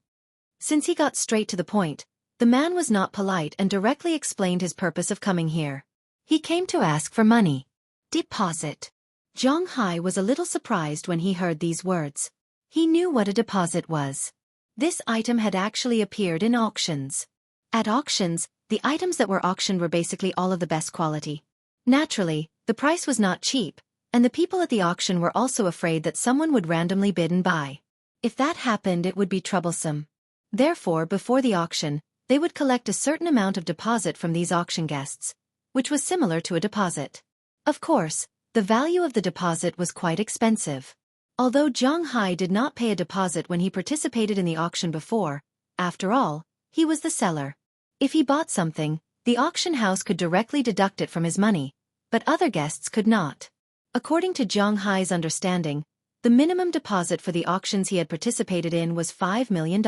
Since he got straight to the point, the man was not polite and directly explained his purpose of coming here. He came to ask for money. Deposit. Jiang Hai was a little surprised when he heard these words. He knew what a deposit was. This item had actually appeared in auctions. At auctions, the items that were auctioned were basically all of the best quality. Naturally, the price was not cheap, and the people at the auction were also afraid that someone would randomly bid and buy. If that happened, it would be troublesome. Therefore, before the auction, they would collect a certain amount of deposit from these auction guests, which was similar to a deposit. Of course, the value of the deposit was quite expensive. Although Jiang Hai did not pay a deposit when he participated in the auction before, after all, he was the seller. If he bought something, the auction house could directly deduct it from his money, but other guests could not. According to Jiang Hai's understanding, the minimum deposit for the auctions he had participated in was $5 million.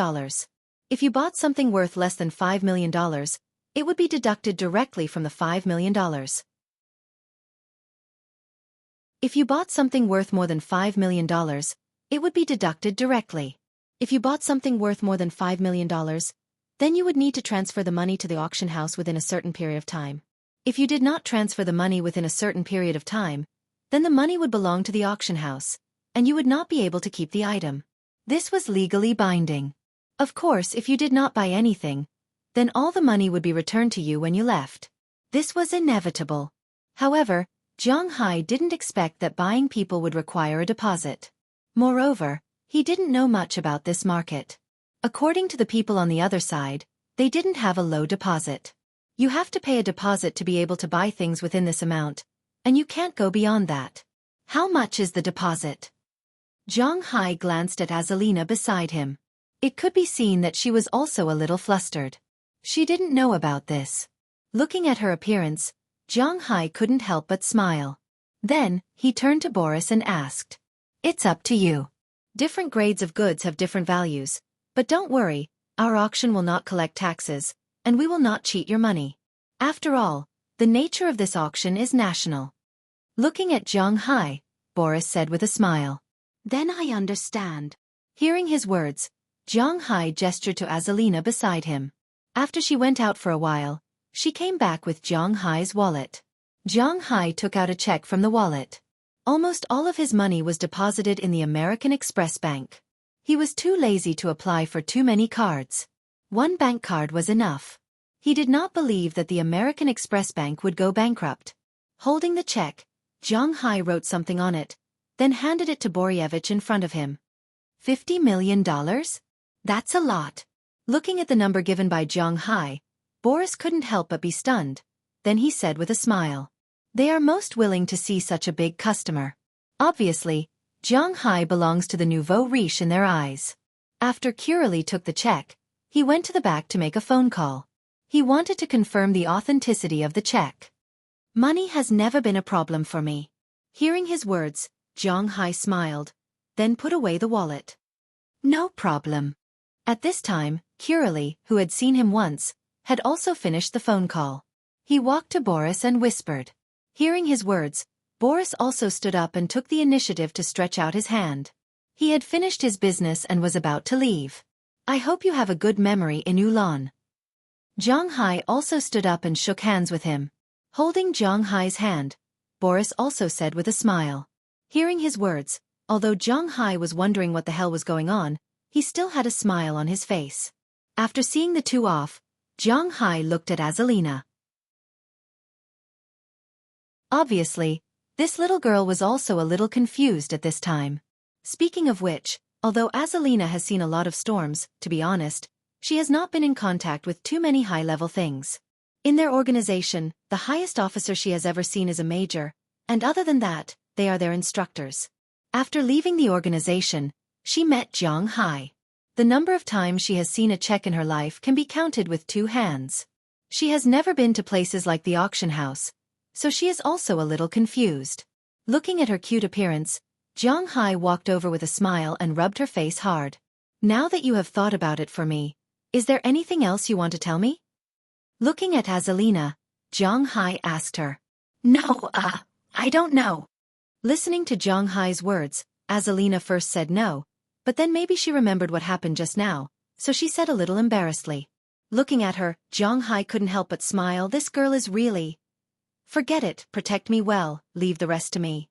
If you bought something worth less than $5 million, it would be deducted directly from the $5 million. If you bought something worth more than $5 million, it would be deducted directly. If you bought something worth more than $5 million, then you would need to transfer the money to the auction house within a certain period of time. If you did not transfer the money within a certain period of time, then the money would belong to the auction house, and you would not be able to keep the item. This was legally binding. Of course, if you did not buy anything, then all the money would be returned to you when you left. This was inevitable. However, Jiang Hai didn't expect that buying people would require a deposit. Moreover, he didn't know much about this market. According to the people on the other side, they didn't have a low deposit. You have to pay a deposit to be able to buy things within this amount, and you can't go beyond that. How much is the deposit? Jiang Hai glanced at Azalina beside him. It could be seen that she was also a little flustered. She didn't know about this. Looking at her appearance, Jiang Hai couldn't help but smile. Then, he turned to Boris and asked. It's up to you. Different grades of goods have different values, but don't worry, our auction will not collect taxes, and we will not cheat your money. After all, the nature of this auction is national. Looking at Jiang Hai, Boris said with a smile. Then I understand. Hearing his words, Jiang Hai gestured to Azalina beside him. After she went out for a while, she came back with Jiang Hai's wallet. Jiang Hai took out a check from the wallet. Almost all of his money was deposited in the American Express Bank. He was too lazy to apply for too many cards. One bank card was enough. He did not believe that the American Express Bank would go bankrupt. Holding the check, Jiang Hai wrote something on it, then handed it to Borievich in front of him. $50 million? That's a lot. Looking at the number given by Jiang Hai, Boris couldn't help but be stunned. Then he said with a smile. They are most willing to see such a big customer. Obviously, Jiang Hai belongs to the nouveau riche in their eyes. After Xueqi took the check, he went to the back to make a phone call. He wanted to confirm the authenticity of the check. Money has never been a problem for me. Hearing his words, Jiang Hai smiled, then put away the wallet. No problem. At this time, Xueqi, who had seen him once, had also finished the phone call. He walked to Boris and whispered. Hearing his words, Boris also stood up and took the initiative to stretch out his hand. He had finished his business and was about to leave. I hope you have a good memory in Ulan. Jiang Hai also stood up and shook hands with him. Holding Jiang Hai's hand, Boris also said with a smile. Hearing his words, although Jiang Hai was wondering what the hell was going on, he still had a smile on his face. After seeing the two off, Jiang Hai looked at Azalina. Obviously, this little girl was also a little confused at this time. Speaking of which, although Azalina has seen a lot of storms, to be honest, she has not been in contact with too many high-level things. In their organization, the highest officer she has ever seen is a major, and other than that, they are their instructors. After leaving the organization, she met Jiang Hai. The number of times she has seen a check in her life can be counted with 2 hands. She has never been to places like the auction house, so she is also a little confused. Looking at her cute appearance, Jiang Hai walked over with a smile and rubbed her face hard. Now that you have thought about it for me, is there anything else you want to tell me? Looking at Azalina, Jiang Hai asked her. No, I don't know. Listening to Jiang Hai's words, Azalina first said no, but then maybe she remembered what happened just now, so she said a little embarrassedly. Looking at her, Jiang Hai couldn't help but smile. This girl is really... Forget it, protect me well, leave the rest to me.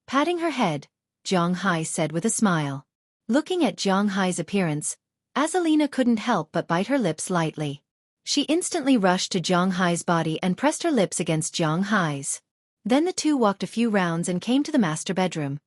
Patting her head, Jiang Hai said with a smile. Looking at Jiang Hai's appearance, Azalina couldn't help but bite her lips lightly. She instantly rushed to Jiang Hai's body and pressed her lips against Jiang Hai's. Then the two walked a few rounds and came to the master bedroom.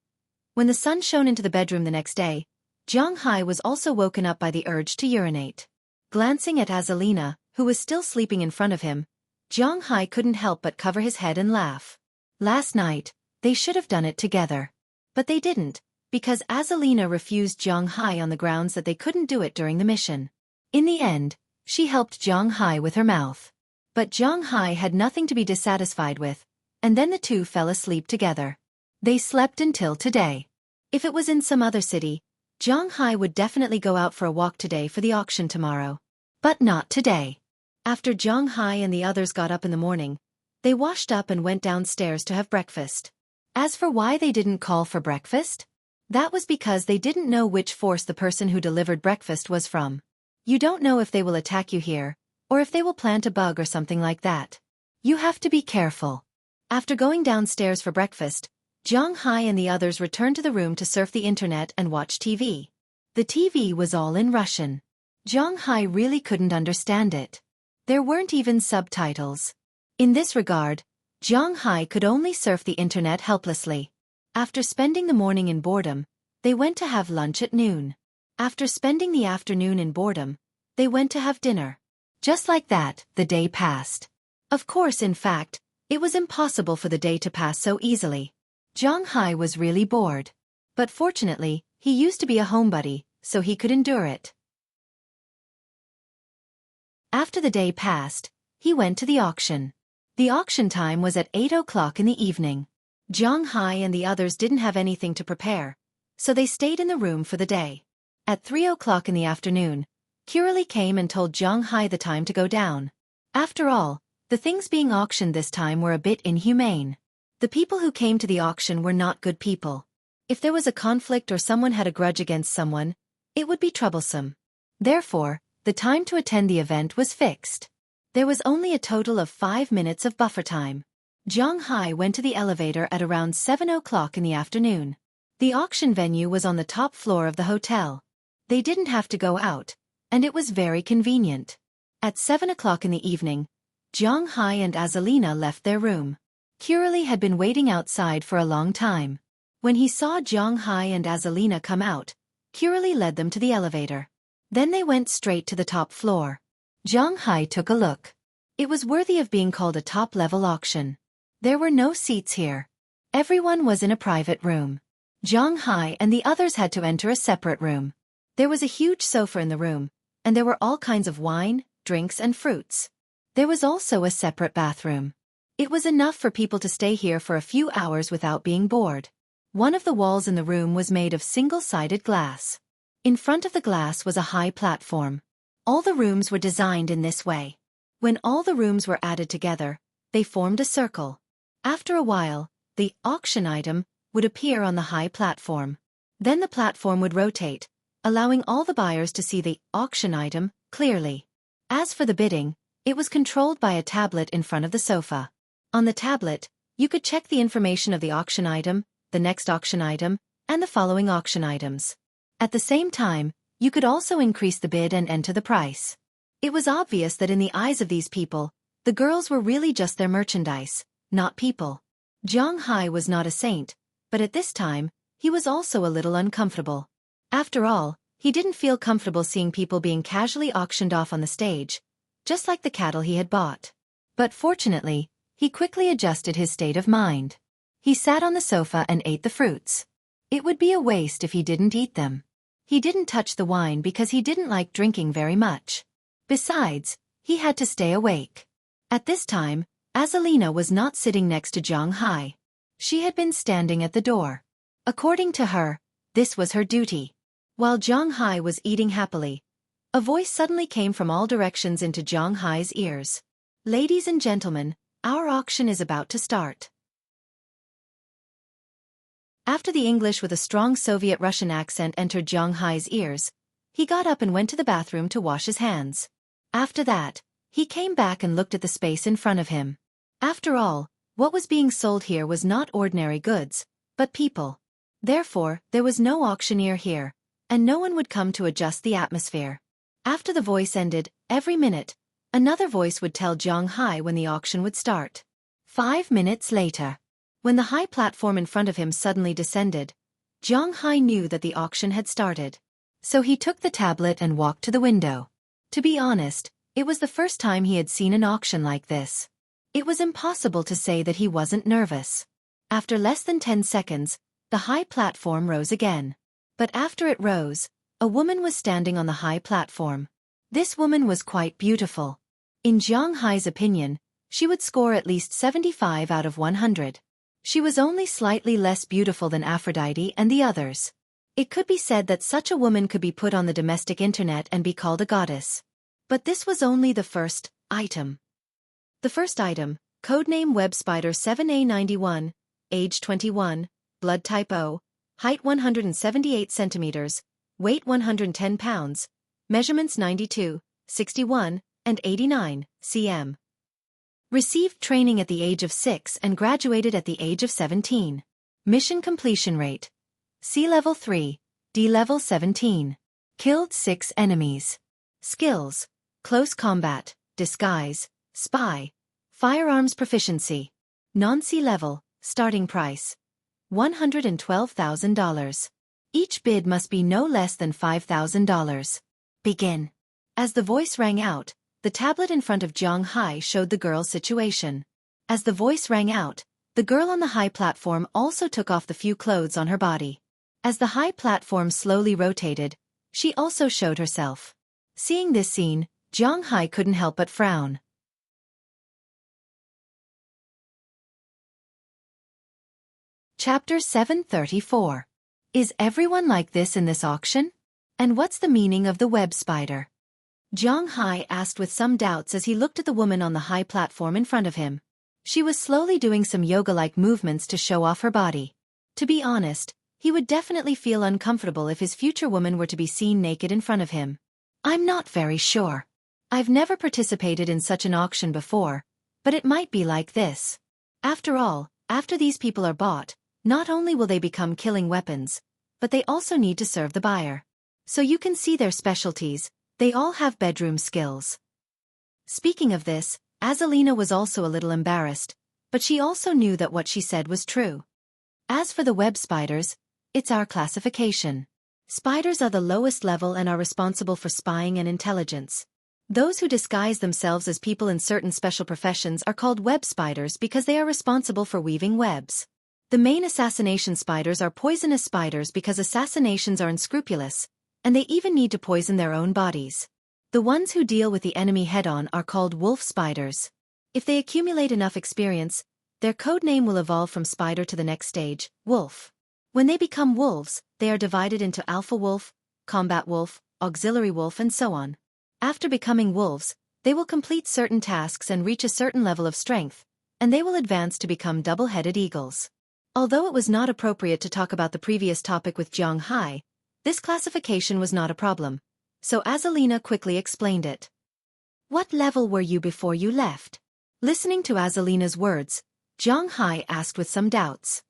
When the sun shone into the bedroom the next day, Jiang Hai was also woken up by the urge to urinate. Glancing at Azalina, who was still sleeping in front of him, Jiang Hai couldn't help but cover his head and laugh. Last night, they should have done it together. But they didn't, because Azalina refused Jiang Hai on the grounds that they couldn't do it during the mission. In the end, she helped Jiang Hai with her mouth. But Jiang Hai had nothing to be dissatisfied with, and then the two fell asleep together. They slept until today. If it was in some other city, Jiang Hai would definitely go out for a walk today for the auction tomorrow. But not today. After Jiang Hai and the others got up in the morning, they washed up and went downstairs to have breakfast. As for why they didn't call for breakfast, that was because they didn't know which force the person who delivered breakfast was from. You don't know if they will attack you here, or if they will plant a bug or something like that. You have to be careful. After going downstairs for breakfast, Jiang Hai and the others returned to the room to surf the internet and watch TV. The TV was all in Russian. Jiang Hai really couldn't understand it. There weren't even subtitles. In this regard, Jiang Hai could only surf the internet helplessly. After spending the morning in boredom, they went to have lunch at noon. After spending the afternoon in boredom, they went to have dinner. Just like that, the day passed. Of course, in fact, it was impossible for the day to pass so easily. Jiang Hai was really bored. But fortunately, he used to be a homebody, so he could endure it. After the day passed, he went to the auction. The auction time was at 8 o'clock in the evening. Jiang Hai and the others didn't have anything to prepare, so they stayed in the room for the day. At 3 o'clock in the afternoon, Xueqi came and told Jiang Hai the time to go down. After all, the things being auctioned this time were a bit inhumane. The people who came to the auction were not good people. If there was a conflict or someone had a grudge against someone, it would be troublesome. Therefore, the time to attend the event was fixed. There was only a total of 5 minutes of buffer time. Jiang Hai went to the elevator at around 7 o'clock in the afternoon. The auction venue was on the top floor of the hotel. They didn't have to go out, and it was very convenient. At 7 o'clock in the evening, Jiang Hai and Azalina left their room. Xueqi had been waiting outside for a long time. When he saw Jiang Hai and Azalina come out, Xueqi led them to the elevator. Then they went straight to the top floor. Jiang Hai took a look. It was worthy of being called a top-level auction. There were no seats here. Everyone was in a private room. Jiang Hai and the others had to enter a separate room. There was a huge sofa in the room, and there were all kinds of wine, drinks and fruits. There was also a separate bathroom. It was enough for people to stay here for a few hours without being bored. One of the walls in the room was made of single-sided glass. In front of the glass was a high platform. All the rooms were designed in this way. When all the rooms were added together, they formed a circle. After a while, the auction item would appear on the high platform. Then the platform would rotate, allowing all the buyers to see the auction item clearly. As for the bidding, it was controlled by a tablet in front of the sofa. On the tablet, you could check the information of the auction item, the next auction item, and the following auction items. At the same time, you could also increase the bid and enter the price. It was obvious that in the eyes of these people, the girls were really just their merchandise, not people. Jiang Hai was not a saint, but at this time, he was also a little uncomfortable. After all, he didn't feel comfortable seeing people being casually auctioned off on the stage, just like the cattle he had bought. But fortunately, he quickly adjusted his state of mind. He sat on the sofa and ate the fruits. It would be a waste if he didn't eat them. He didn't touch the wine because he didn't like drinking very much. Besides, he had to stay awake. At this time, Azalina was not sitting next to Zhang Hai. She had been standing at the door. According to her, this was her duty. While Zhang Hai was eating happily, a voice suddenly came from all directions into Zhang Hai's ears. "Ladies and gentlemen, our auction is about to start." After the English with a strong Soviet-Russian accent entered Zhang Hai's ears, he got up and went to the bathroom to wash his hands. After that, he came back and looked at the space in front of him. After all, what was being sold here was not ordinary goods, but people. Therefore, there was no auctioneer here, and no one would come to adjust the atmosphere. After the voice ended, every minute, another voice would tell Zhang Hai when the auction would start. 5 minutes later, when the high platform in front of him suddenly descended, Zhang Hai knew that the auction had started. So he took the tablet and walked to the window. To be honest, it was the first time he had seen an auction like this. It was impossible to say that he wasn't nervous. After less than 10 seconds, the high platform rose again. But after it rose, a woman was standing on the high platform. This woman was quite beautiful. In Zhang Hai's opinion, she would score at least 75 out of 100. She was only slightly less beautiful than Aphrodite and the others. It could be said that such a woman could be put on the domestic internet and be called a goddess. But this was only the first item. The first item, codename Web Spider 7A91, age 21, blood type O, height 178 centimeters, weight 110 pounds, measurements 92, 61, and 89 cm. Received training at the age of 6 and graduated at the age of 17. Mission completion rate: C level 3, D level 17. Killed 6 enemies. Skills: close combat, disguise, spy, firearms proficiency. Non-C level, starting price: $112,000. Each bid must be no less than $5,000. Begin. As the voice rang out, the tablet in front of Zhang Hai showed the girl's situation. As the voice rang out, the girl on the high platform also took off the few clothes on her body. As the high platform slowly rotated, she also showed herself. Seeing this scene, Zhang Hai couldn't help but frown. Chapter 734. Is everyone like this in this auction? And what's the meaning of the web spider? Zhang Hai asked with some doubts as he looked at the woman on the high platform in front of him. She was slowly doing some yoga-like movements to show off her body. To be honest, he would definitely feel uncomfortable if his future woman were to be seen naked in front of him. I'm not very sure. I've never participated in such an auction before, but it might be like this. After all, after these people are bought, not only will they become killing weapons, but they also need to serve the buyer. So you can see their specialties. They all have bedroom skills. Speaking of this, Azalina was also a little embarrassed, but she also knew that what she said was true. As for the web spiders, it's our classification. Spiders are the lowest level and are responsible for spying and intelligence. Those who disguise themselves as people in certain special professions are called web spiders because they are responsible for weaving webs. The main assassination spiders are poisonous spiders because assassinations are unscrupulous, and they even need to poison their own bodies. The ones who deal with the enemy head-on are called wolf spiders. If they accumulate enough experience, their code name will evolve from spider to the next stage, wolf. When they become wolves, they are divided into alpha wolf, combat wolf, auxiliary wolf and so on. After becoming wolves, they will complete certain tasks and reach a certain level of strength, and they will advance to become double-headed eagles. Although it was not appropriate to talk about the previous topic with Zhang Hai, this classification was not a problem, so Azalina quickly explained it. What level were you before you left? Listening to Azalina's words, Zhang Hai asked with some doubts.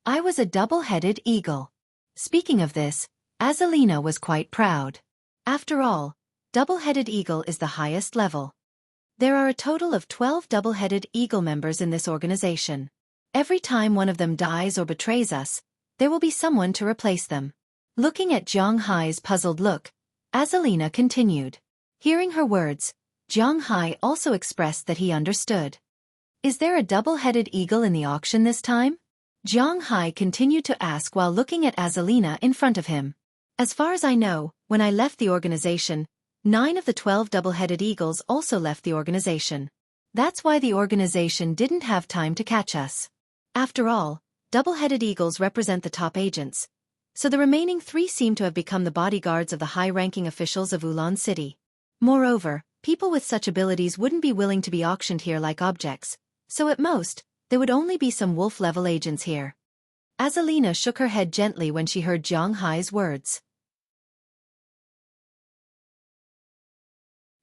I was a double-headed eagle. Speaking of this, Azalina was quite proud. After all, double-headed eagle is the highest level. There are a total of 12 double-headed eagle members in this organization. Every time one of them dies or betrays us, there will be someone to replace them. Looking at Zhang Hai's puzzled look, Azalina continued. Hearing her words, Jiang Hai also expressed that he understood. Is there a double-headed eagle in the auction this time? Jiang Hai continued to ask while looking at Azalina in front of him. As far as I know, when I left the organization, 9 of the 12 double-headed eagles also left the organization. That's why the organization didn't have time to catch us. After all, double-headed eagles represent the top agents, so the remaining 3 seem to have become the bodyguards of the high-ranking officials of Ulan City. Moreover, people with such abilities wouldn't be willing to be auctioned here like objects, so at most, there would only be some wolf-level agents here. Azalina shook her head gently when she heard Jiang Hai's words.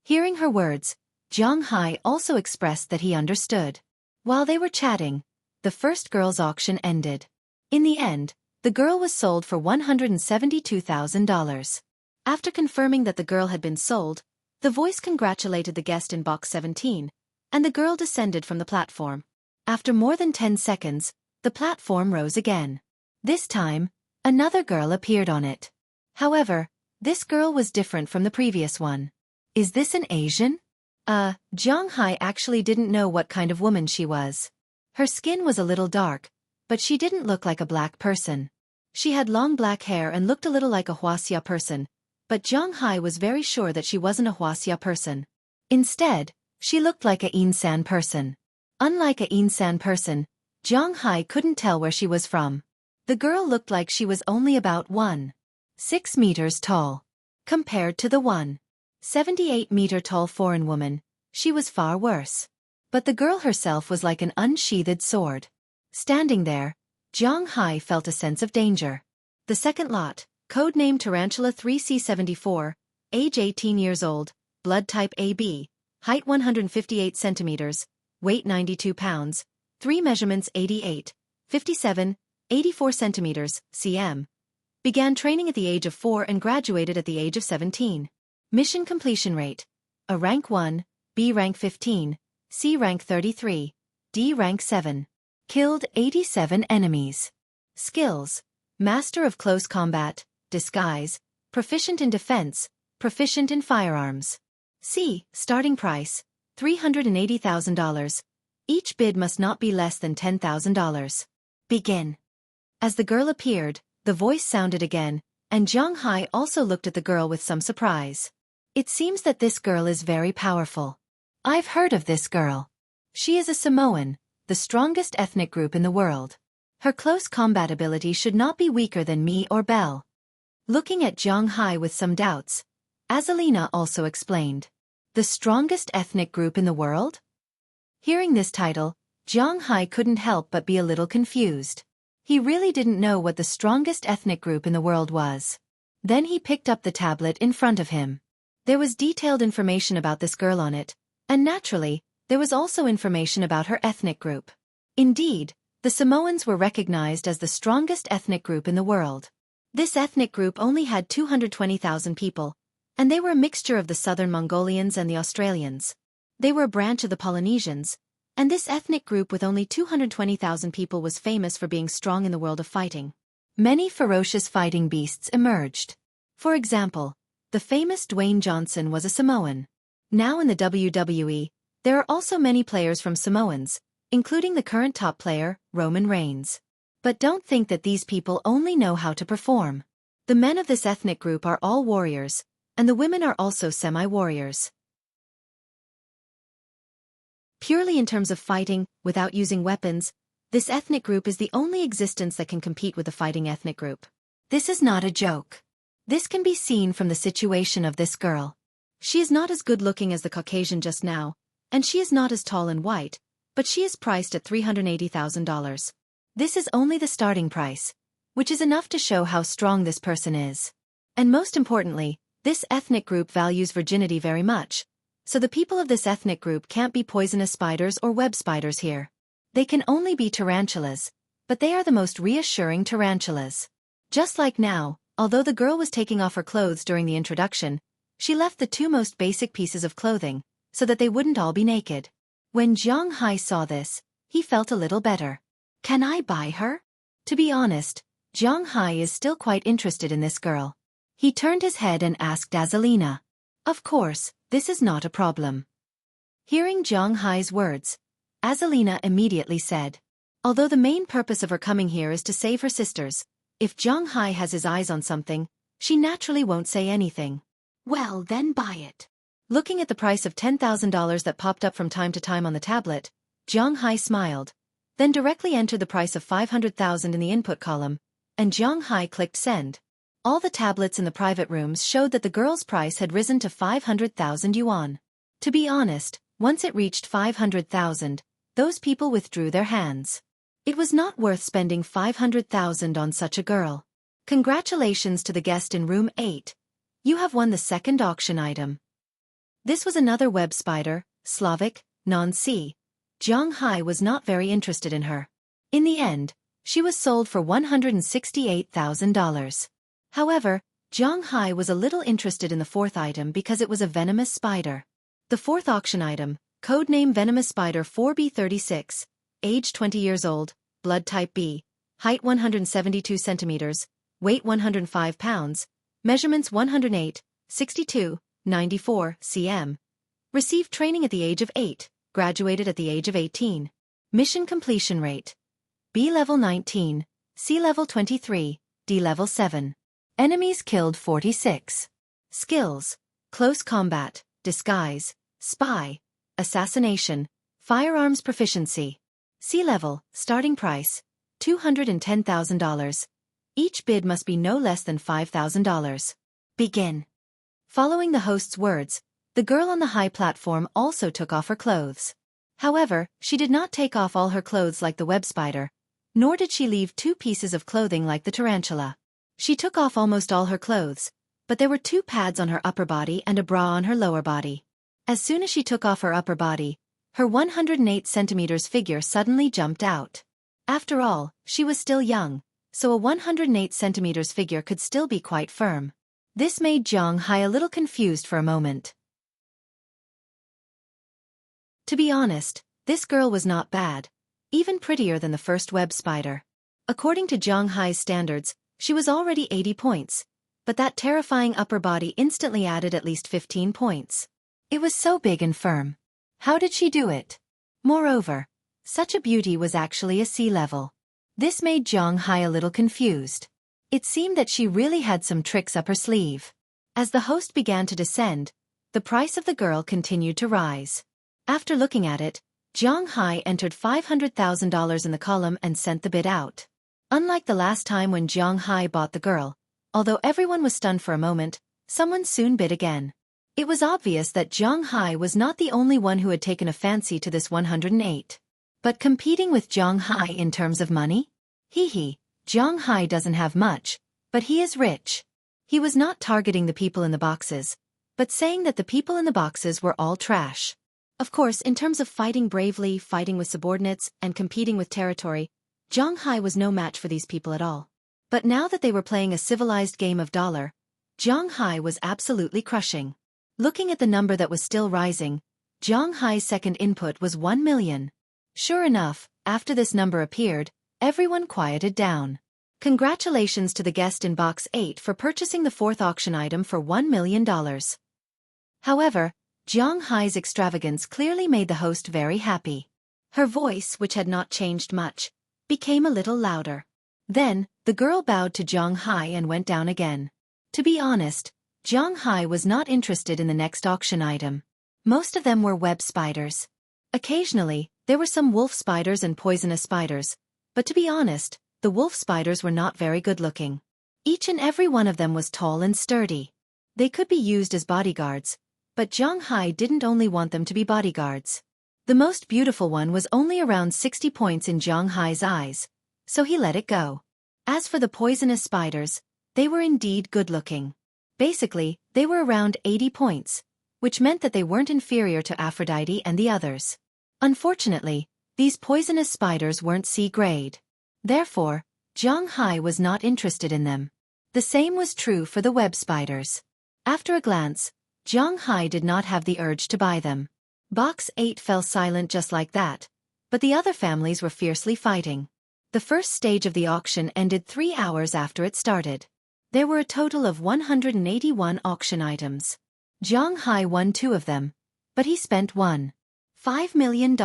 Hearing her words, Jiang Hai also expressed that he understood. While they were chatting, the first girl's auction ended. In the end, the girl was sold for $172,000. After confirming that the girl had been sold, the voice congratulated the guest in box 17, and the girl descended from the platform. After more than 10 seconds, the platform rose again. This time, another girl appeared on it. However, this girl was different from the previous one. Is this an Asian? Jiang Hai actually didn't know what kind of woman she was. Her skin was a little dark, but she didn't look like a black person. She had long black hair and looked a little like a Huaxia person, but Jiang Hai was very sure that she wasn't a Huaxia person. Instead, she looked like a Insan person. Unlike a Insan person, Jiang Hai couldn't tell where she was from. The girl looked like she was only about 1.6 meters tall. Compared to the 1.78-meter tall foreign woman, she was far worse. But the girl herself was like an unsheathed sword. Standing there, Jiang Hai felt a sense of danger. The second lot, codenamed Tarantula 3C74, age 18 years old, blood type AB, height 158 centimeters, weight 92 pounds, 3 measurements 88, 57, 84 centimeters, cm. Began training at the age of 4 and graduated at the age of 17. Mission completion rate: A rank 1, B rank 15, C rank 33, D rank 7. Killed 87 enemies. Skills: Master of Close Combat, Disguise, Proficient in Defense, Proficient in Firearms. C. Starting price: $380,000. Each bid must not be less than $10,000. Begin. As the girl appeared, the voice sounded again, and Jiang Hai also looked at the girl with some surprise. It seems that this girl is very powerful. I've heard of this girl. She is a Samoan, the strongest ethnic group in the world. Her close combat ability should not be weaker than me or Belle. Looking at Jiang Hai with some doubts, Azalina also explained. The strongest ethnic group in the world? Hearing this title, Jiang Hai couldn't help but be a little confused. He really didn't know what the strongest ethnic group in the world was. Then he picked up the tablet in front of him. There was detailed information about this girl on it, and naturally, there was also information about her ethnic group. Indeed, the Samoans were recognized as the strongest ethnic group in the world. This ethnic group only had 220,000 people, and they were a mixture of the southern Mongolians and the Australians. They were a branch of the Polynesians, and this ethnic group with only 220,000 people was famous for being strong in the world of fighting. Many ferocious fighting beasts emerged. For example, the famous Dwayne Johnson was a Samoan. Now in the WWE, there are also many players from Samoans, including the current top player, Roman Reigns. But don't think that these people only know how to perform. The men of this ethnic group are all warriors, and the women are also semi-warriors. Purely in terms of fighting, without using weapons, this ethnic group is the only existence that can compete with the fighting ethnic group. This is not a joke. This can be seen from the situation of this girl. She is not as good-looking as the Caucasian just now, and she is not as tall and white, but she is priced at $380,000. This is only the starting price, which is enough to show how strong this person is. And most importantly, this ethnic group values virginity very much, so the people of this ethnic group can't be poisonous spiders or web spiders here. They can only be tarantulas, but they are the most reassuring tarantulas. Just like now, although the girl was taking off her clothes during the introduction, she left the 2 most basic pieces of clothing, so that they wouldn't all be naked. When Jiang Hai saw this, he felt a little better. Can I buy her? To be honest, Jiang Hai is still quite interested in this girl. He turned his head and asked Azalina. Of course, this is not a problem. Hearing Zhang Hai's words, Azalina immediately said, although the main purpose of her coming here is to save her sisters, if Zhang Hai has his eyes on something, she naturally won't say anything. Well, then buy it. Looking at the price of $10,000 that popped up from time to time on the tablet, Zhang Hai smiled, then directly entered the price of $500,000 in the input column, and Zhang Hai clicked send. All the tablets in the private rooms showed that the girl's price had risen to 500,000 yuan. To be honest, once it reached 500,000, those people withdrew their hands. It was not worth spending 500,000 on such a girl. Congratulations to the guest in room 8. You have won the second auction item. This was another web spider, Slavic, non-C. Zhang Hai was not very interested in her. In the end, she was sold for $168,000. However, Zhang Hai was a little interested in the fourth item because it was a venomous spider. The fourth auction item, codename Venomous Spider 4B36, age 20 years old, blood type B, height 172 centimeters, weight 105 pounds, measurements 108, 62, 94 cm. Received training at the age of 8, graduated at the age of 18. Mission completion rate: B level 19, C level 23, D level 7. Enemies killed 46. Skills: close combat, disguise, spy, assassination, firearms proficiency. C level, starting price, $210,000. Each bid must be no less than $5,000. Begin. Following the host's words, the girl on the high platform also took off her clothes. However, she did not take off all her clothes like the web spider, nor did she leave 2 pieces of clothing like the tarantula. She took off almost all her clothes, but there were 2 pads on her upper body and a bra on her lower body. As soon as she took off her upper body, her 108 centimeters figure suddenly jumped out. After all, she was still young, so a 108 centimeters figure could still be quite firm. This made Zhang Hai a little confused for a moment. To be honest, this girl was not bad, even prettier than the first web spider. According to Zhang Hai's standards, she was already 80 points, but that terrifying upper body instantly added at least 15 points. It was so big and firm. How did she do it? Moreover, such a beauty was actually a C level. This made Zhang Hai a little confused. It seemed that she really had some tricks up her sleeve. As the host began to descend, the price of the girl continued to rise. After looking at it, Zhang Hai entered $500,000 in the column and sent the bid out. Unlike the last time when Zhang Hai bought the girl, although everyone was stunned for a moment, someone soon bid again. It was obvious that Zhang Hai was not the only one who had taken a fancy to this 108. But competing with Zhang Hai in terms of money? Zhang Hai doesn't have much, but he is rich. He was not targeting the people in the boxes, but saying that the people in the boxes were all trash. Of course, in terms of fighting bravely, fighting with subordinates, and competing with territory, Zhang Hai was no match for these people at all. But now that they were playing a civilized game of dollar, Zhang Hai was absolutely crushing. Looking at the number that was still rising, Zhang Hai's second input was 1 million. Sure enough, after this number appeared, everyone quieted down. Congratulations to the guest in box 8 for purchasing the fourth auction item for $1 million. However, Zhang Hai's extravagance clearly made the host very happy. Her voice, which had not changed much, became a little louder. Then, the girl bowed to Zhang Hai and went down again. To be honest, Zhang Hai was not interested in the next auction item. Most of them were web spiders. Occasionally, there were some wolf spiders and poisonous spiders, but to be honest, the wolf spiders were not very good looking. Each and every one of them was tall and sturdy. They could be used as bodyguards, but Zhang Hai didn't only want them to be bodyguards. The most beautiful one was only around 60 points in Zhang Hai's eyes, so he let it go. As for the poisonous spiders, they were indeed good-looking. Basically, they were around 80 points, which meant that they weren't inferior to Aphrodite and the others. Unfortunately, these poisonous spiders weren't C-grade. Therefore, Zhang Hai was not interested in them. The same was true for the web spiders. After a glance, Zhang Hai did not have the urge to buy them. Box 8 fell silent just like that, but the other families were fiercely fighting. The first stage of the auction ended 3 hours after it started. There were a total of 181 auction items. Zhang Hai won 2 of them, but he spent 1. $5 million.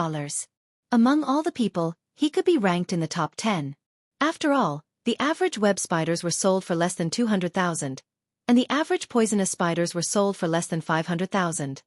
Among all the people, he could be ranked in the top 10. After all, the average web spiders were sold for less than 200,000, and the average poisonous spiders were sold for less than 500,000.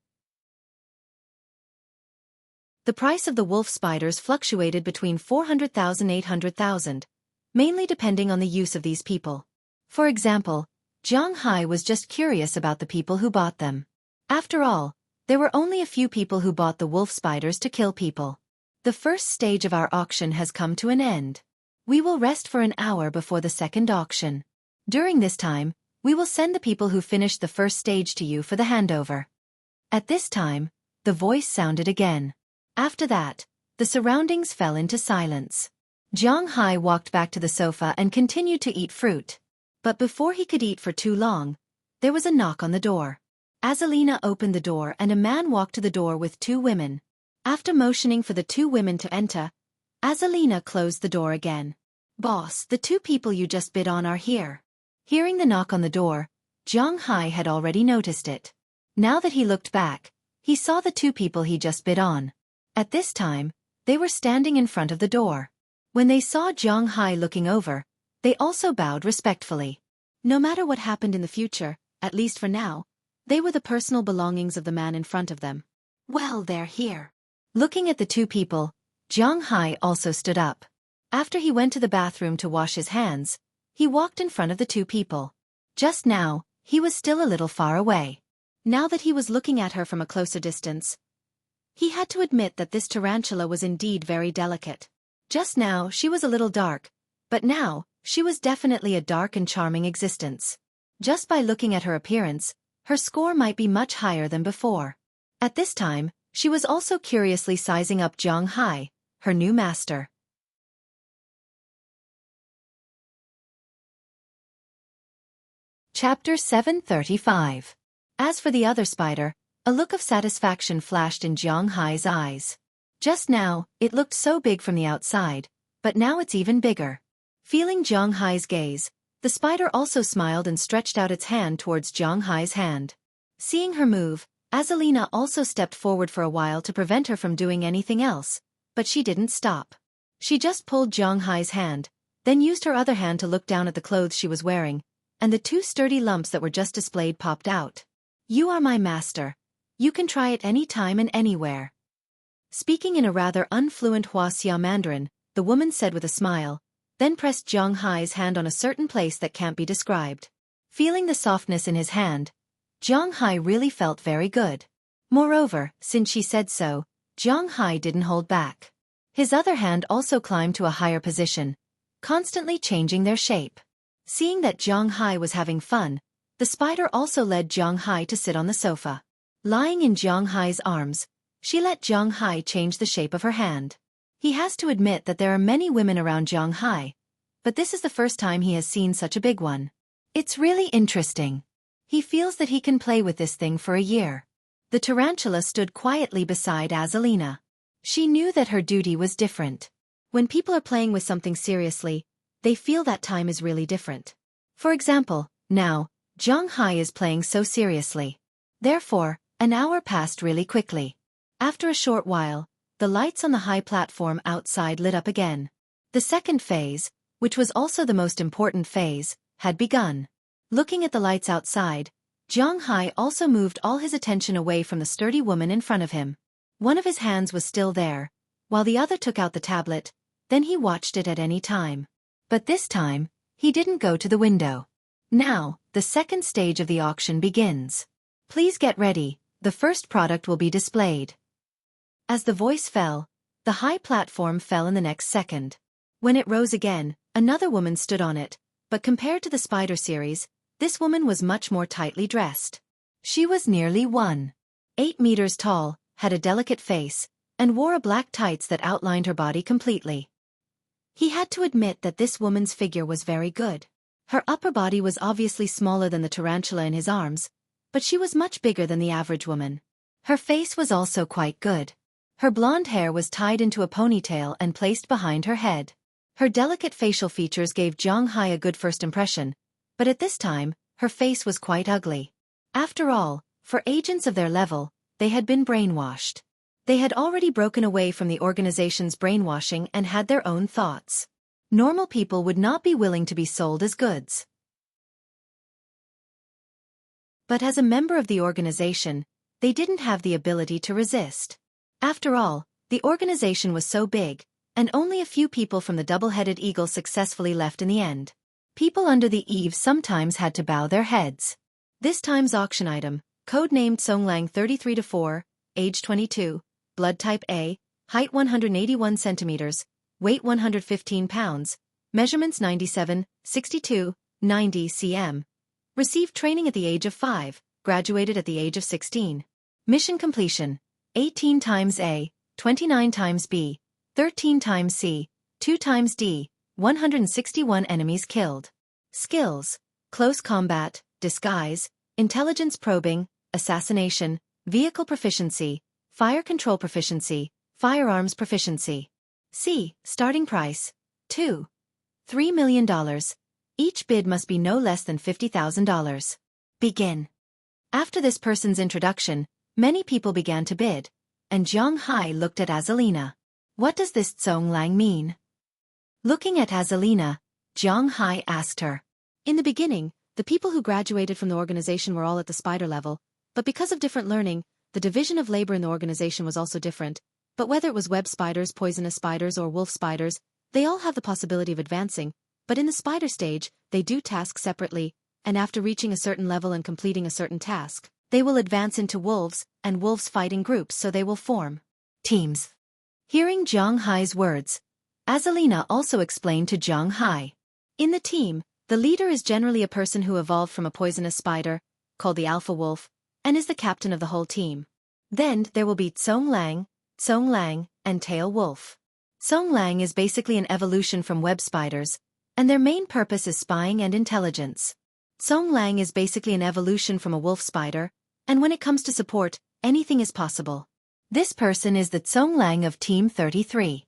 The price of the wolf spiders fluctuated between 400,000 and 800,000, mainly depending on the use of these people. For example, Zhang Hai was just curious about the people who bought them. After all, there were only a few people who bought the wolf spiders to kill people. The first stage of our auction has come to an end. We will rest for an hour before the second auction. During this time, we will send the people who finished the first stage to you for the handover. At this time, the voice sounded again. After that, the surroundings fell into silence. Zhang Hai walked back to the sofa and continued to eat fruit. But before he could eat for too long, there was a knock on the door. Azalina opened the door and a man walked to the door with two women. After motioning for the two women to enter, Azalina closed the door again. "Boss, the two people you just bid on are here." Hearing the knock on the door, Zhang Hai had already noticed it. Now that he looked back, he saw the two people he just bid on. At this time, they were standing in front of the door. When they saw Zhang Hai looking over, they also bowed respectfully. No matter what happened in the future, at least for now, they were the personal belongings of the man in front of them. "Well, they're here." Looking at the two people, Zhang Hai also stood up. After he went to the bathroom to wash his hands, he walked in front of the two people. Just now, he was still a little far away. Now that he was looking at her from a closer distance, he had to admit that this tarantula was indeed very delicate. Just now, she was a little dark, but now, she was definitely a dark and charming existence. Just by looking at her appearance, her score might be much higher than before. At this time, she was also curiously sizing up Zhang Hai, her new master. Chapter 735. As for the other spider, a look of satisfaction flashed in Zhang Hai's eyes. Just now, it looked so big from the outside, but now it's even bigger. Feeling Zhang Hai's gaze, the spider also smiled and stretched out its hand towards Zhang Hai's hand. Seeing her move, Azalina also stepped forward for a while to prevent her from doing anything else, but she didn't stop. She just pulled Zhang Hai's hand, then used her other hand to look down at the clothes she was wearing, and the two sturdy lumps that were just displayed popped out. "You are my master. You can try it any time and anywhere." Speaking in a rather unfluent Huaxia Mandarin, the woman said with a smile, then pressed Zhang Hai's hand on a certain place that can't be described. Feeling the softness in his hand, Zhang Hai really felt very good. Moreover, since she said so, Zhang Hai didn't hold back. His other hand also climbed to a higher position, constantly changing their shape. Seeing that Zhang Hai was having fun, the spider also led Zhang Hai to sit on the sofa. Lying in Zhang Hai's arms, she let Zhang Hai change the shape of her hand. He has to admit that there are many women around Zhang Hai, but this is the first time he has seen such a big one. It's really interesting. He feels that he can play with this thing for a year. The tarantula stood quietly beside Azalina. She knew that her duty was different. When people are playing with something seriously, they feel that time is really different. For example, now, Zhang Hai is playing so seriously. Therefore, an hour passed really quickly. After a short while, the lights on the high platform outside lit up again. The second phase, which was also the most important phase, had begun. Looking at the lights outside, Zhang Hai also moved all his attention away from the sturdy woman in front of him. One of his hands was still there, while the other took out the tablet, then he watched it at any time. But this time, he didn't go to the window. Now, the second stage of the auction begins. Please get ready, the first product will be displayed. As the voice fell, the high platform fell in the next second. When it rose again, another woman stood on it, but compared to the spider series, this woman was much more tightly dressed. She was nearly 1.8 meters tall, had a delicate face, and wore a black tights that outlined her body completely. He had to admit that this woman's figure was very good. Her upper body was obviously smaller than the tarantula in his arms, but she was much bigger than the average woman. Her face was also quite good. Her blonde hair was tied into a ponytail and placed behind her head. Her delicate facial features gave Zhang Hai a good first impression, but at this time, her face was quite ugly. After all, for agents of their level, they had been brainwashed. They had already broken away from the organization's brainwashing and had their own thoughts. Normal people would not be willing to be sold as goods. But as a member of the organization, they didn't have the ability to resist. After all, the organization was so big, and only a few people from the double-headed eagle successfully left in the end. People under the eaves sometimes had to bow their heads. This time's auction item, codenamed Songlang 33-4, age 22, blood type A, height 181 centimeters, weight 115 pounds, measurements 97, 62, 90 cm. Received training at the age of 5, graduated at the age of 16. Mission completion: 18 times A, 29 times B, 13 times C, 2 times D, 161 enemies killed. Skills: close combat, disguise, intelligence probing, assassination, vehicle proficiency, fire control proficiency, firearms proficiency. C. Starting price: $2.3 million. Each bid must be no less than $50,000. Begin. After this person's introduction, many people began to bid, and Zhang Hai looked at Azalina. What does this Songlang mean? Looking at Azalina, Zhang Hai asked her. In the beginning, the people who graduated from the organization were all at the spider level, but because of different learning, the division of labor in the organization was also different. But whether it was web spiders, poisonous spiders, or wolf spiders, they all have the possibility of advancing, but in the spider stage, they do tasks separately, and after reaching a certain level and completing a certain task, they will advance into wolves, and wolves fight in groups, so they will form teams. Hearing Zhang Hai's words, Azalina also explained to Zhang Hai. In the team, the leader is generally a person who evolved from a poisonous spider, called the alpha wolf, and is the captain of the whole team. Then there will be Songlang, and tail wolf. Songlang is basically an evolution from web spiders, and their main purpose is spying and intelligence. Songlang is basically an evolution from a wolf spider, and when it comes to support, anything is possible. This person is the Songlang of Team 33.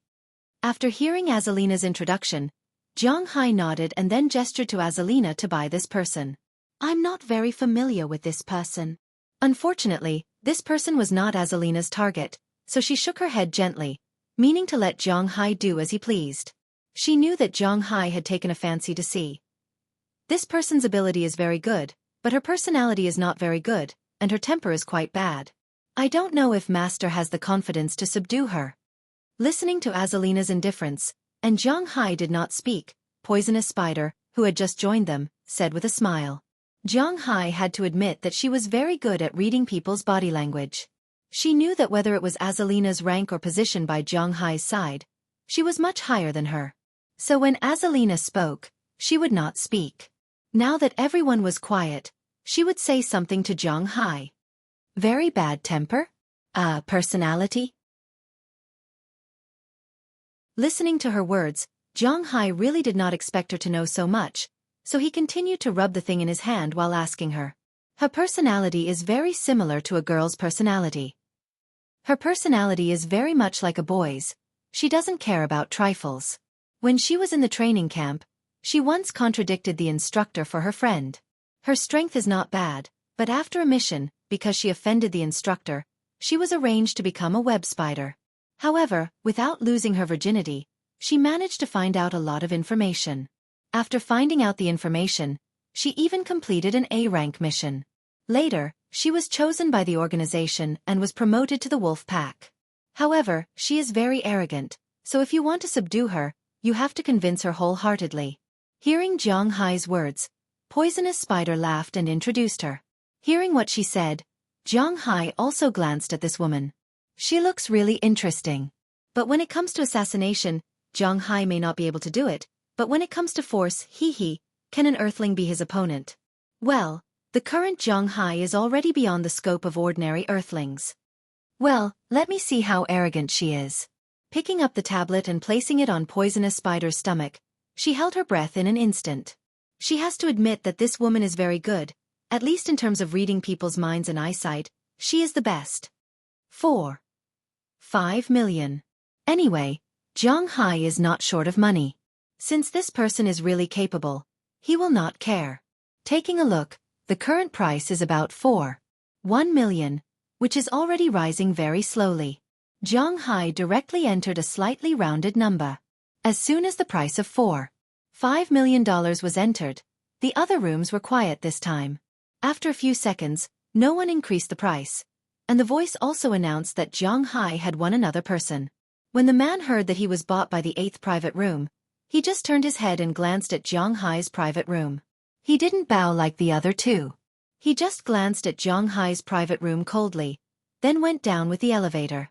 After hearing Azalina's introduction, Zhang Hai nodded and then gestured to Azalina to buy this person. I'm not very familiar with this person. Unfortunately, this person was not Azalina's target, so she shook her head gently, meaning to let Zhang Hai do as he pleased. She knew that Zhang Hai had taken a fancy to see. This person's ability is very good, but her personality is not very good, and her temper is quite bad. I don't know if Master has the confidence to subdue her. Listening to Azalina's indifference, and Zhang Hai did not speak, Poisonous Spider, who had just joined them, said with a smile. Zhang Hai had to admit that she was very good at reading people's body language. She knew that whether it was Azalina's rank or position by Zhang Hai's side, she was much higher than her. So when Azalina spoke, she would not speak. Now that everyone was quiet, she would say something to Zhang Hai. Very bad temper? Personality? Listening to her words, Zhang Hai really did not expect her to know so much, so he continued to rub the thing in his hand while asking her. Her personality is very similar to a girl's personality. Her personality is very much like a boy's. She doesn't care about trifles. When she was in the training camp, she once contradicted the instructor for her friend. Her strength is not bad, but after a mission, because she offended the instructor, she was arranged to become a web spider. However, without losing her virginity, she managed to find out a lot of information. After finding out the information, she even completed an A-rank mission. Later, she was chosen by the organization and was promoted to the wolf pack. However, she is very arrogant, so if you want to subdue her, you have to convince her wholeheartedly. Hearing Zhang Hai's words, Poisonous Spider laughed and introduced her. Hearing what she said, Zhang Hai also glanced at this woman. She looks really interesting. But when it comes to assassination, Zhang Hai may not be able to do it, but when it comes to force, can an earthling be his opponent? Well, the current Zhang Hai is already beyond the scope of ordinary earthlings. Well, let me see how arrogant she is. Picking up the tablet and placing it on Poisonous Spider's stomach, she held her breath in an instant. She has to admit that this woman is very good, at least in terms of reading people's minds and eyesight, she is the best. 4.5 million. Anyway, Zhang Hai is not short of money. Since this person is really capable, he will not care. Taking a look, the current price is about 4.1 million, which is already rising very slowly. Zhang Hai directly entered a slightly rounded number. As soon as the price of $4.5 million was entered, the other rooms were quiet this time. After a few seconds, no one increased the price, and the voice also announced that Zhang Hai had won another person. When the man heard that he was bought by the 8th private room, he just turned his head and glanced at Zhang Hai's private room. He didn't bow like the other two. He just glanced at Zhang Hai's private room coldly, then went down with the elevator.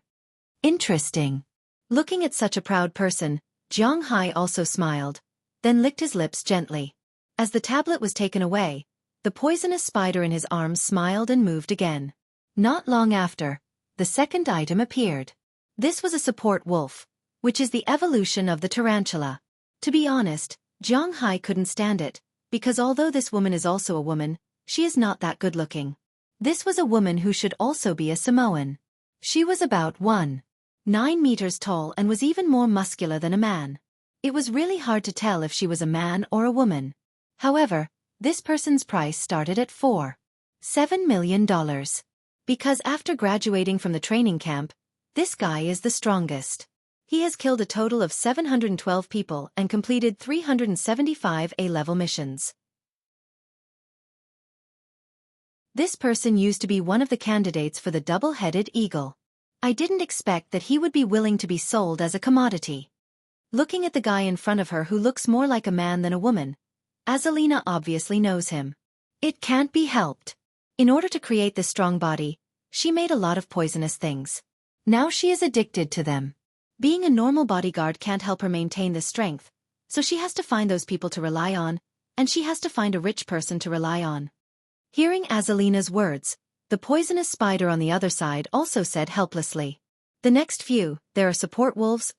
Interesting. Looking at such a proud person, Zhang Hai also smiled, then licked his lips gently. As the tablet was taken away, the poisonous spider in his arms smiled and moved again. Not long after, the second item appeared. This was a support wolf, which is the evolution of the tarantula. To be honest, Zhang Hai couldn't stand it, because although this woman is also a woman, she is not that good-looking. This was a woman who should also be a Samoan. She was about 1.9 meters tall and was even more muscular than a man. It was really hard to tell if she was a man or a woman. However, this person's price started at $4.7 million. Because after graduating from the training camp, this guy is the strongest. He has killed a total of 712 people and completed 375 A-level missions. This person used to be one of the candidates for the double-headed eagle. I didn't expect that he would be willing to be sold as a commodity. Looking at the guy in front of her who looks more like a man than a woman, Azalina obviously knows him. It can't be helped. In order to create this strong body, she made a lot of poisonous things. Now she is addicted to them. Being a normal bodyguard can't help her maintain this strength, so she has to find those people to rely on, and she has to find a rich person to rely on. Hearing Azalina's words, the poisonous spider on the other side also said helplessly. The next few, there are support wolves,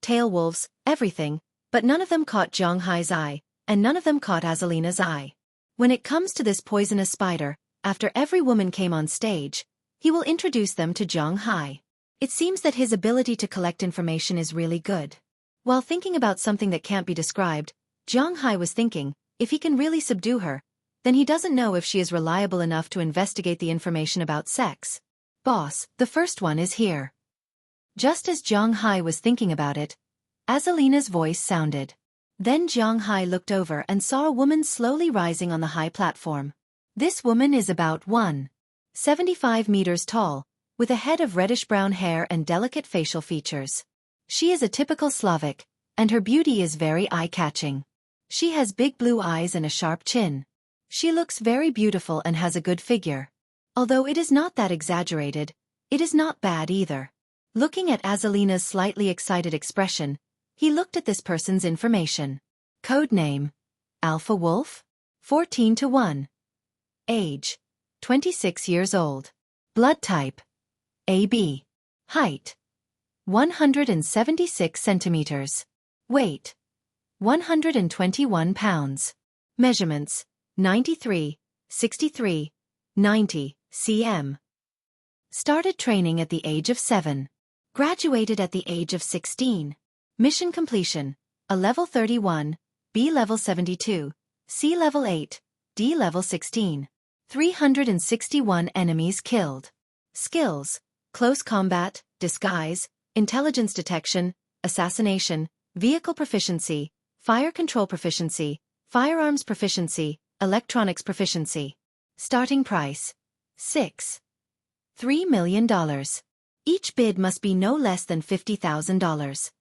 tail wolves, everything, but none of them caught Zhang Hai's eye, and none of them caught Azalina's eye. When it comes to this poisonous spider, after every woman came on stage, he will introduce them to Zhang Hai. It seems that his ability to collect information is really good. While thinking about something that can't be described, Zhang Hai was thinking, if he can really subdue her, then he doesn't know if she is reliable enough to investigate the information about sex. Boss, the first one is here. Just as Zhang Hai was thinking about it, Azalina's voice sounded. Then Zhang Hai looked over and saw a woman slowly rising on the high platform. This woman is about 1.75 meters tall, with a head of reddish-brown hair and delicate facial features. She is a typical Slavic, and her beauty is very eye-catching. She has big blue eyes and a sharp chin. She looks very beautiful and has a good figure. Although it is not that exaggerated, it is not bad either. Looking at Azalina's slightly excited expression, he looked at this person's information. Codename: Alpha Wolf, 14-1. Age: 26 years old. Blood type: AB. Height: 176 centimeters. Weight: 121 pounds. Measurements: 93, 63, 90 cm. Started training at the age of 7. Graduated at the age of 16. Mission completion: A level 31, B level 72, C level 8, D level 16. 361 enemies killed. Skills: close combat, disguise, intelligence detection, assassination, vehicle proficiency, fire control proficiency, firearms proficiency, electronics proficiency. Starting price: $6.3 million. Each bid must be no less than $50,000.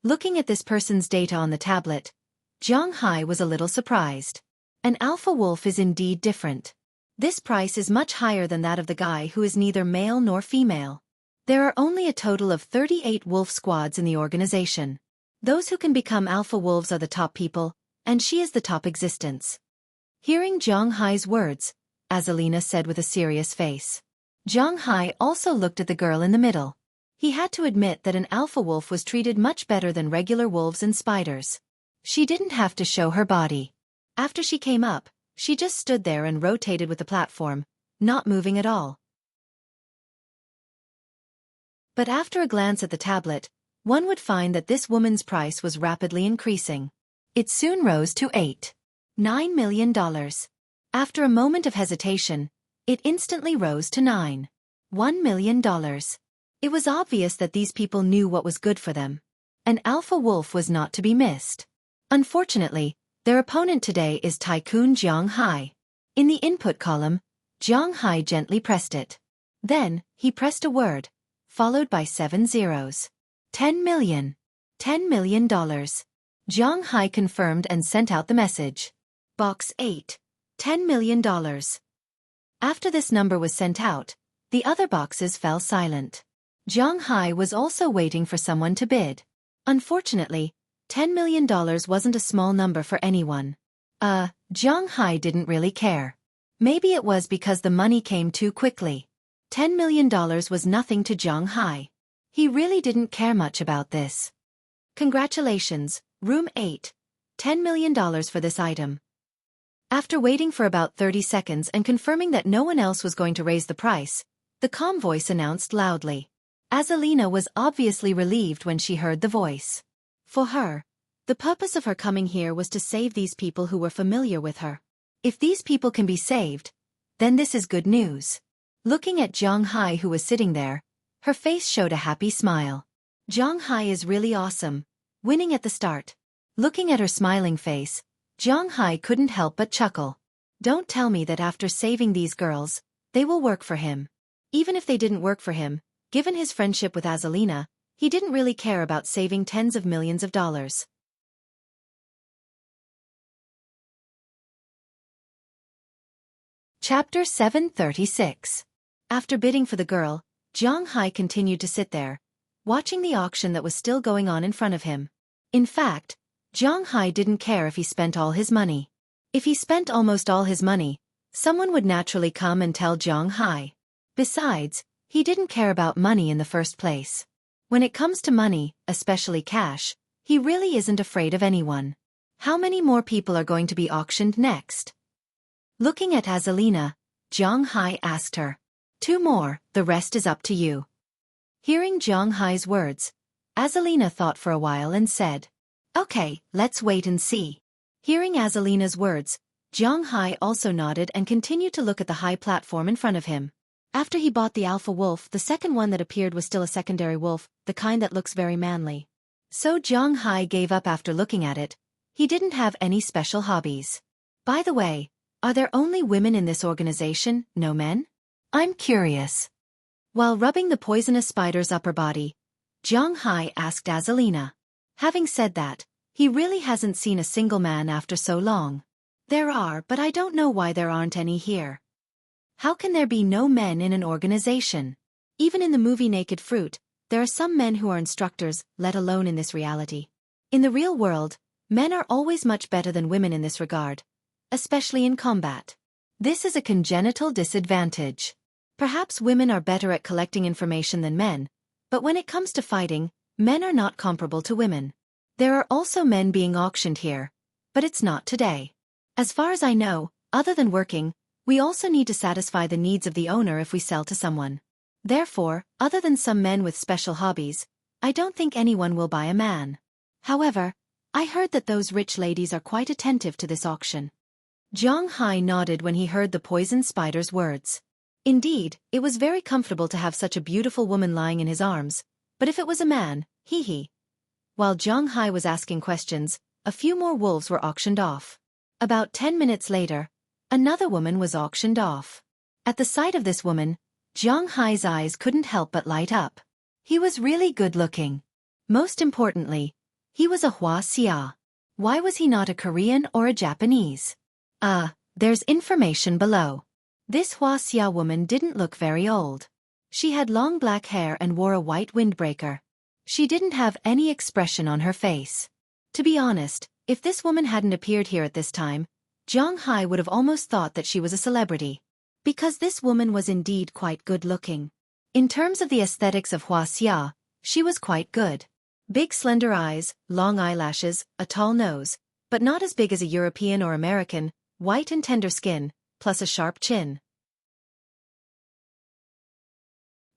Looking at this person's data on the tablet, Zhang Hai was a little surprised. An alpha wolf is indeed different. This price is much higher than that of the guy who is neither male nor female. There are only a total of 38 wolf squads in the organization. Those who can become alpha wolves are the top people, and she is the top existence. Hearing Zhang Hai's words, Azalina said with a serious face. Zhang Hai also looked at the girl in the middle. He had to admit that an alpha wolf was treated much better than regular wolves and spiders. She didn't have to show her body. After she came up, she just stood there and rotated with the platform, not moving at all. But after a glance at the tablet, one would find that this woman's price was rapidly increasing. It soon rose to $8.9 million. After a moment of hesitation, it instantly rose to $9.1 million. It was obvious that these people knew what was good for them. An alpha wolf was not to be missed. Unfortunately, their opponent today is Tycoon Jiang Hai. In the input column, Jiang Hai gently pressed it. Then, he pressed a word, followed by 7 zeros. 10 million. $10 million. Jiang Hai confirmed and sent out the message. Box 8. $10 million. After this number was sent out, the other boxes fell silent. Jiang Hai was also waiting for someone to bid. Unfortunately, $10 million wasn't a small number for anyone. Jiang Hai didn't really care. Maybe it was because the money came too quickly. $10 million was nothing to Jiang Hai. He really didn't care much about this. Congratulations, Room 8. $10 million for this item. After waiting for about 30 seconds and confirming that no one else was going to raise the price, the calm voice announced loudly. Azalina was obviously relieved when she heard the voice. For her, the purpose of her coming here was to save these people who were familiar with her. If these people can be saved, then this is good news. Looking at Jiang Hai who was sitting there, her face showed a happy smile. Jiang Hai is really awesome, winning at the start. Looking at her smiling face, Jiang Hai couldn't help but chuckle. Don't tell me that after saving these girls, they will work for him. Even if they didn't work for him, given his friendship with Azalina, he didn't really care about saving tens of millions of dollars. Chapter 736. After bidding for the girl, Jiang Hai continued to sit there, watching the auction that was still going on in front of him. In fact, Jiang Hai didn't care if he spent all his money. If he spent almost all his money, someone would naturally come and tell Jiang Hai. Besides, he didn't care about money in the first place. When it comes to money, especially cash, he really isn't afraid of anyone. How many more people are going to be auctioned next? Looking at Azalina, Jiang Hai asked her. 2 more, the rest is up to you. Hearing Jiang Hai's words, Azalina thought for a while and said, Okay, let's wait and see. Hearing Azalina's words, Jiang Hai also nodded and continued to look at the high platform in front of him. After he bought the alpha wolf, the second one that appeared was still a secondary wolf, the kind that looks very manly. So Jiang Hai gave up after looking at it. He didn't have any special hobbies. By the way, are there only women in this organization, no men? I'm curious. While rubbing the poisonous spider's upper body, Jiang Hai asked Azalina. Having said that, he really hasn't seen a single man after so long. There are, but I don't know why there aren't any here. How can there be no men in an organization? Even in the movie Naked Fruit, there are some men who are instructors, let alone in this reality. In the real world, men are always much better than women in this regard, especially in combat. This is a congenital disadvantage. Perhaps women are better at collecting information than men, but when it comes to fighting, men are not comparable to women. There are also men being auctioned here, but it's not today. As far as I know, other than working, we also need to satisfy the needs of the owner if we sell to someone. Therefore, other than some men with special hobbies, I don't think anyone will buy a man. However, I heard that those rich ladies are quite attentive to this auction. Jiang Hai nodded when he heard the poison spider's words. Indeed, it was very comfortable to have such a beautiful woman lying in his arms, but if it was a man, hee. While Jiang Hai was asking questions, a few more wolves were auctioned off. About 10 minutes later, another woman was auctioned off. At the sight of this woman, Jiang Hai's eyes couldn't help but light up. He was really good-looking. Most importantly, he was a Xueqi. Why was he not a Korean or a Japanese? There's information below. This Xueqi woman didn't look very old. She had long black hair and wore a white windbreaker. She didn't have any expression on her face. To be honest, if this woman hadn't appeared here at this time, Jiang Hai would have almost thought that she was a celebrity. Because this woman was indeed quite good-looking. In terms of the aesthetics of Xueqi, she was quite good. Big slender eyes, long eyelashes, a tall nose, but not as big as a European or American, white and tender skin, plus a sharp chin.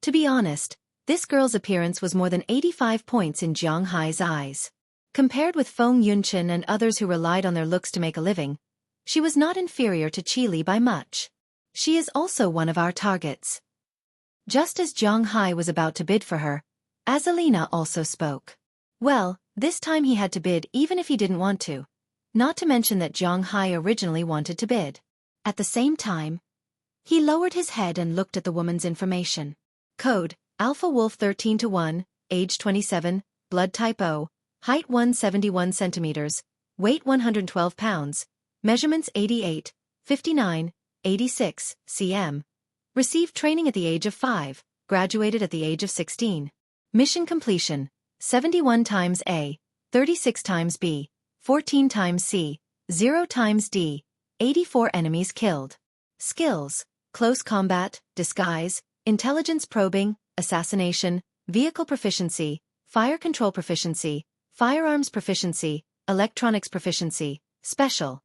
To be honest, this girl's appearance was more than 85 points in Jiang Hai's eyes. Compared with Feng Yunchen and others who relied on their looks to make a living, she was not inferior to Qi Li by much. She is also one of our targets. Just as Zhang Hai was about to bid for her, Azalina also spoke. Well, this time he had to bid even if he didn't want to. Not to mention that Zhang Hai originally wanted to bid. At the same time, he lowered his head and looked at the woman's information. Code, Alpha Wolf 13-1, age 27, blood type O, height 171 centimeters, weight 112 pounds, measurements 88, 59, 86 cm. Received training at the age of 5, graduated at the age of 16. Mission completion, 71 times A, 36 times B, 14 times C, 0 times D, 84 enemies killed. Skills, close combat, disguise, intelligence probing, assassination, vehicle proficiency, fire control proficiency, firearms proficiency, electronics proficiency, special.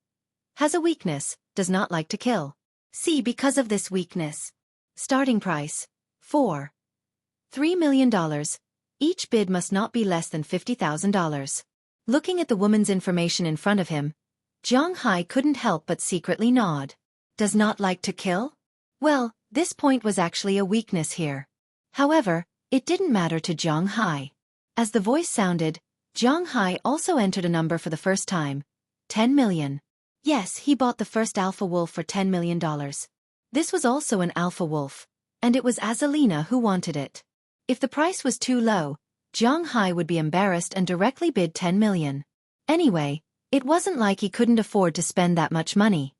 Has a weakness, does not like to kill. See because of this weakness. Starting price, $4. $3 million. Each bid must not be less than $50,000. Looking at the woman's information in front of him, Zhang Hai couldn't help but secretly nod. Does not like to kill? Well, this point was actually a weakness here. However, it didn't matter to Zhang Hai. As the voice sounded, Zhang Hai also entered a number for the first time. 10 million. Yes, he bought the first Alpha Wolf for $10 million. This was also an Alpha Wolf, and it was Azalina who wanted it. If the price was too low, Zhang Hai would be embarrassed and directly bid 10 million. Anyway, it wasn't like he couldn't afford to spend that much money.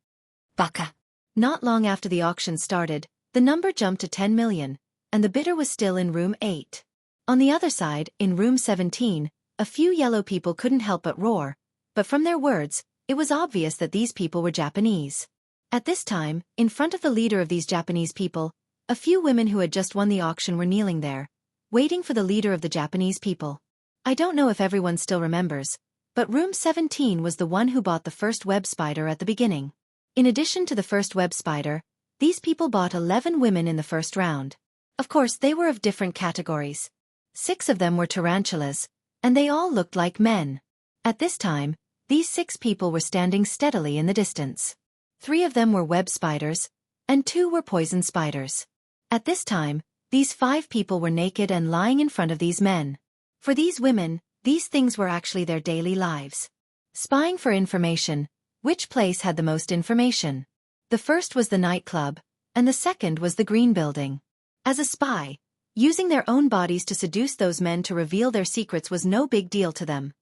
Baka. Not long after the auction started, the number jumped to 10 million, and the bidder was still in room 8. On the other side, in room 17, a few yellow people couldn't help but roar, but from their words, it was obvious that these people were Japanese. At this time, in front of the leader of these Japanese people, a few women who had just won the auction were kneeling there, waiting for the leader of the Japanese people. I don't know if everyone still remembers, but room 17 was the one who bought the first web spider at the beginning. In addition to the first web spider, these people bought 11 women in the first round. Of course, they were of different categories. 6 of them were tarantulas, and they all looked like men. At this time, these 6 people were standing steadily in the distance. 3 of them were web spiders, and 2 were poison spiders. At this time, these 5 people were naked and lying in front of these men. For these women, these things were actually their daily lives. Spying for information, which place had the most information? The first was the nightclub, and the second was the green building. As a spy, using their own bodies to seduce those men to reveal their secrets was no big deal to them.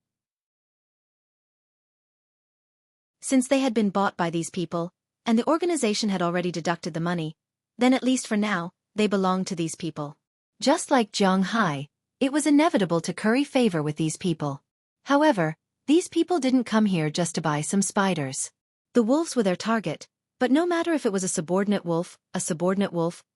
Since they had been bought by these people, and the organization had already deducted the money, then at least for now, they belonged to these people. Just like Zhang Hai, it was inevitable to curry favor with these people. However, these people didn't come here just to buy some spiders. The wolves were their target, but no matter if it was a subordinate wolf,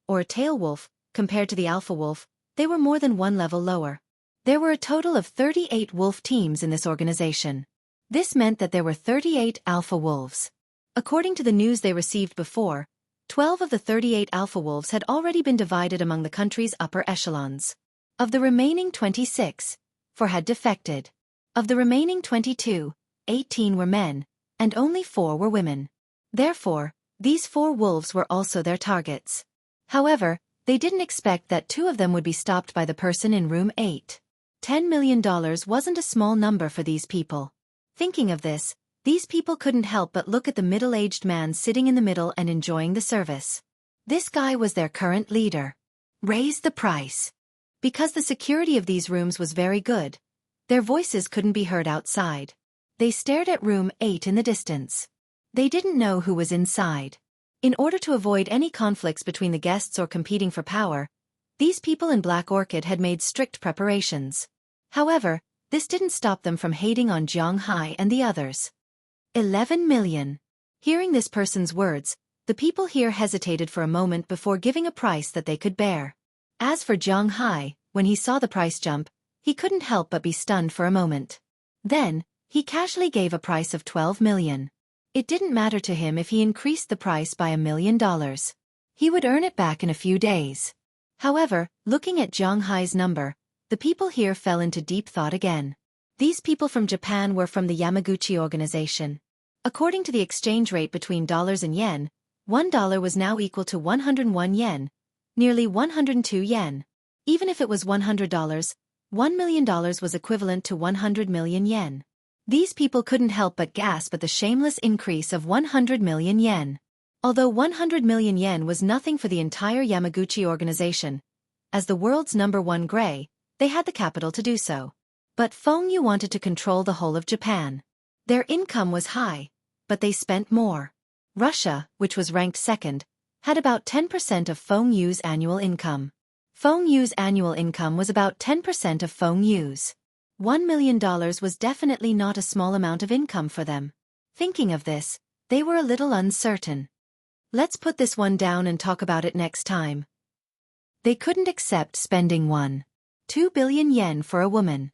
or a tail wolf, compared to the alpha wolf, they were more than one level lower. There were a total of 38 wolf teams in this organization. This meant that there were 38 alpha wolves. According to the news they received before, 12 of the 38 alpha wolves had already been divided among the country's upper echelons. Of the remaining 26, 4 had defected. Of the remaining 22, 18 were men, and only 4 were women. Therefore, these 4 wolves were also their targets. However, they didn't expect that 2 of them would be stopped by the person in room 8. $10 million wasn't a small number for these people. Thinking of this, these people couldn't help but look at the middle-aged man sitting in the middle and enjoying the service. This guy was their current leader. Raise the price. Because the security of these rooms was very good, their voices couldn't be heard outside. They stared at room 8 in the distance. They didn't know who was inside. In order to avoid any conflicts between the guests or competing for power, these people in Black Orchid had made strict preparations. However, this didn't stop them from hating on Zhang Hai and the others. 11 million. Hearing this person's words, the people here hesitated for a moment before giving a price that they could bear. As for Zhang Hai, when he saw the price jump, he couldn't help but be stunned for a moment. Then, he casually gave a price of 12 million. It didn't matter to him if he increased the price by $1 million. He would earn it back in a few days. However, looking at Zhang Hai's number, the people here fell into deep thought again. These people from Japan were from the Yamaguchi organization. According to the exchange rate between dollars and yen, $1 was now equal to 101 yen, Nearly 102 yen. Even if it was $100, $1 million was equivalent to 100 million yen. These people couldn't help but gasp at the shameless increase of 100 million yen. Although 100 million yen was nothing for the entire Yamaguchi organization, as the world's #1 gray, they had the capital to do so. But Fengyu wanted to control the whole of Japan. Their income was high, but they spent more. Russia, which was ranked second, had about 10% of Fengyu's annual income. Fengyu's annual income was about 10% of Fengyu's. $1 million was definitely not a small amount of income for them. Thinking of this, they were a little uncertain. Let's put this one down and talk about it next time. They couldn't accept spending 1.2 billion yen for a woman.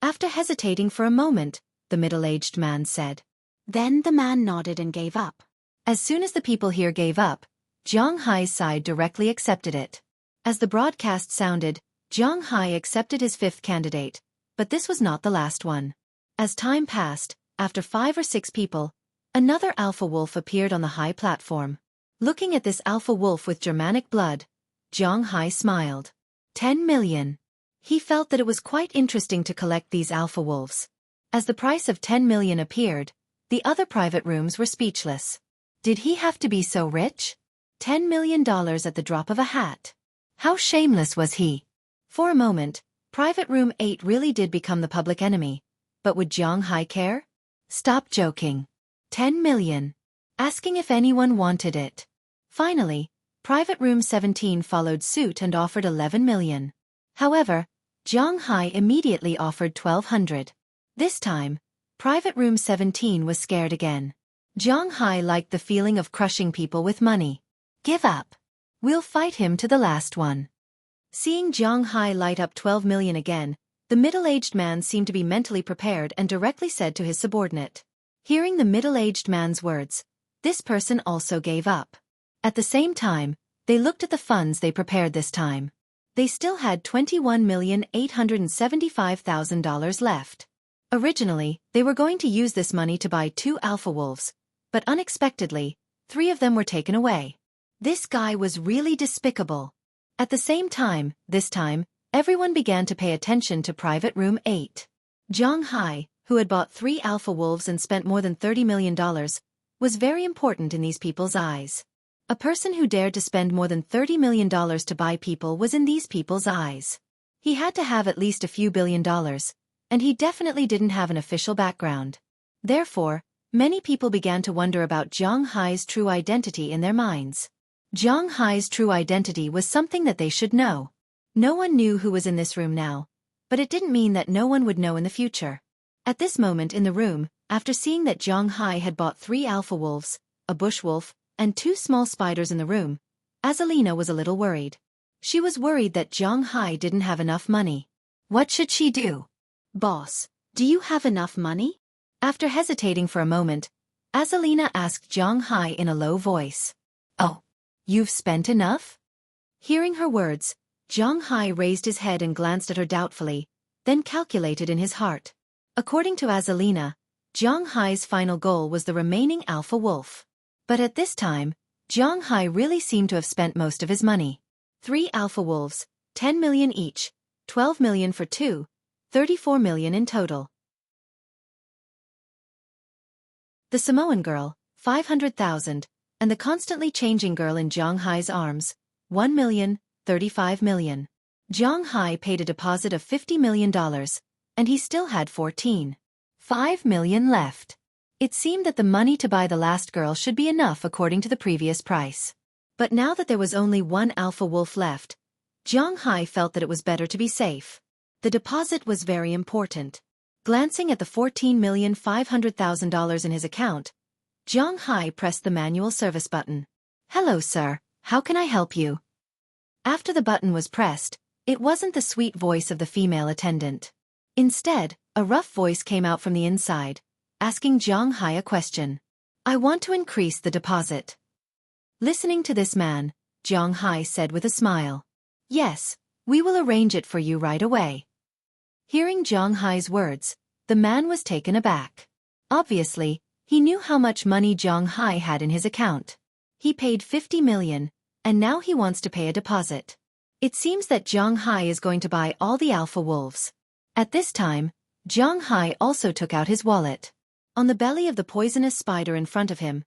After hesitating for a moment, the middle-aged man said. Then the man nodded and gave up. As soon as the people here gave up, Zhang Hai's side directly accepted it. As the broadcast sounded, Zhang Hai accepted his fifth candidate, but this was not the last one. As time passed, after 5 or 6 people, another alpha wolf appeared on the high platform. Looking at this alpha wolf with Germanic blood, Zhang Hai smiled. 10 million. He felt that it was quite interesting to collect these alpha wolves. As the price of 10 million appeared, the other private rooms were speechless. Did he have to be so rich? $10 million at the drop of a hat. How shameless was he? For a moment, Private Room 8 really did become the public enemy. But would Zhang Hai care? Stop joking. 10 million. Asking if anyone wanted it. Finally, Private Room 17 followed suit and offered 11 million. However, Zhang Hai immediately offered 1,200. This time, Private Room 17 was scared again. Zhang Hai liked the feeling of crushing people with money. Give up. We'll fight him to the last one. Seeing Zhang Hai light up 12 million again, the middle-aged man seemed to be mentally prepared and directly said to his subordinate. Hearing the middle-aged man's words, this person also gave up. At the same time, they looked at the funds they prepared this time. They still had $21,875,000 left. Originally, they were going to use this money to buy 2 alpha wolves, but unexpectedly, 3 of them were taken away. This guy was really despicable. At the same time, this time, everyone began to pay attention to Private Room 8. Zhang Hai, who had bought 3 alpha wolves and spent more than $30 million, was very important in these people's eyes. A person who dared to spend more than $30 million to buy people was in these people's eyes. He had to have at least a few $1 billion, and he definitely didn't have an official background. Therefore, many people began to wonder about Zhang Hai's true identity in their minds. Zhang Hai's true identity was something that they should know. No one knew who was in this room now, but it didn't mean that no one would know in the future. At this moment in the room, after seeing that Zhang Hai had bought 3 alpha wolves, a bush wolf, and 2 small spiders in the room, Azalina was a little worried. She was worried that Zhang Hai didn't have enough money. What should she do? Boss, do you have enough money? After hesitating for a moment, Azalina asked Zhang Hai in a low voice. Oh, you've spent enough? Hearing her words, Zhang Hai raised his head and glanced at her doubtfully, then calculated in his heart. According to Azalina, Zhang Hai's final goal was the remaining alpha wolf. But at this time, Zhang Hai really seemed to have spent most of his money. 3 alpha wolves, 10 million each, 12 million for 2, 34 million in total. The Samoan girl, 500,000, and the constantly changing girl in Zhang Hai's arms, 1 million, 35 million. Zhang Hai paid a deposit of $50 million, and he still had 14.5 million left. It seemed that the money to buy the last girl should be enough according to the previous price. But now that there was only 1 alpha wolf left, Zhang Hai felt that it was better to be safe. The deposit was very important. Glancing at the $14,500,000 in his account, Zhang Hai pressed the manual service button. Hello, sir, how can I help you? After the button was pressed, it wasn't the sweet voice of the female attendant. Instead, a rough voice came out from the inside, asking Zhang Hai a question. I want to increase the deposit. Listening to this man, Zhang Hai said with a smile. Yes, we will arrange it for you right away. Hearing Zhang Hai's words, the man was taken aback. Obviously, he knew how much money Zhang Hai had in his account. He paid 50 million, and now he wants to pay a deposit. It seems that Zhang Hai is going to buy all the alpha wolves. At this time, Zhang Hai also took out his wallet. On the belly of the poisonous spider in front of him,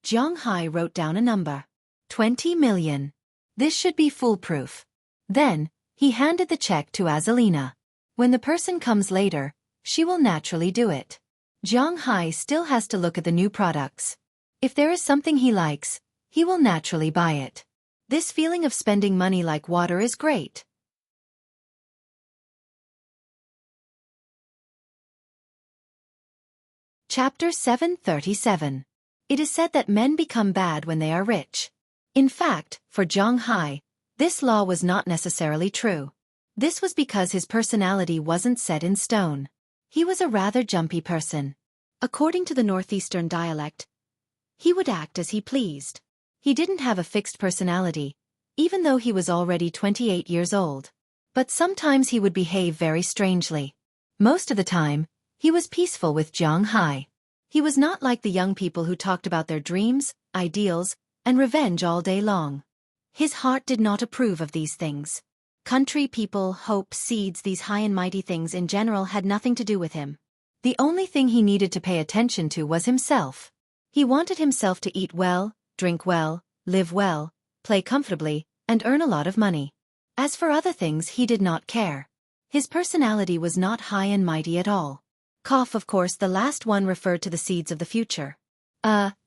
Zhang Hai wrote down a number. 20 million. This should be foolproof. Then, he handed the check to Azalina. When the person comes later, she will naturally do it. Zhang Hai still has to look at the new products. If there is something he likes, he will naturally buy it. This feeling of spending money like water is great. Chapter 737. It is said that men become bad when they are rich. In fact, for Zhang Hai, this law was not necessarily true. This was because his personality wasn't set in stone. He was a rather jumpy person. According to the northeastern dialect, he would act as he pleased. He didn't have a fixed personality, even though he was already 28 years old. But sometimes he would behave very strangely. Most of the time, he was peaceful with Zhang Hai. He was not like the young people who talked about their dreams, ideals, and revenge all day long. His heart did not approve of these things. Country people, hope, seeds, these high and mighty things in general had nothing to do with him. The only thing he needed to pay attention to was himself. He wanted himself to eat well, drink well, live well, play comfortably, and earn a lot of money. As for other things, he did not care. His personality was not high and mighty at all. Of course, the last one referred to the seeds of the future.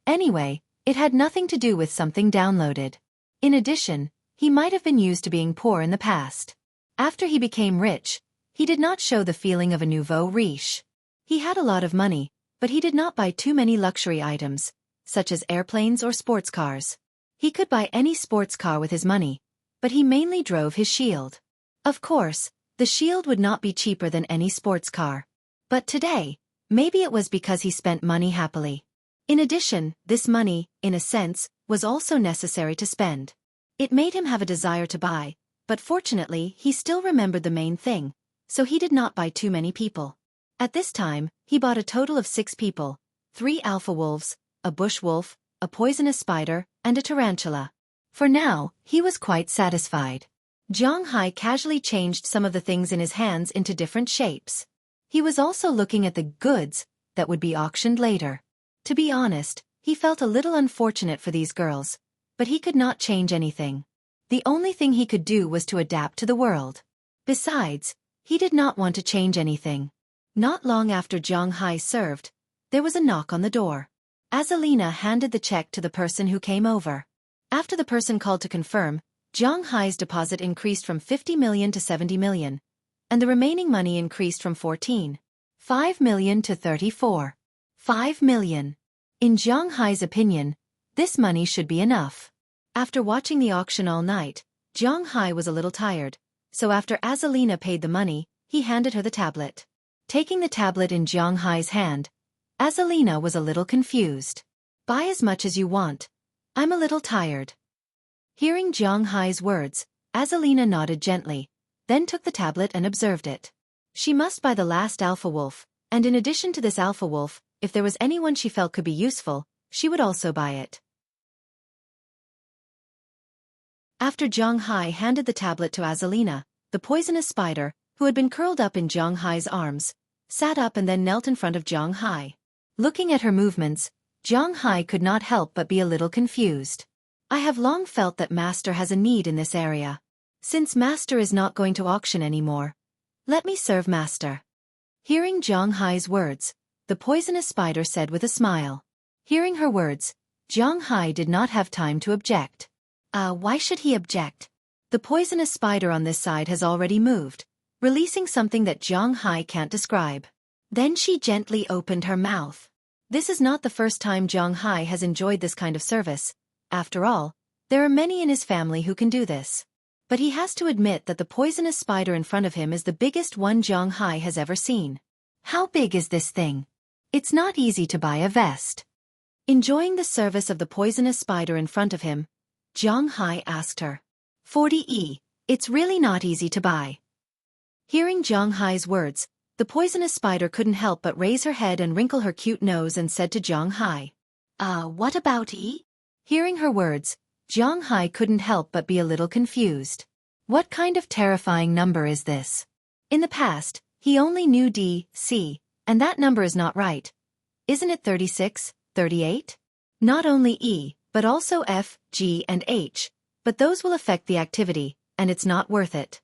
Anyway, it had nothing to do with something downloaded. In addition, he might have been used to being poor in the past. After he became rich, he did not show the feeling of a nouveau riche. He had a lot of money, but he did not buy too many luxury items, such as airplanes or sports cars. He could buy any sports car with his money, but he mainly drove his Shield. Of course, the Shield would not be cheaper than any sports car. But today, maybe it was because he spent money happily. In addition, this money, in a sense, was also necessary to spend. It made him have a desire to buy, but fortunately he still remembered the main thing, so he did not buy too many people. At this time, he bought a total of 6 people, 3 alpha wolves, a bush wolf, a poisonous spider, and a tarantula. For now, he was quite satisfied. Zhang Hai casually changed some of the things in his hands into different shapes. He was also looking at the goods that would be auctioned later. To be honest, he felt a little unfortunate for these girls, but he could not change anything. The only thing he could do was to adapt to the world. Besides, he did not want to change anything. Not long after Zhang Hai served, there was a knock on the door. Azalina handed the check to the person who came over. After the person called to confirm, Zhang Hai's deposit increased from 50 million to 70 million, and the remaining money increased from 14.5 million to 34.5 million. In Zhang Hai's opinion, this money should be enough. After watching the auction all night, Zhang Hai was a little tired, so after Azalina paid the money, he handed her the tablet. Taking the tablet in Zhang Hai's hand, Azalina was a little confused. Buy as much as you want. I'm a little tired. Hearing Zhang Hai's words, Azalina nodded gently, then took the tablet and observed it. She must buy the last alpha wolf, and in addition to this alpha wolf, if there was anyone she felt could be useful, she would also buy it. After Zhang Hai handed the tablet to Azalina, the poisonous spider, who had been curled up in Zhang Hai's arms, sat up and then knelt in front of Zhang Hai. Looking at her movements, Zhang Hai could not help but be a little confused. I have long felt that Master has a need in this area. Since Master is not going to auction anymore, let me serve Master. Hearing Zhang Hai's words, the poisonous spider said with a smile. Hearing her words, Zhang Hai did not have time to object. Why should he object? The poisonous spider on this side has already moved, releasing something that Zhang Hai can't describe. Then she gently opened her mouth. This is not the first time Zhang Hai has enjoyed this kind of service. After all, there are many in his family who can do this. But he has to admit that the poisonous spider in front of him is the biggest one Zhang Hai has ever seen. How big is this thing? It's not easy to buy a vest. Enjoying the service of the poisonous spider in front of him, Zhang Hai asked her. 40 it's really not easy to buy. Hearing Zhang Hai's words, the poisonous spider couldn't help but raise her head and wrinkle her cute nose and said to Zhang Hai. What about E? Hearing her words, Jiang Hai couldn't help but be a little confused. What kind of terrifying number is this? In the past, he only knew D, C, and that number is not right. Isn't it 36, 38? Not only E, but also F, G, and H, but those will affect the activity, and it's not worth it.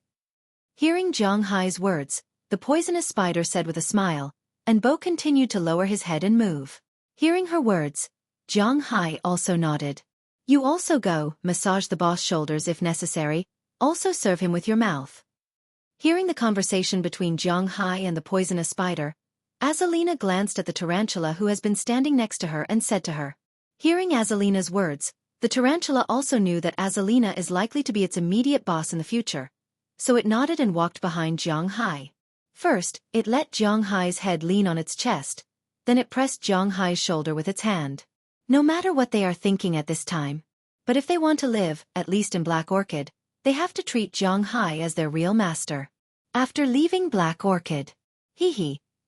Hearing Jiang Hai's words, the poisonous spider said with a smile, and Bo continued to lower his head and move. Hearing her words, Jiang Hai also nodded. You also go, massage the boss' shoulders if necessary, also serve him with your mouth. Hearing the conversation between Jiang Hai and the poisonous spider, Azalina glanced at the tarantula who has been standing next to her and said to her. Hearing Azalina's words, the tarantula also knew that Azalina is likely to be its immediate boss in the future, so it nodded and walked behind Jiang Hai. First, it let Jiang Hai's head lean on its chest, then it pressed Jiang Hai's shoulder with its hand. No matter what they are thinking at this time, but if they want to live, at least in Black Orchid, they have to treat Jiang Hai as their real master. After leaving Black Orchid,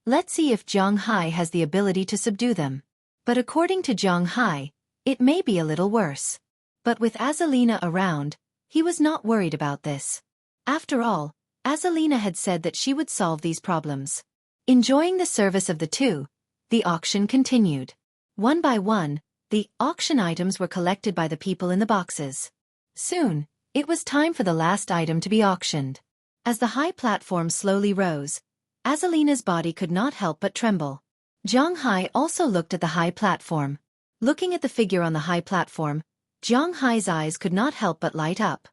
let's see if Jiang Hai has the ability to subdue them. But according to Jiang Hai, it may be a little worse. But with Azalina around, he was not worried about this. After all, Azalina had said that she would solve these problems. Enjoying the service of the two, the auction continued. One by one, the auction items were collected by the people in the boxes. Soon, it was time for the last item to be auctioned. As the high platform slowly rose, Azalina's body could not help but tremble. Jiang Hai also looked at the high platform. Looking at the figure on the high platform, Jiang Hai's eyes could not help but light up.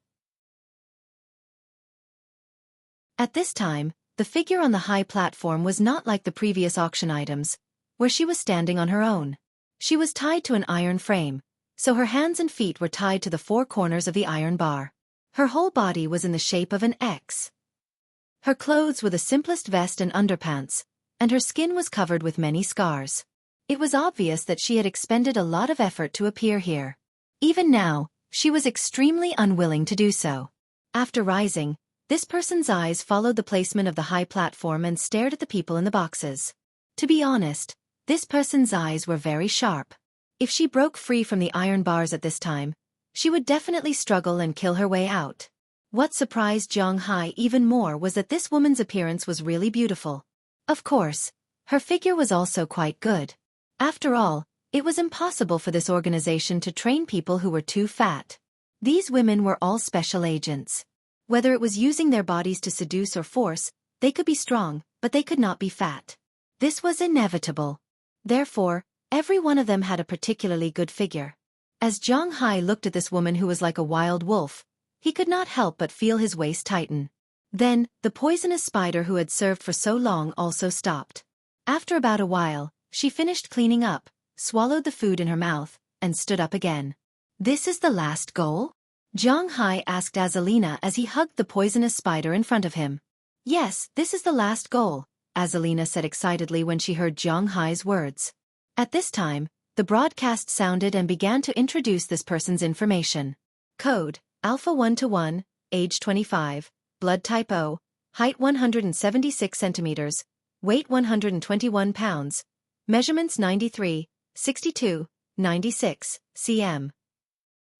At this time, the figure on the high platform was not like the previous auction items, where she was standing on her own. She was tied to an iron frame, so her hands and feet were tied to the four corners of the iron bar. Her whole body was in the shape of an X. Her clothes were the simplest vest and underpants, and her skin was covered with many scars. It was obvious that she had expended a lot of effort to appear here. Even now, she was extremely unwilling to do so. After rising, this person's eyes followed the placement of the high platform and stared at the people in the boxes. To be honest, this person's eyes were very sharp. If she broke free from the iron bars at this time, she would definitely struggle and kill her way out. What surprised Jiang Hai even more was that this woman's appearance was really beautiful. Of course, her figure was also quite good. After all, it was impossible for this organization to train people who were too fat. These women were all special agents. Whether it was using their bodies to seduce or force, they could be strong, but they could not be fat. This was inevitable. Therefore, every one of them had a particularly good figure. As Jiang Hai looked at this woman who was like a wild wolf, he could not help but feel his waist tighten. Then, the poisonous spider who had served for so long also stopped. After about a while, she finished cleaning up, swallowed the food in her mouth, and stood up again. This is the last goal? Jiang Hai asked Azalina as he hugged the poisonous spider in front of him. Yes, this is the last goal, Azalina said excitedly when she heard Jiang Hai's words. At this time, the broadcast sounded and began to introduce this person's information. Code, Alpha 1-1, age 25, blood type O, height 176 centimeters, weight 121 pounds, measurements 93, 62, 96 cm.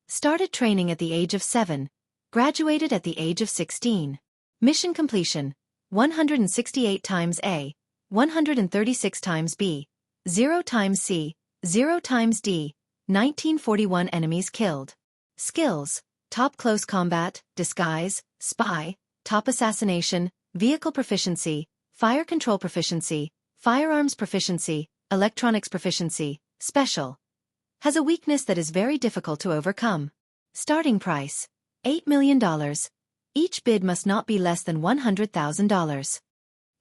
Started training at the age of 7, graduated at the age of 16. Mission completion, 168 times A, 136 times B, 0 times C, 0 times D, 1941 enemies killed. Skills, top close combat, disguise, spy, top assassination, vehicle proficiency, fire control proficiency, firearms proficiency, electronics proficiency, special. Has a weakness that is very difficult to overcome. Starting price, $8 million. Each bid must not be less than $100,000.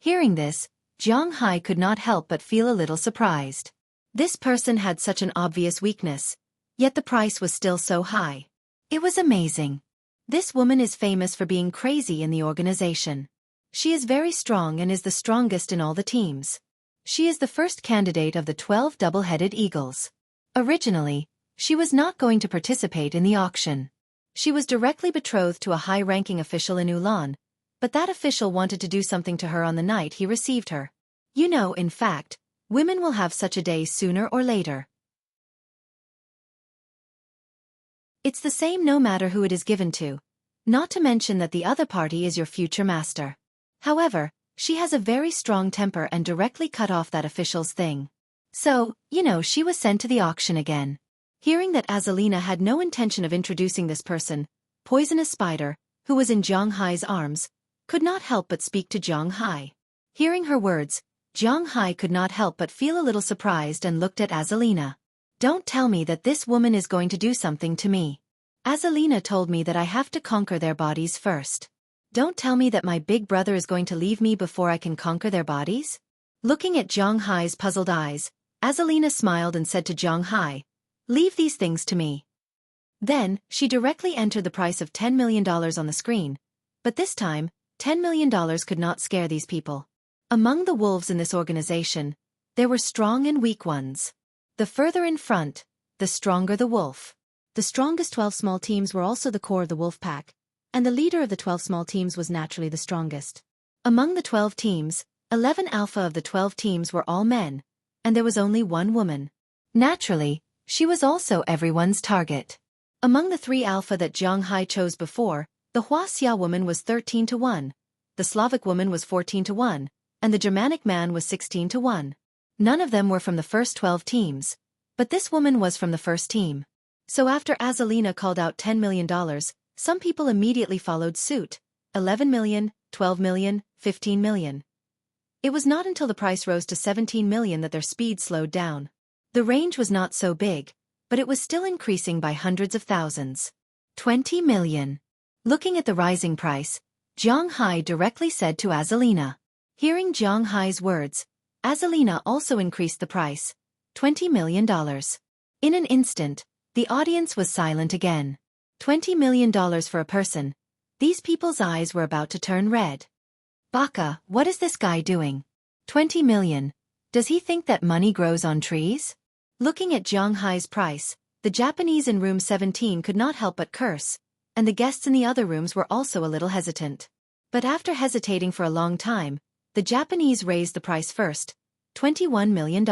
Hearing this, Jiang Hai could not help but feel a little surprised. This person had such an obvious weakness, yet the price was still so high. It was amazing. This woman is famous for being crazy in the organization. She is very strong and is the strongest in all the teams. She is the first candidate of the 12 double-headed eagles. Originally, she was not going to participate in the auction. She was directly betrothed to a high-ranking official in Ulan, but that official wanted to do something to her on the night he received her. You know, in fact, women will have such a day sooner or later. It's the same no matter who it is given to. Not to mention that the other party is your future master. However, she has a very strong temper and directly cut off that official's thing. So, she was sent to the auction again. Hearing that Azalina had no intention of introducing this person, Poisonous Spider, who was in Jiang Hai's arms, could not help but speak to Jiang Hai. Hearing her words, Jiang Hai could not help but feel a little surprised and looked at Azalina. Don't tell me that this woman is going to do something to me. Azalina told me that I have to conquer their bodies first. Don't tell me that my big brother is going to leave me before I can conquer their bodies? Looking at Jiang Hai's puzzled eyes, Azalina smiled and said to Jiang Hai, "Leave these things to me." Then, she directly entered the price of $10 million on the screen. But this time, $10 million could not scare these people. Among the wolves in this organization, there were strong and weak ones. The further in front, the stronger the wolf. The strongest 12 small teams were also the core of the wolf pack, and the leader of the 12 small teams was naturally the strongest. Among the 12 teams, 11 alpha of the 12 teams were all men, and there was only one woman. Naturally, she was also everyone's target. Among the 3 alpha that Jiang Hai chose before, the Huaxia woman was 13 to 1, the Slavic woman was 14 to 1, and the Germanic man was 16 to 1. None of them were from the first 12 teams, but this woman was from the first team. So after Azalina called out $10 million, some people immediately followed suit, 11 million, 12 million, 15 million. It was not until the price rose to 17 million that their speed slowed down. The range was not so big, but it was still increasing by hundreds of thousands. 20 million. Looking at the rising price, Jiang Hai directly said to Azalina. Hearing Jiang Hai's words, Azalina also increased the price, $20 million. In an instant, the audience was silent again. $20 million for a person. These people's eyes were about to turn red. Baka, what is this guy doing? 20 million. Does he think that money grows on trees? Looking at Jiang Hai's price, the Japanese in room 17 could not help but curse, and the guests in the other rooms were also a little hesitant. But after hesitating for a long time, the Japanese raised the price first, $21 million.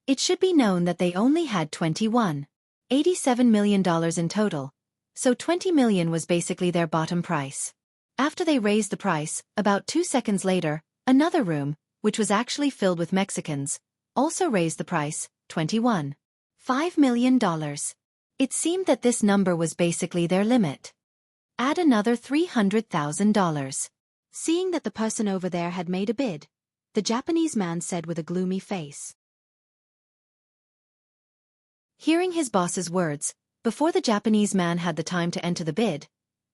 It should be known that they only had $87 million in total, so 20 million was basically their bottom price. After they raised the price, about 2 seconds later, another room, which was actually filled with Mexicans, also raised the price, $21.5 million. It seemed that this number was basically their limit. Add another $300,000. Seeing that the person over there had made a bid, the Japanese man said with a gloomy face. Hearing his boss's words, before the Japanese man had the time to enter the bid,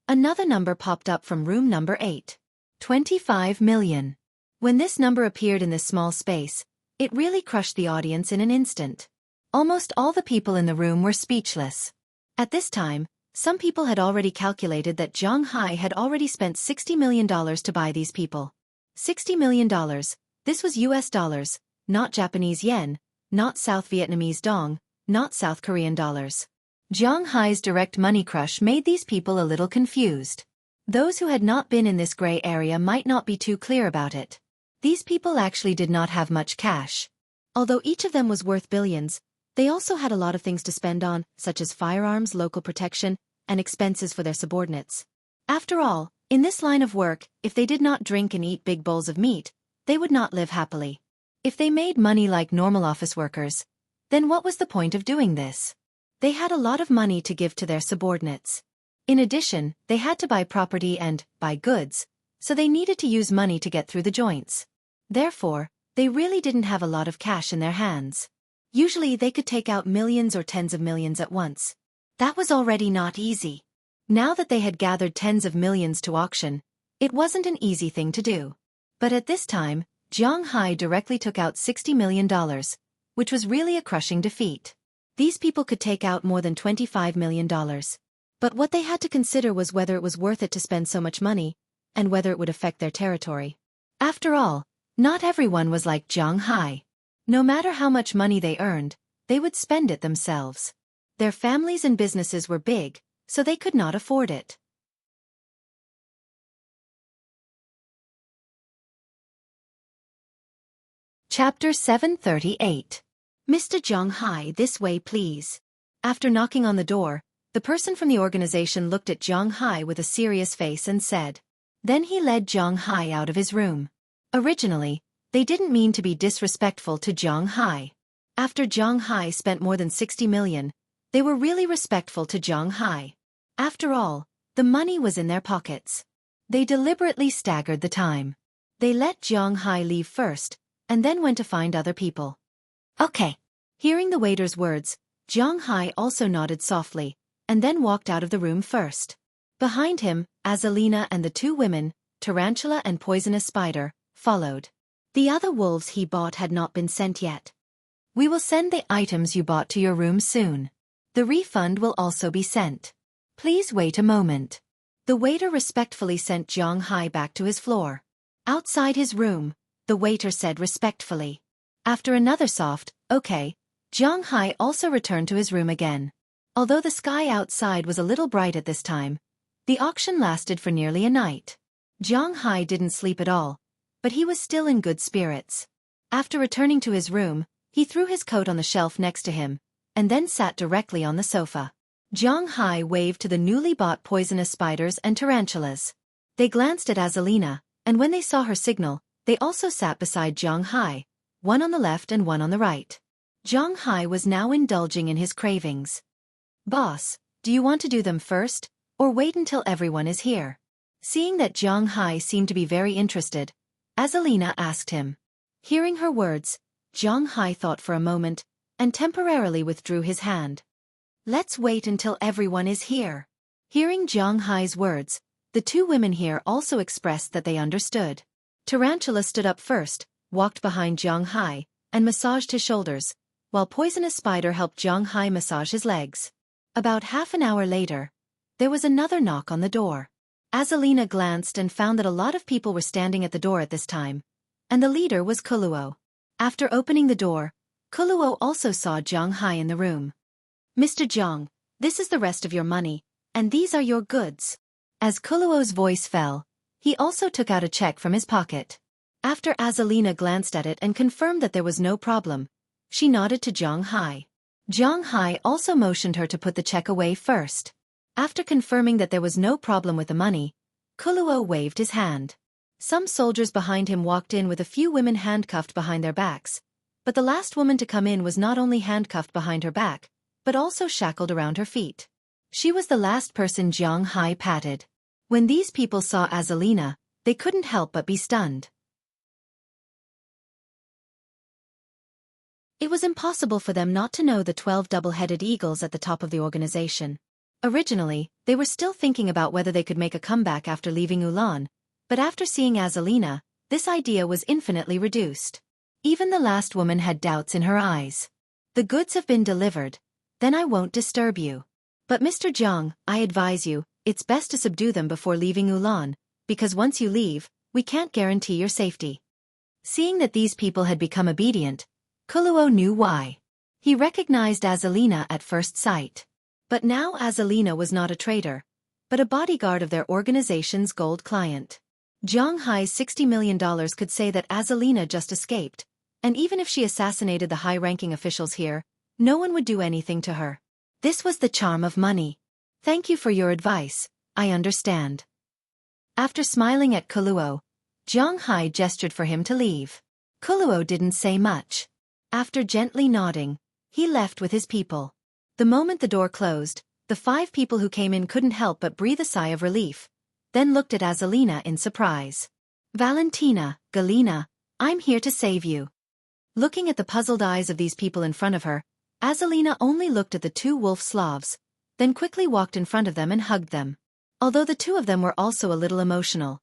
another number popped up from room number 8. 25 million. When this number appeared in this small space, it really crushed the audience in an instant. Almost all the people in the room were speechless. At this time, some people had already calculated that Jiang Hai had already spent $60 million to buy these people. $60 million, this was US dollars, not Japanese yen, not South Vietnamese dong, not South Korean dollars. Jiang Hai's direct money crush made these people a little confused. Those who had not been in this gray area might not be too clear about it. These people actually did not have much cash. Although each of them was worth billions, they also had a lot of things to spend on, such as firearms, local protection, and expenses for their subordinates. After all, in this line of work, if they did not drink and eat big bowls of meat, they would not live happily. If they made money like normal office workers, then what was the point of doing this? They had a lot of money to give to their subordinates. In addition, they had to buy property and buy goods, so they needed to use money to get through the joints. Therefore, they really didn't have a lot of cash in their hands. Usually they could take out millions or tens of millions at once. That was already not easy. Now that they had gathered tens of millions to auction, it wasn't an easy thing to do. But at this time, Jiang Hai directly took out $60 million, which was really a crushing defeat. These people could take out more than $25 million. But what they had to consider was whether it was worth it to spend so much money, and whether it would affect their territory. After all, not everyone was like Jiang Hai. No matter how much money they earned, they would spend it themselves. Their families and businesses were big, so they could not afford it. Chapter 738. Mr. Jiang Hai, this way please. After knocking on the door, The person from the organization looked at Zhang Hai with a serious face and said. Then he led Zhang Hai out of his room. Originally, they didn't mean to be disrespectful to Zhang Hai. After Zhang Hai spent more than 60 million, they were really respectful to Zhang Hai. After all, the money was in their pockets. They deliberately staggered the time. They let Zhang Hai leave first, and then went to find other people. Okay. Hearing the waiter's words, Zhang Hai also nodded softly, and then walked out of the room first. Behind him, Azalina and the two women, Tarantula and Poisonous Spider, followed. The other wolves he bought had not been sent yet. We will send the items you bought to your room soon. The refund will also be sent. Please wait a moment. The waiter respectfully sent Zhang Hai back to his floor. Outside his room, the waiter said respectfully. After another soft, okay, Zhang Hai also returned to his room again. Although the sky outside was a little bright at this time, the auction lasted for nearly a night. Zhang Hai didn't sleep at all, but he was still in good spirits. After returning to his room, he threw his coat on the shelf next to him, and then sat directly on the sofa. Zhang Hai waved to the newly bought poisonous spiders and tarantulas. They glanced at Azalina, and when they saw her signal, they also sat beside Zhang Hai, one on the left and one on the right. Zhang Hai was now indulging in his cravings. Boss, do you want to do them first, or wait until everyone is here? Seeing that Zhang Hai seemed to be very interested, Azalina asked him. Hearing her words, Zhang Hai thought for a moment, and temporarily withdrew his hand. Let's wait until everyone is here. Hearing Zhang Hai's words, the two women here also expressed that they understood. Tarantula stood up first, walked behind Zhang Hai, and massaged his shoulders, while Poisonous Spider helped Zhang Hai massage his legs. About half an hour later, there was another knock on the door. Azalina glanced and found that a lot of people were standing at the door at this time, and the leader was Kuluo. After opening the door, Kuluo also saw Zhang Hai in the room. Mr. Zhang, this is the rest of your money, and these are your goods. As Kuluo's voice fell, he also took out a check from his pocket. After Azalina glanced at it and confirmed that there was no problem, she nodded to Zhang Hai. Zhang Hai also motioned her to put the check away first. After confirming that there was no problem with the money, Kuluo waved his hand. Some soldiers behind him walked in with a few women handcuffed behind their backs, but the last woman to come in was not only handcuffed behind her back, but also shackled around her feet. She was the last person Zhang Hai patted. When these people saw Azalina, they couldn't help but be stunned. It was impossible for them not to know the 12 double-headed eagles at the top of the organization. Originally, they were still thinking about whether they could make a comeback after leaving Ulan, but after seeing Azalina, this idea was infinitely reduced. Even the last woman had doubts in her eyes. The goods have been delivered, then I won't disturb you. But Mr. Zhang, I advise you, it's best to subdue them before leaving Ulan, because once you leave, we can't guarantee your safety. Seeing that these people had become obedient, Kuluo knew why. He recognized Azalina at first sight. But now Azalina was not a traitor, but a bodyguard of their organization's gold client. Zhang Hai's $60 million could say that Azalina just escaped, and even if she assassinated the high-ranking officials here, no one would do anything to her. This was the charm of money. Thank you for your advice, I understand. After smiling at Kuluo, Zhang Hai gestured for him to leave. Kuluo didn't say much. After gently nodding, he left with his people. The moment the door closed, the 5 people who came in couldn't help but breathe a sigh of relief, then looked at Azalina in surprise. Valentina, Galina, I'm here to save you. Looking at the puzzled eyes of these people in front of her, Azalina only looked at the 2 wolf Slavs, then quickly walked in front of them and hugged them. Although the 2 of them were also a little emotional,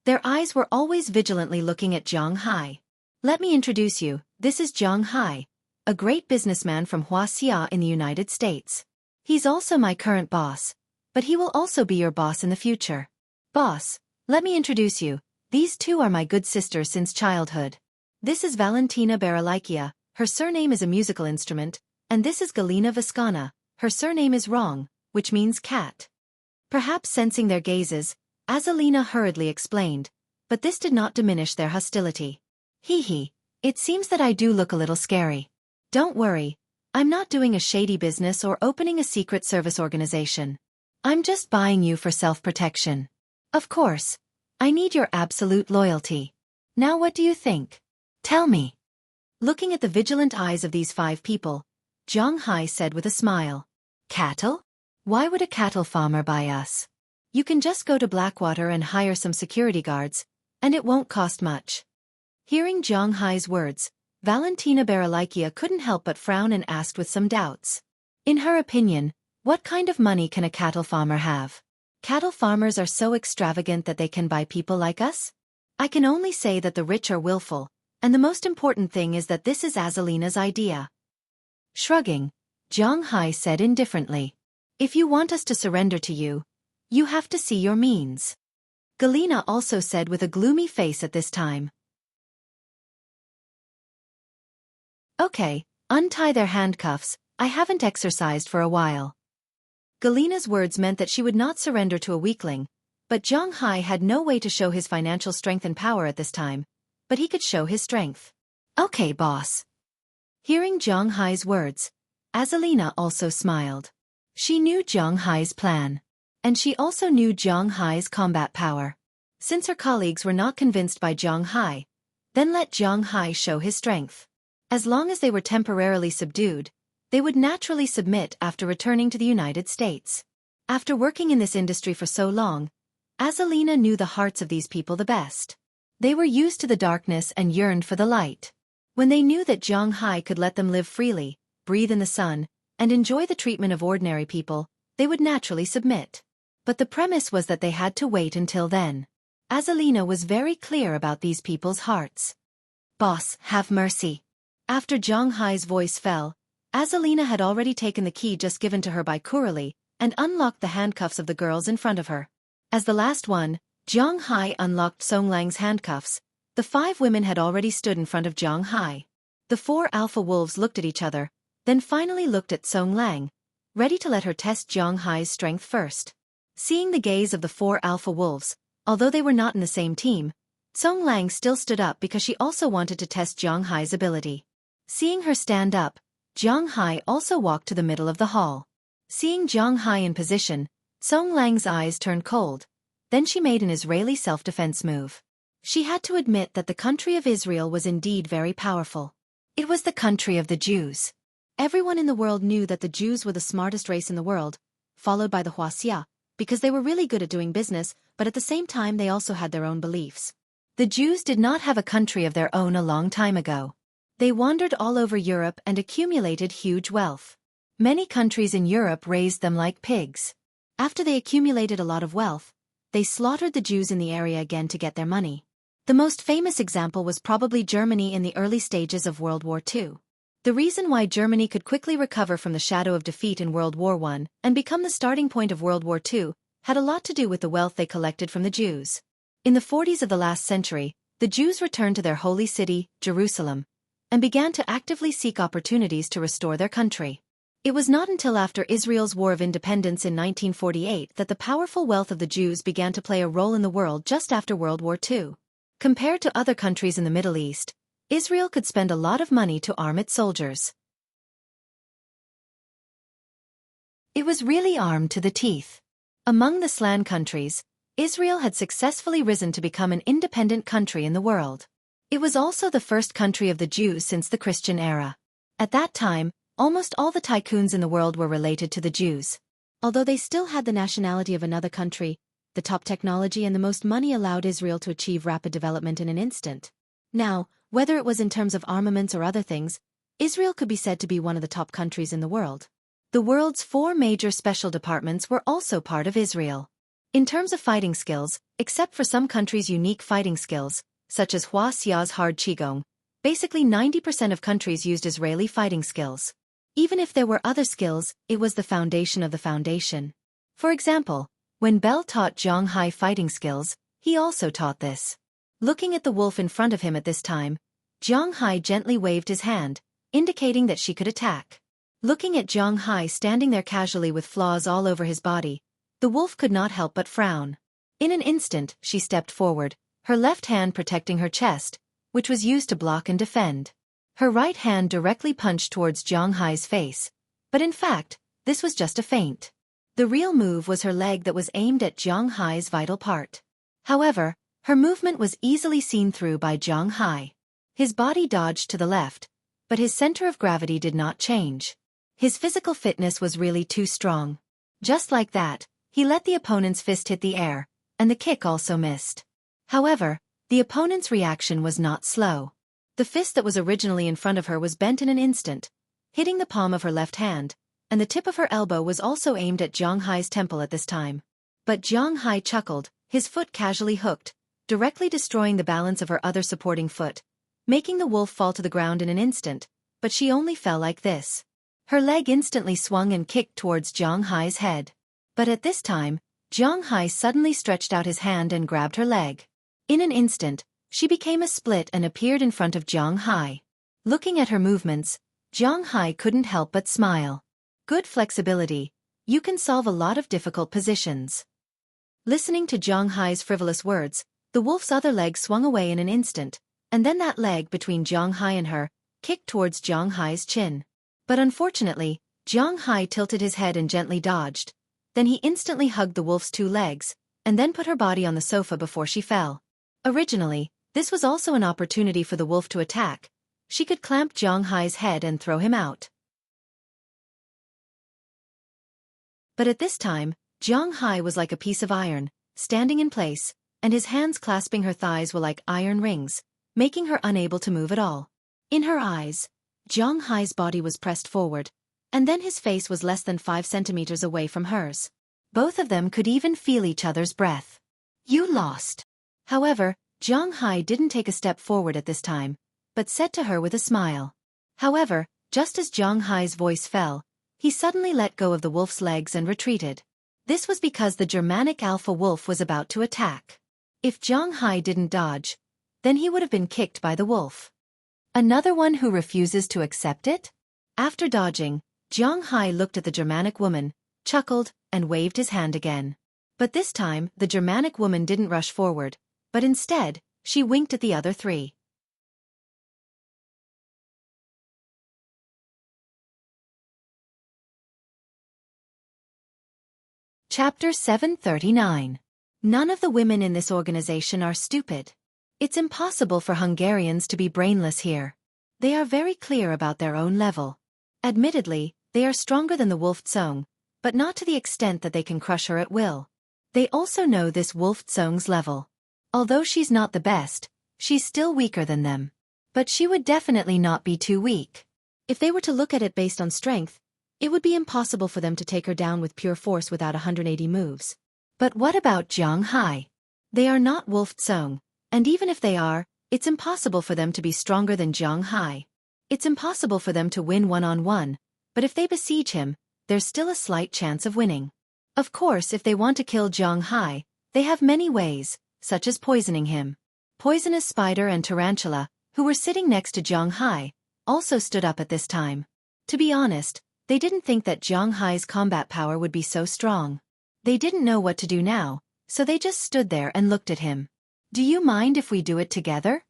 their eyes were always vigilantly looking at Zhang Hai. Let me introduce you, this is Zhang Hai, a great businessman from Huaxia in the United States. He's also my current boss, but he will also be your boss in the future. Boss, let me introduce you, these 2 are my good sisters since childhood. This is Valentina Baralikia, her surname is a musical instrument, and this is Galina Viscana, her surname is Wrong, which means cat. Perhaps sensing their gazes, Azalina hurriedly explained, but this did not diminish their hostility. Hee hee, it seems that I do look a little scary. Don't worry, I'm not doing a shady business or opening a secret service organization. I'm just buying you for self-protection. Of course, I need your absolute loyalty. Now what do you think? Tell me. Looking at the vigilant eyes of these 5 people, Zhang Hai said with a smile. Cattle? Why would a cattle farmer buy us? You can just go to Blackwater and hire some security guards, and it won't cost much. Hearing Zhang Hai's words, Valentina Berelikia couldn't help but frown and asked with some doubts. In her opinion, what kind of money can a cattle farmer have? Cattle farmers are so extravagant that they can buy people like us? I can only say that the rich are willful, and the most important thing is that this is Azalina's idea. Shrugging, Zhang Hai said indifferently. If you want us to surrender to you, you have to see your means. Galina also said with a gloomy face at this time. Okay, untie their handcuffs, I haven't exercised for a while. Galina's words meant that she would not surrender to a weakling, but Zhang Hai had no way to show his financial strength and power at this time, but he could show his strength. Okay, boss. Hearing Zhang Hai's words, Azalina also smiled. She knew Zhang Hai's plan, and she also knew Zhang Hai's combat power. Since her colleagues were not convinced by Zhang Hai, then let Zhang Hai show his strength. As long as they were temporarily subdued, they would naturally submit after returning to the United States. After working in this industry for so long, Azalina knew the hearts of these people the best. They were used to the darkness and yearned for the light. When they knew that Zhang Hai could let them live freely, breathe in the sun, and enjoy the treatment of ordinary people, they would naturally submit. But the premise was that they had to wait until then. Azalina was very clear about these people's hearts. Boss, have mercy. After Zhang Hai's voice fell, Azalina had already taken the key just given to her by Coralie, and unlocked the handcuffs of the girls in front of her. As the last one, Zhang Hai unlocked Song Lang's handcuffs. The 5 women had already stood in front of Zhang Hai. The 4 alpha wolves looked at each other, then finally looked at Song Lang, ready to let her test Zhang Hai's strength first. Seeing the gaze of the 4 alpha wolves, although they were not in the same team, Song Lang still stood up because she also wanted to test Zhang Hai's ability. Seeing her stand up, Zhang Hai also walked to the middle of the hall. Seeing Zhang Hai in position, Song Lang's eyes turned cold. Then she made an Israeli self-defense move. She had to admit that the country of Israel was indeed very powerful. It was the country of the Jews. Everyone in the world knew that the Jews were the smartest race in the world, followed by the Huaxia, because they were really good at doing business, but at the same time they also had their own beliefs. The Jews did not have a country of their own a long time ago. They wandered all over Europe and accumulated huge wealth. Many countries in Europe raised them like pigs. After they accumulated a lot of wealth, they slaughtered the Jews in the area again to get their money. The most famous example was probably Germany in the early stages of World War II. The reason why Germany could quickly recover from the shadow of defeat in World War I and become the starting point of World War II had a lot to do with the wealth they collected from the Jews. In the 40s of the last century, the Jews returned to their holy city, Jerusalem, and began to actively seek opportunities to restore their country. It was not until after Israel's War of Independence in 1948 that the powerful wealth of the Jews began to play a role in the world just after World War II. Compared to other countries in the Middle East, Israel could spend a lot of money to arm its soldiers. It was really armed to the teeth. Among the Slan countries, Israel had successfully risen to become an independent country in the world. It was also the first country of the Jews since the Christian era. At that time, almost all the tycoons in the world were related to the Jews. Although they still had the nationality of another country, the top technology and the most money allowed Israel to achieve rapid development in an instant. Now, whether it was in terms of armaments or other things, Israel could be said to be one of the top countries in the world. The world's 4 major special departments were also part of Israel. In terms of fighting skills, except for some countries' unique fighting skills, such as Huaxia's hard qigong, basically 90% of countries used Israeli fighting skills. Even if there were other skills, it was the foundation of the foundation. For example, when Bel taught Zhang Hai fighting skills, he also taught this. Looking at the wolf in front of him at this time, Zhang Hai gently waved his hand, indicating that she could attack. Looking at Zhang Hai standing there casually with flaws all over his body, the wolf could not help but frown. In an instant, she stepped forward, her left hand protecting her chest, which was used to block and defend. Her right hand directly punched towards Jiang Hai's face, but in fact, this was just a feint. The real move was her leg that was aimed at Jiang Hai's vital part. However, her movement was easily seen through by Jiang Hai. His body dodged to the left, but his center of gravity did not change. His physical fitness was really too strong. Just like that, he let the opponent's fist hit the air, and the kick also missed. However, the opponent's reaction was not slow. The fist that was originally in front of her was bent in an instant, hitting the palm of her left hand, and the tip of her elbow was also aimed at Jiang Hai's temple at this time. But Jiang Hai chuckled, his foot casually hooked, directly destroying the balance of her other supporting foot, making the wolf fall to the ground in an instant, but she only fell like this. Her leg instantly swung and kicked towards Jiang Hai's head. But at this time, Jiang Hai suddenly stretched out his hand and grabbed her leg. In an instant, she became a split and appeared in front of Jiang Hai. Looking at her movements, Jiang Hai couldn't help but smile. Good flexibility. You can solve a lot of difficult positions. Listening to Jiang Hai's frivolous words, the wolf's other leg swung away in an instant, and then that leg between Jiang Hai and her kicked towards Jiang Hai's chin. But unfortunately, Jiang Hai tilted his head and gently dodged. Then he instantly hugged the wolf's two legs, and then put her body on the sofa before she fell. Originally, this was also an opportunity for the wolf to attack. She could clamp Jiang Hai's head and throw him out. But at this time, Jiang Hai was like a piece of iron, standing in place, and his hands clasping her thighs were like iron rings, making her unable to move at all. In her eyes, Jiang Hai's body was pressed forward, and then his face was less than 5 centimeters away from hers. Both of them could even feel each other's breath. You lost. However, Jiang Hai didn't take a step forward at this time, but said to her with a smile. However, just as Jiang Hai's voice fell, he suddenly let go of the wolf's legs and retreated. This was because the Germanic alpha wolf was about to attack. If Jiang Hai didn't dodge, then he would have been kicked by the wolf. Another one who refuses to accept it? After dodging, Jiang Hai looked at the Germanic woman, chuckled, and waved his hand again. But this time, the Germanic woman didn't rush forward, but instead, she winked at the other three. Chapter 739. None of the women in this organization are stupid. It's impossible for Hungarians to be brainless here. They are very clear about their own level. Admittedly, they are stronger than the Wolf Tsong, but not to the extent that they can crush her at will. They also know this Wolf Tsong's level. Although she's not the best, she's still weaker than them. But she would definitely not be too weak. If they were to look at it based on strength, it would be impossible for them to take her down with pure force without 180 moves. But what about Jiang Hai? They are not Wolf Tsong, and even if they are, it's impossible for them to be stronger than Jiang Hai. It's impossible for them to win one-on-one, but if they besiege him, there's still a slight chance of winning. Of course, if they want to kill Jiang Hai, they have many ways, such as poisoning him. Poisonous Spider and Tarantula, who were sitting next to Jiang Hai, also stood up at this time. To be honest, they didn't think that Jiang Hai's combat power would be so strong. They didn't know what to do now, so they just stood there and looked at him. Do you mind if we do it together?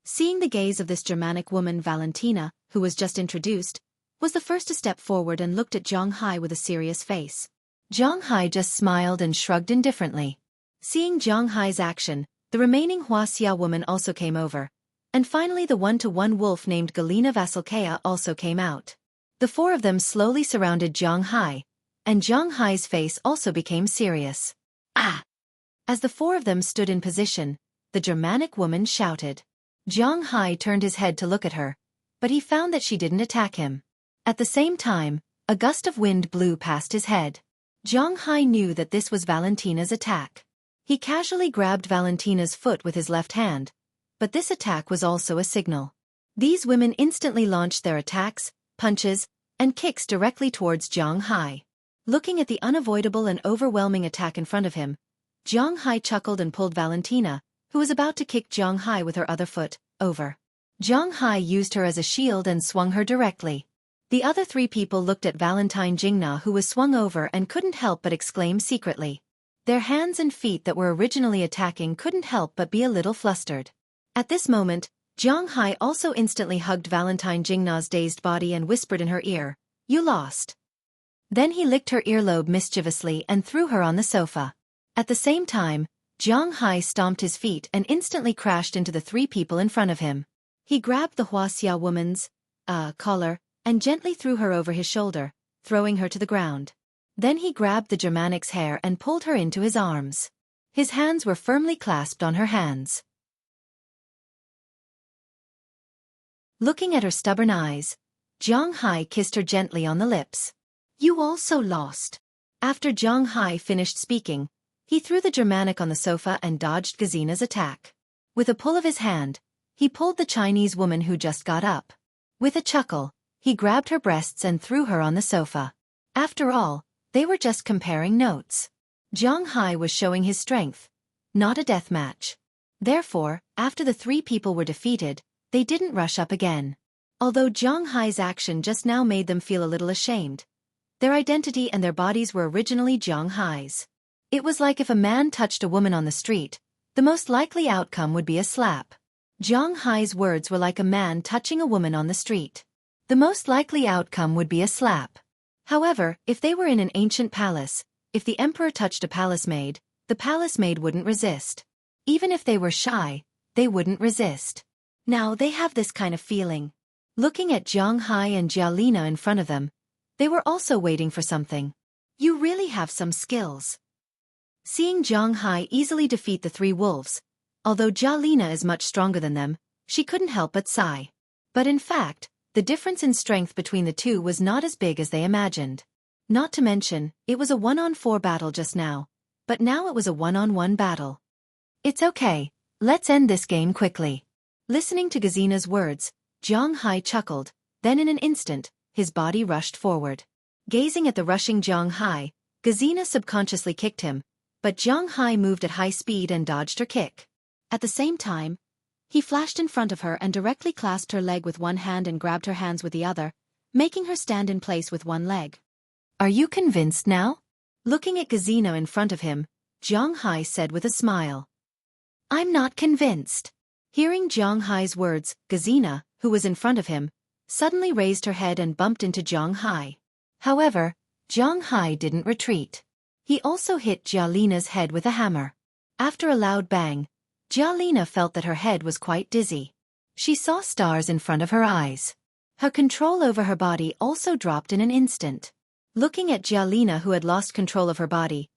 Seeing the gaze of this Germanic woman, Valentina, who was just introduced, was the first to step forward and looked at Jiang Hai with a serious face. Jiang Hai just smiled and shrugged indifferently. Seeing Jiang Hai's action, the remaining Huaxia woman also came over, and finally the one-to-one wolf named Galina Vasilkaya also came out. The four of them slowly surrounded Jiang Hai, and Jiang Hai's face also became serious. Ah! As the four of them stood in position, the Germanic woman shouted. Jiang Hai turned his head to look at her, but he found that she didn't attack him. At the same time, a gust of wind blew past his head. Jiang Hai knew that this was Valentina's attack. He casually grabbed Valentina's foot with his left hand, but this attack was also a signal. These women instantly launched their attacks, punches, and kicks directly towards Jiang Hai. Looking at the unavoidable and overwhelming attack in front of him, Jiang Hai chuckled and pulled Valentina, who was about to kick Jiang Hai with her other foot, over. Jiang Hai used her as a shield and swung her directly. The other three people looked at Valentine Jingna, who was swung over, and couldn't help but exclaim secretly. Their hands and feet that were originally attacking couldn't help but be a little flustered. At this moment, Jiang Hai also instantly hugged Valentine Jingna's dazed body and whispered in her ear, "You lost." Then he licked her earlobe mischievously and threw her on the sofa. At the same time, Jiang Hai stomped his feet and instantly crashed into the three people in front of him. He grabbed the Huaxia woman's collar and gently threw her over his shoulder, throwing her to the ground. Then he grabbed the Germanic's hair and pulled her into his arms. His hands were firmly clasped on her hands. Looking at her stubborn eyes, Jiang Hai kissed her gently on the lips. "You also lost." After Jiang Hai finished speaking, he threw the Germanic on the sofa and dodged Gazina's attack. With a pull of his hand, he pulled the Chinese woman who just got up. With a chuckle, he grabbed her breasts and threw her on the sofa. After all, they were just comparing notes. Jiang Hai was showing his strength, not a death match. Therefore, after the three people were defeated, they didn't rush up again. Although Jiang Hai's action just now made them feel a little ashamed, their identity and their bodies were originally Jiang Hai's. It was like if a man touched a woman on the street, the most likely outcome would be a slap. Jiang Hai's words were like a man touching a woman on the street. The most likely outcome would be a slap. However, if they were in an ancient palace, if the emperor touched a palace maid, the palace maid wouldn't resist. Even if they were shy, they wouldn't resist. Now they have this kind of feeling. Looking at Jiang Hai and Jialina in front of them, they were also waiting for something. "You really have some skills." Seeing Jiang Hai easily defeat the three wolves, although Jialina is much stronger than them, she couldn't help but sigh. But in fact, the difference in strength between the two was not as big as they imagined. Not to mention, it was a 1-on-4 battle just now, but now it was a 1-on-1 battle. "It's okay, let's end this game quickly." Listening to Gazina's words, Jiang Hai chuckled, then in an instant, his body rushed forward. Gazing at the rushing Jiang Hai, Gazina subconsciously kicked him, but Jiang Hai moved at high speed and dodged her kick. At the same time, he flashed in front of her and directly clasped her leg with one hand and grabbed her hands with the other, making her stand in place with one leg. "Are you convinced now?" Looking at Gazina in front of him, Jiang Hai said with a smile. "I'm not convinced." Hearing Jiang Hai's words, Gazina, who was in front of him, suddenly raised her head and bumped into Jiang Hai. However, Jiang Hai didn't retreat. He also hit Jialina's head with a hammer. After a loud bang, Jialina felt that her head was quite dizzy. She saw stars in front of her eyes. Her control over her body also dropped in an instant. Looking at Jialina, who had lost control of her body,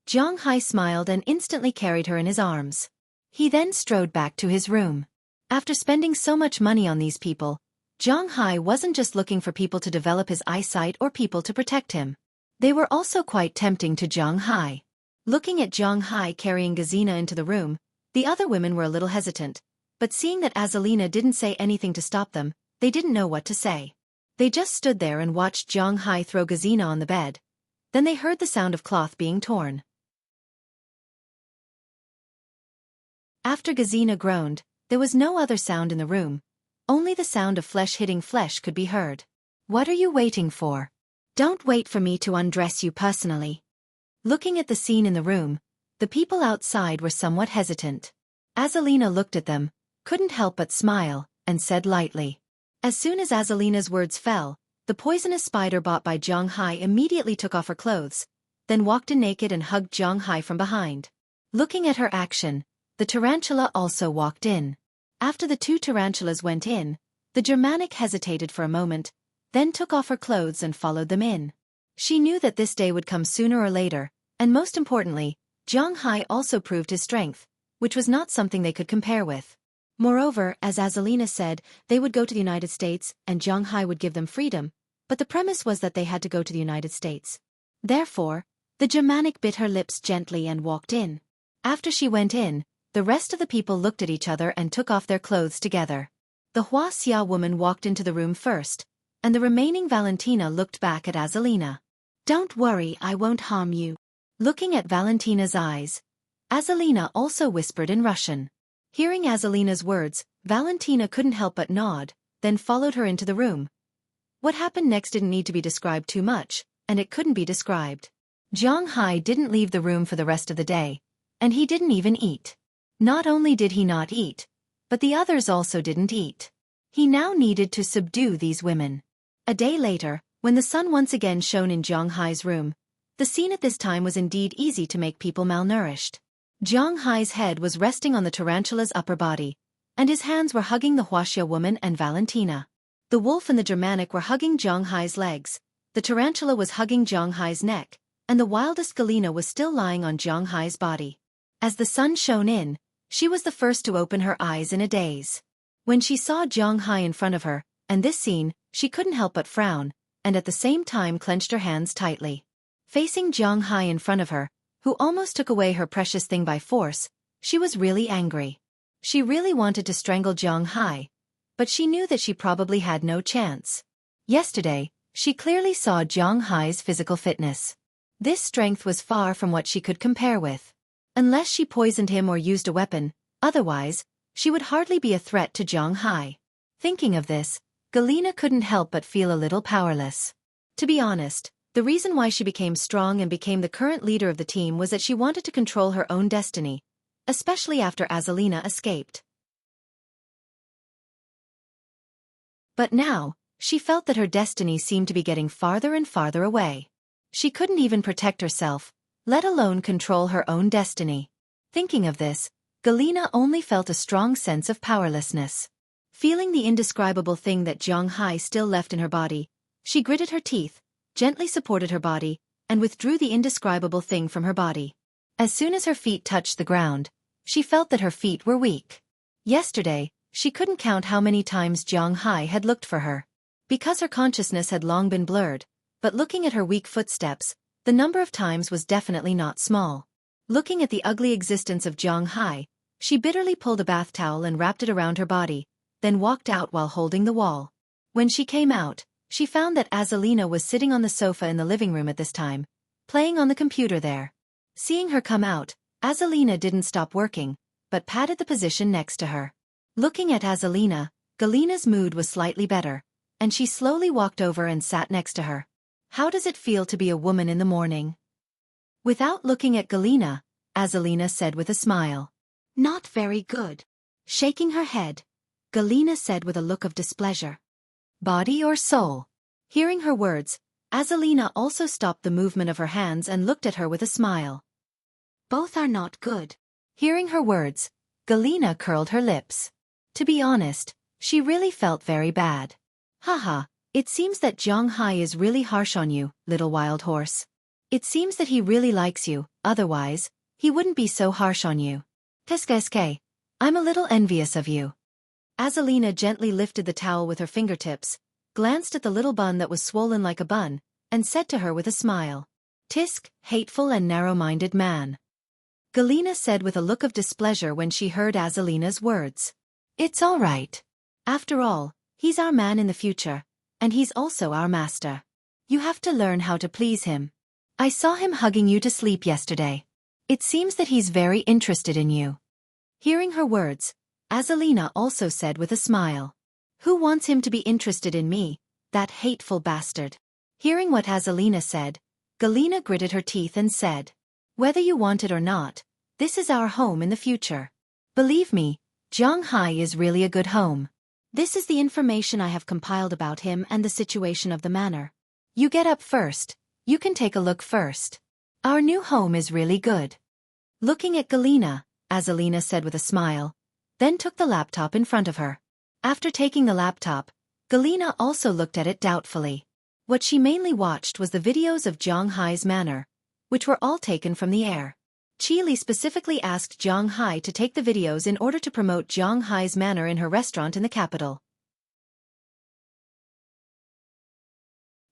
Jiang Hai smiled and instantly carried her in his arms. He then strode back to his room. After spending so much money on these people, Jiang Hai wasn't just looking for people to develop his eyesight or people to protect him. They were also quite tempting to Jiang Hai. Looking at Jiang Hai carrying Gazina into the room, the other women were a little hesitant, but seeing that Azalina didn't say anything to stop them, they didn't know what to say. They just stood there and watched Jiang Hai throw Gazina on the bed. Then they heard the sound of cloth being torn. After Gazina groaned, there was no other sound in the room. Only the sound of flesh hitting flesh could be heard. "What are you waiting for? Don't wait for me to undress you personally." Looking at the scene in the room, the people outside were somewhat hesitant. Azalina looked at them, couldn't help but smile, and said lightly. As soon as Azalina's words fell, the poisonous spider bought by Jiang Hai immediately took off her clothes, then walked in naked and hugged Jiang Hai from behind. Looking at her action, the tarantula also walked in. After the two tarantulas went in, the Germanic hesitated for a moment, then took off her clothes and followed them in. She knew that this day would come sooner or later, and most importantly, Jiang Hai also proved his strength, which was not something they could compare with. Moreover, as Azalina said, they would go to the United States and Jiang Hai would give them freedom, but the premise was that they had to go to the United States. Therefore, the Germanic bit her lips gently and walked in. After she went in, the rest of the people looked at each other and took off their clothes together. The Huaxia woman walked into the room first, and the remaining Valentina looked back at Azalina. "Don't worry, I won't harm you." Looking at Valentina's eyes, Azalina also whispered in Russian. Hearing Azalina's words, Valentina couldn't help but nod, then followed her into the room. What happened next didn't need to be described too much, and it couldn't be described. Jiang Hai didn't leave the room for the rest of the day, and he didn't even eat. Not only did he not eat, but the others also didn't eat. He now needed to subdue these women. A day later, when the sun once again shone in Zhang Hai's room, the scene at this time was indeed easy to make people malnourished. Zhang Hai's head was resting on the tarantula's upper body, and his hands were hugging the Huaxia woman and Valentina. The wolf and the Germanic were hugging Zhang Hai's legs, the tarantula was hugging Zhang Hai's neck, and the wildest Galena was still lying on Zhang Hai's body. As the sun shone in, she was the first to open her eyes in a daze. When she saw Zhang Hai in front of her, and this scene, she couldn't help but frown, and at the same time clenched her hands tightly. Facing Zhang Hai in front of her, who almost took away her precious thing by force, she was really angry. She really wanted to strangle Zhang Hai, but she knew that she probably had no chance. Yesterday, she clearly saw Zhang Hai's physical fitness. This strength was far from what she could compare with. Unless she poisoned him or used a weapon, otherwise, she would hardly be a threat to Zhang Hai. Thinking of this, Galena couldn't help but feel a little powerless. To be honest, the reason why she became strong and became the current leader of the team was that she wanted to control her own destiny, especially after Azalina escaped. But now, she felt that her destiny seemed to be getting farther and farther away. She couldn't even protect herself, let alone control her own destiny. Thinking of this, Galena only felt a strong sense of powerlessness. Feeling the indescribable thing that Zhang Hai still left in her body, she gritted her teeth, gently supported her body, and withdrew the indescribable thing from her body. As soon as her feet touched the ground, she felt that her feet were weak. Yesterday, she couldn't count how many times Zhang Hai had looked for her. Because her consciousness had long been blurred, but looking at her weak footsteps, the number of times was definitely not small. Looking at the ugly existence of Zhang Hai, she bitterly pulled a bath towel and wrapped it around her body, then walked out while holding the wall. When she came out, she found that Azalina was sitting on the sofa in the living room at this time, playing on the computer there. Seeing her come out, Azalina didn't stop working, but patted the position next to her. Looking at Azalina, Galena's mood was slightly better, and she slowly walked over and sat next to her. How does it feel to be a woman in the morning? Without looking at Galena, Azalina said with a smile. Not very good. Shaking her head, Galena said with a look of displeasure. Body or soul? Hearing her words, Azalina also stopped the movement of her hands and looked at her with a smile. Both are not good. Hearing her words, Galena curled her lips. To be honest, she really felt very bad. Haha, it seems that Zhang Hai is really harsh on you, little wild horse. It seems that he really likes you, otherwise, he wouldn't be so harsh on you. Keske, I'm a little envious of you. Azalina gently lifted the towel with her fingertips, glanced at the little bun that was swollen like a bun, and said to her with a smile. Tisk, hateful and narrow-minded man. Galena said with a look of displeasure when she heard Azalina's words. It's all right. After all, he's our man in the future, and he's also our master. You have to learn how to please him. I saw him hugging you to sleep yesterday. It seems that he's very interested in you. Hearing her words, Azalina also said with a smile. Who wants him to be interested in me, that hateful bastard? Hearing what Azalina said, Galena gritted her teeth and said. Whether you want it or not, this is our home in the future. Believe me, Zhang Hai is really a good home. This is the information I have compiled about him and the situation of the manor. You get up first, you can take a look first. Our new home is really good. Looking at Galena, Azalina said with a smile, then took the laptop in front of her. After taking the laptop, Galena also looked at it doubtfully. What she mainly watched was the videos of Zhang Hai's manor, which were all taken from the air. Li specifically asked Zhang Hai to take the videos in order to promote Zhang Hai's manor in her restaurant in the capital.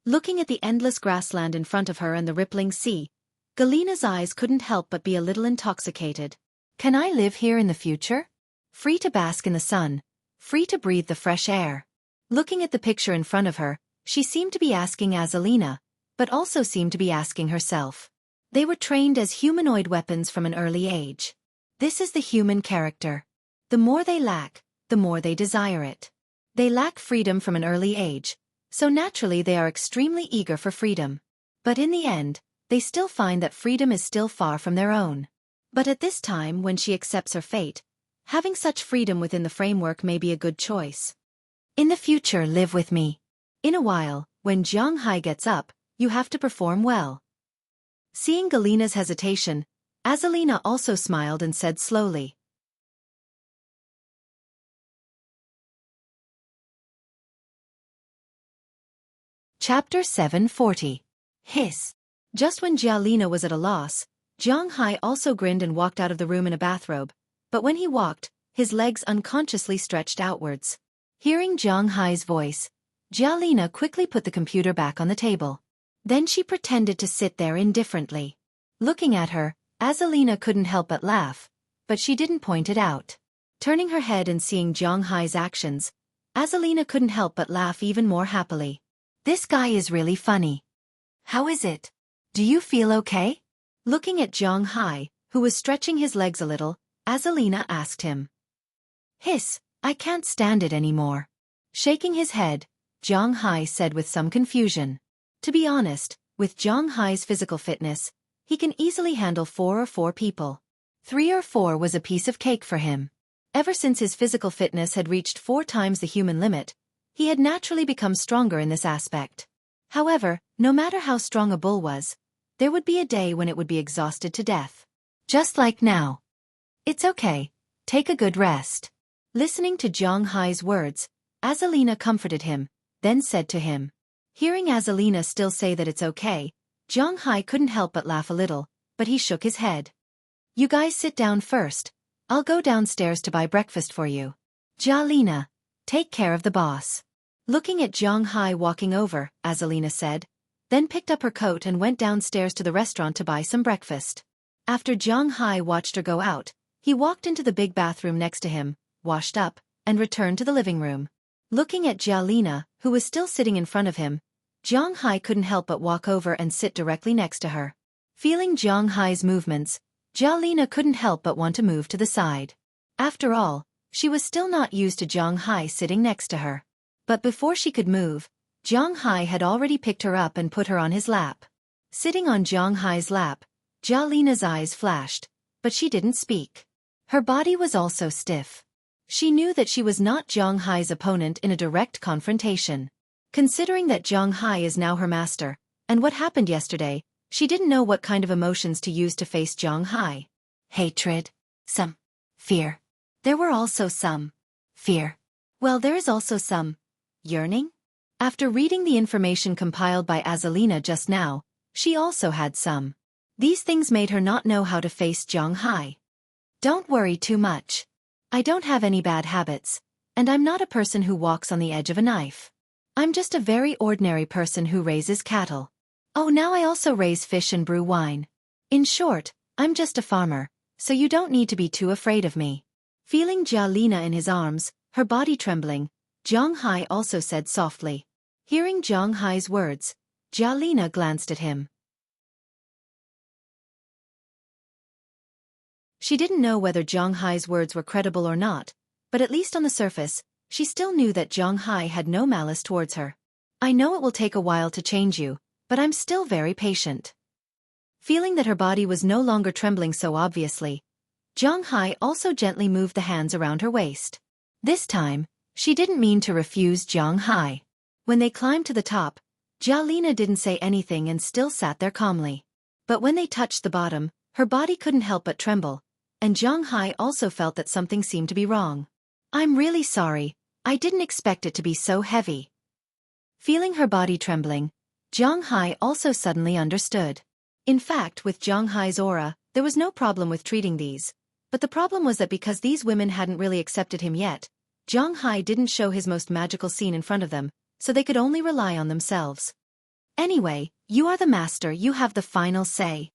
Looking at the endless grassland in front of her and the rippling sea, Galena's eyes couldn't help but be a little intoxicated. Can I live here in the future? Free to bask in the sun, free to breathe the fresh air. Looking at the picture in front of her, she seemed to be asking Azalina, but also seemed to be asking herself. They were trained as humanoid weapons from an early age. This is the human character. The more they lack, the more they desire it. They lack freedom from an early age, so naturally they are extremely eager for freedom. But in the end, they still find that freedom is still far from their own. But at this time when she accepts her fate, Having such freedom within the framework may be a good choice. In the future, live with me. In a while, when Jiang Hai gets up, you have to perform well. Seeing Galina's hesitation, Azalina also smiled and said slowly. Chapter 740. Hiss. Just when Jialina was at a loss, Jiang Hai also grinned and walked out of the room in a bathrobe, but when he walked, his legs unconsciously stretched outwards. Hearing Jiang Hai's voice, Jialina quickly put the computer back on the table. Then she pretended to sit there indifferently. Looking at her, Azalina couldn't help but laugh, but she didn't point it out. Turning her head and seeing Jiang Hai's actions, Azalina couldn't help but laugh even more happily. This guy is really funny. How is it? Do you feel okay? Looking at Jiang Hai, who was stretching his legs a little, Azalina asked him. Hiss, I can't stand it anymore. Shaking his head, Jiang Hai said with some confusion. To be honest, with Jiang Hai's physical fitness, he can easily handle 4 people. 3 or 4 was a piece of cake for him. Ever since his physical fitness had reached 4 times the human limit, he had naturally become stronger in this aspect. However, no matter how strong a bull was, there would be a day when it would be exhausted to death. Just like now. It's okay. Take a good rest. Listening to Jiang Hai's words, Azalina comforted him, then said to him. Hearing Azalina still say that it's okay, Jiang Hai couldn't help but laugh a little, but he shook his head. You guys sit down first. I'll go downstairs to buy breakfast for you. Jialina, take care of the boss. Looking at Jiang Hai walking over, Azalina said, then picked up her coat and went downstairs to the restaurant to buy some breakfast. After Jiang Hai watched her go out, he walked into the big bathroom next to him, washed up, and returned to the living room. Looking at Jialina, who was still sitting in front of him, Jiang Hai couldn't help but walk over and sit directly next to her. Feeling Jiang Hai's movements, Jialina couldn't help but want to move to the side. After all, she was still not used to Jiang Hai sitting next to her. But before she could move, Jiang Hai had already picked her up and put her on his lap. Sitting on Jiang Hai's lap, Jialina's eyes flashed, but she didn't speak. Her body was also stiff. She knew that she was not Jiang Hai's opponent in a direct confrontation. Considering that Jiang Hai is now her master, and what happened yesterday, she didn't know what kind of emotions to use to face Jiang Hai. Hatred. Some. Fear. There were also some. Fear. Well, there is also some. Yearning? After reading the information compiled by Azalina just now, she also had some. These things made her not know how to face Jiang Hai. Don't worry too much. I don't have any bad habits, and I'm not a person who walks on the edge of a knife. I'm just a very ordinary person who raises cattle. Oh, now I also raise fish and brew wine. In short, I'm just a farmer, so you don't need to be too afraid of me. Feeling Jialina in his arms, her body trembling, Jiang Hai also said softly. Hearing Jiang Hai's words, Jialina glanced at him. She didn't know whether Jiang Hai's words were credible or not, but at least on the surface, she still knew that Jiang Hai had no malice towards her. I know it will take a while to change you, but I'm still very patient. Feeling that her body was no longer trembling so obviously, Jiang Hai also gently moved the hands around her waist. This time, she didn't mean to refuse Jiang Hai. When they climbed to the top, Jialina didn't say anything and still sat there calmly. But when they touched the bottom, her body couldn't help but tremble, and Jiang Hai also felt that something seemed to be wrong. I'm really sorry, I didn't expect it to be so heavy. Feeling her body trembling, Jiang Hai also suddenly understood. In fact, with Jiang Hai's aura, there was no problem with treating these. But the problem was that because these women hadn't really accepted him yet, Jiang Hai didn't show his most magical scene in front of them, so they could only rely on themselves. Anyway, you are the master, you have the final say.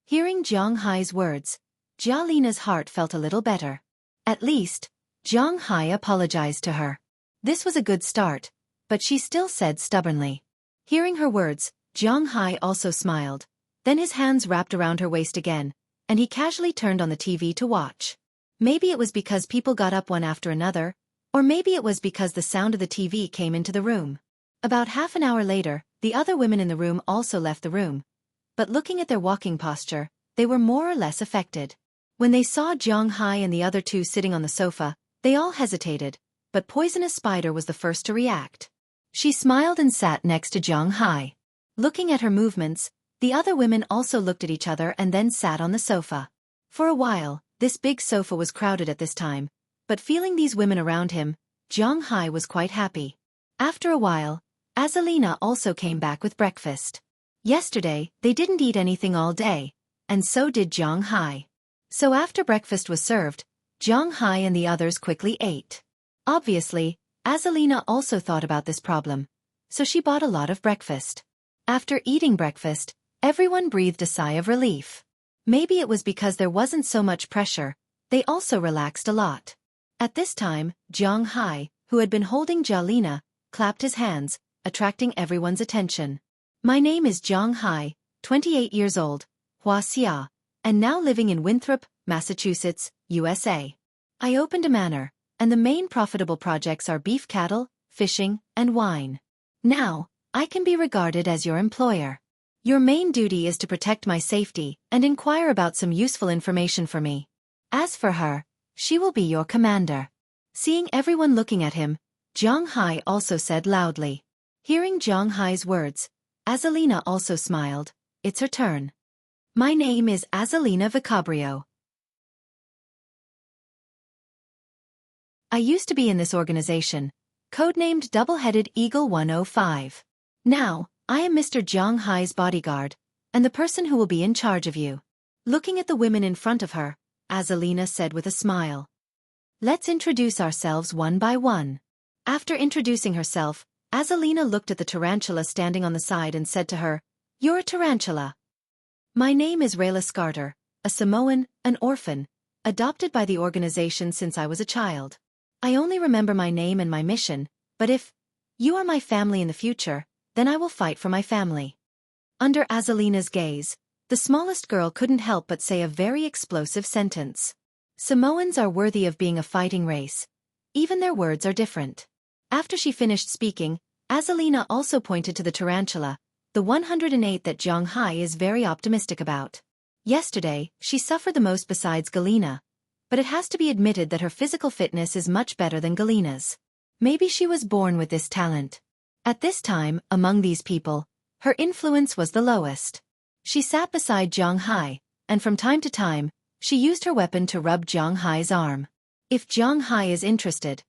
Hearing Jiang Hai's words, Jialina's heart felt a little better. At least, Jiang Hai apologized to her. This was a good start, but she still said stubbornly. Hearing her words, Jiang Hai also smiled. Then his hands wrapped around her waist again, and he casually turned on the TV to watch. Maybe it was because people got up one after another, or maybe it was because the sound of the TV came into the room. About half an hour later, the other women in the room also left the room. But looking at their walking posture, they were more or less affected. When they saw Jiang Hai and the other two sitting on the sofa, they all hesitated, but Poisonous Spider was the first to react. She smiled and sat next to Jiang Hai. Looking at her movements, the other women also looked at each other and then sat on the sofa. For a while, this big sofa was crowded at this time, but feeling these women around him, Jiang Hai was quite happy. After a while, Azalina also came back with breakfast. Yesterday, they didn't eat anything all day, and so did Jiang Hai. So after breakfast was served, Jiang Hai and the others quickly ate. Obviously, Azalina also thought about this problem, so she bought a lot of breakfast. After eating breakfast, everyone breathed a sigh of relief. Maybe it was because there wasn't so much pressure, they also relaxed a lot. At this time, Jiang Hai, who had been holding Jalina, clapped his hands, attracting everyone's attention. My name is Jiang Hai, 28 years old, Hua Xia, and now living in Winthrop, Massachusetts, USA. I opened a manor, and the main profitable projects are beef cattle, fishing, and wine. Now, I can be regarded as your employer. Your main duty is to protect my safety and inquire about some useful information for me. As for her, she will be your commander. Seeing everyone looking at him, Jiang Hai also said loudly. Hearing Jiang Hai's words, Azalina also smiled. It's her turn. My name is Azalina Vicabrio. I used to be in this organization, codenamed Double-Headed Eagle 105. Now, I am Mr. Jiang Hai's bodyguard, and the person who will be in charge of you. Looking at the women in front of her, Azalina said with a smile. Let's introduce ourselves one by one. After introducing herself, Azalina looked at the tarantula standing on the side and said to her, You're a tarantula. My name is Rayla Scarter, a Samoan, an orphan, adopted by the organization since I was a child. I only remember my name and my mission, but if you are my family in the future, then I will fight for my family. Under Azalina's gaze, the smallest girl couldn't help but say a very explosive sentence. Samoans are worthy of being a fighting race. Even their words are different. After she finished speaking, Azalina also pointed to the tarantula, the 108 that Jiang Hai is very optimistic about. Yesterday, she suffered the most besides Galena, but it has to be admitted that her physical fitness is much better than Galena's. Maybe she was born with this talent. At this time, among these people, her influence was the lowest. She sat beside Jiang Hai, and from time to time, she used her weapon to rub Jiang Hai's arm. If Jiang Hai is interested,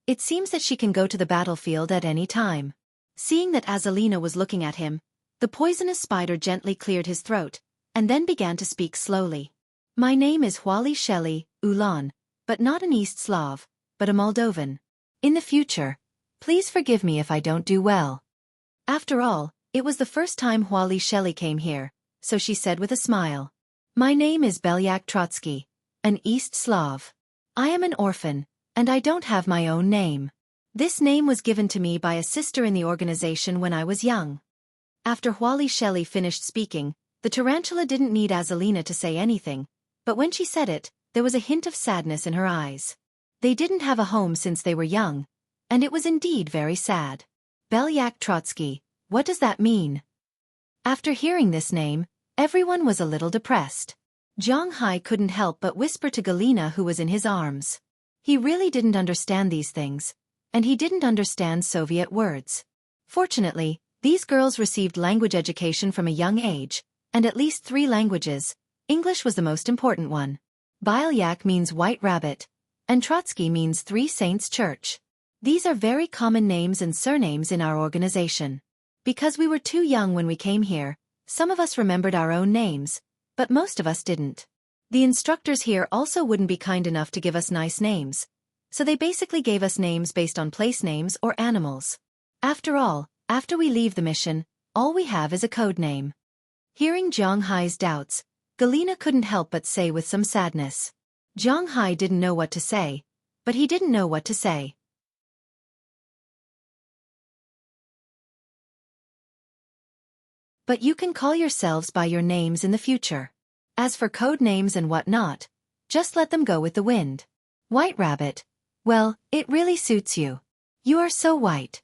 it seems that she can go to the battlefield at any time. Seeing that Azalina was looking at him, the poisonous spider gently cleared his throat, and then began to speak slowly. My name is Huali Shelley, Ulan, but not an East Slav, but a Moldovan. In the future, please forgive me if I don't do well. After all, it was the first time Huali Shelley came here, so she said with a smile. My name is Belyak Trotsky, an East Slav. I am an orphan, and I don't have my own name. This name was given to me by a sister in the organization when I was young. After Huali Shelley finished speaking, the tarantula didn't need Azalina to say anything, but when she said it, there was a hint of sadness in her eyes. They didn't have a home since they were young, and it was indeed very sad. Belyak Trotsky, what does that mean? After hearing this name, everyone was a little depressed. Jiang Hai couldn't help but whisper to Galena, who was in his arms. He really didn't understand these things, and he didn't understand Soviet words. Fortunately, these girls received language education from a young age, and at least 3 languages. English was the most important one. Belyak means white rabbit, and Trotsky means 3 Saints Church. These are very common names and surnames in our organization. Because we were too young when we came here, some of us remembered our own names, but most of us didn't. The instructors here also wouldn't be kind enough to give us nice names, so they basically gave us names based on place names or animals. After all, after we leave the mission, all we have is a code name. Hearing Jiang Hai's doubts, Galena couldn't help but say with some sadness. Jiang Hai didn't know what to say, but he didn't know what to say. But you can call yourselves by your names in the future. As for code names and whatnot, just let them go with the wind. White Rabbit, well, it really suits you. You are so white.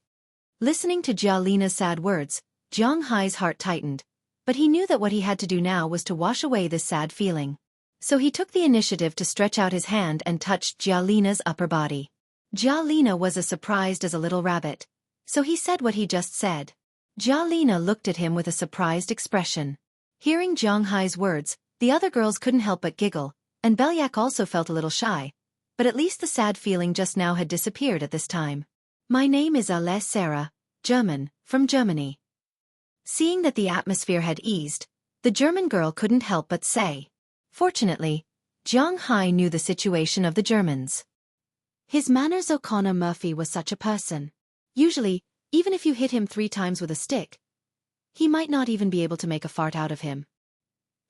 Listening to Jalina's sad words, Jiang Hai's heart tightened, but he knew that what he had to do now was to wash away this sad feeling. So he took the initiative to stretch out his hand and touched Jialina's upper body. Jialina was as surprised as a little rabbit, so he said what he just said. Jialina looked at him with a surprised expression. Hearing Zhang Hai's words, the other girls couldn't help but giggle, and Belyak also felt a little shy, but at least the sad feeling just now had disappeared at this time. My name is Ale Sarah, German, from Germany. Seeing that the atmosphere had eased, the German girl couldn't help but say. Fortunately, Zhang Hai knew the situation of the Germans. His manners. O'Connor Murphy was such a person. Usually, even if you hit him 3 times with a stick, he might not even be able to make a fart out of him.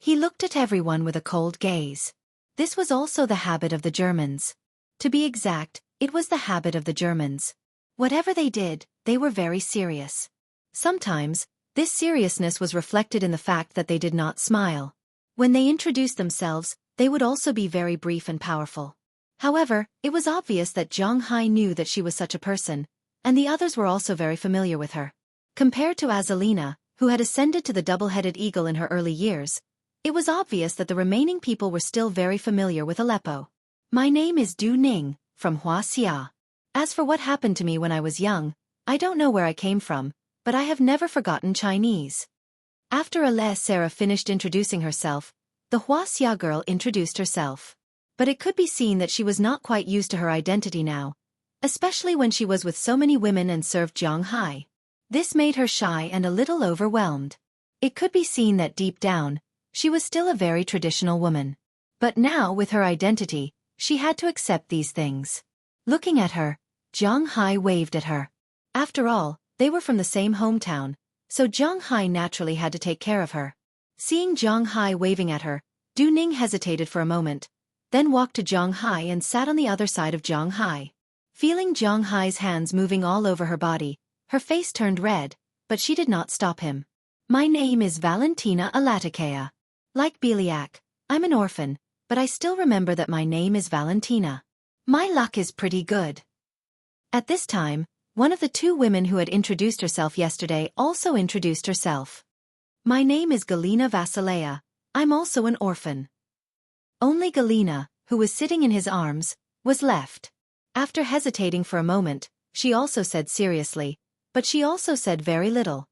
He looked at everyone with a cold gaze. This was also the habit of the Germans. To be exact, it was the habit of the Germans. Whatever they did, they were very serious. Sometimes, this seriousness was reflected in the fact that they did not smile. When they introduced themselves, they would also be very brief and powerful. However, it was obvious that Zhang Hai knew that she was such a person, and the others were also very familiar with her. Compared to Azalina, who had ascended to the double-headed eagle in her early years, it was obvious that the remaining people were still very familiar with Aleppo. My name is Du Ning, from Huaxia. As for what happened to me when I was young, I don't know where I came from, but I have never forgotten Chinese. After Ale Sarah finished introducing herself, the Huaxia girl introduced herself. But it could be seen that she was not quite used to her identity now, especially when she was with so many women and served Zhang Hai. This made her shy and a little overwhelmed. It could be seen that deep down, she was still a very traditional woman. But now, with her identity, she had to accept these things. Looking at her, Zhang Hai waved at her. After all, they were from the same hometown, so Zhang Hai naturally had to take care of her. Seeing Zhang Hai waving at her, Du Ning hesitated for a moment, then walked to Zhang Hai and sat on the other side of Zhang Hai. Feeling Zhang Hai's hands moving all over her body, her face turned red, but she did not stop him. My name is Valentina Alatakea. Like Beliak, I'm an orphan, but I still remember that my name is Valentina. My luck is pretty good. At this time, one of the 2 women who had introduced herself yesterday also introduced herself. My name is Galina Vasilea, I'm also an orphan. Only Galina, who was sitting in his arms, was left. After hesitating for a moment, she also said seriously, but she also said very little.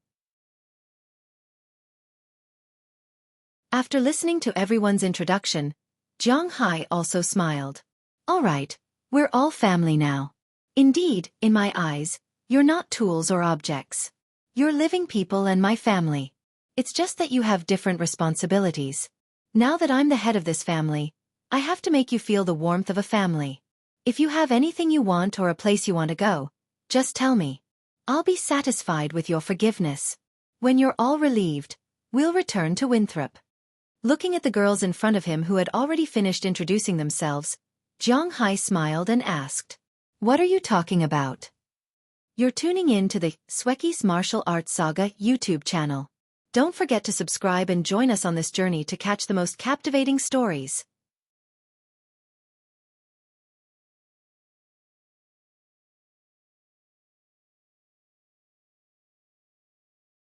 After listening to everyone's introduction, Zhang Hai also smiled. All right, we're all family now. Indeed, in my eyes, you're not tools or objects. You're living people and my family. It's just that you have different responsibilities. Now that I'm the head of this family, I have to make you feel the warmth of a family. If you have anything you want or a place you want to go, just tell me. I'll be satisfied with your forgiveness. When you're all relieved, we'll return to Winthrop. Looking at the girls in front of him who had already finished introducing themselves, Zhang Hai smiled and asked, What are you talking about? You're tuning in to the Xueqi's Martial Arts Saga YouTube channel. Don't forget to subscribe and join us on this journey to catch the most captivating stories.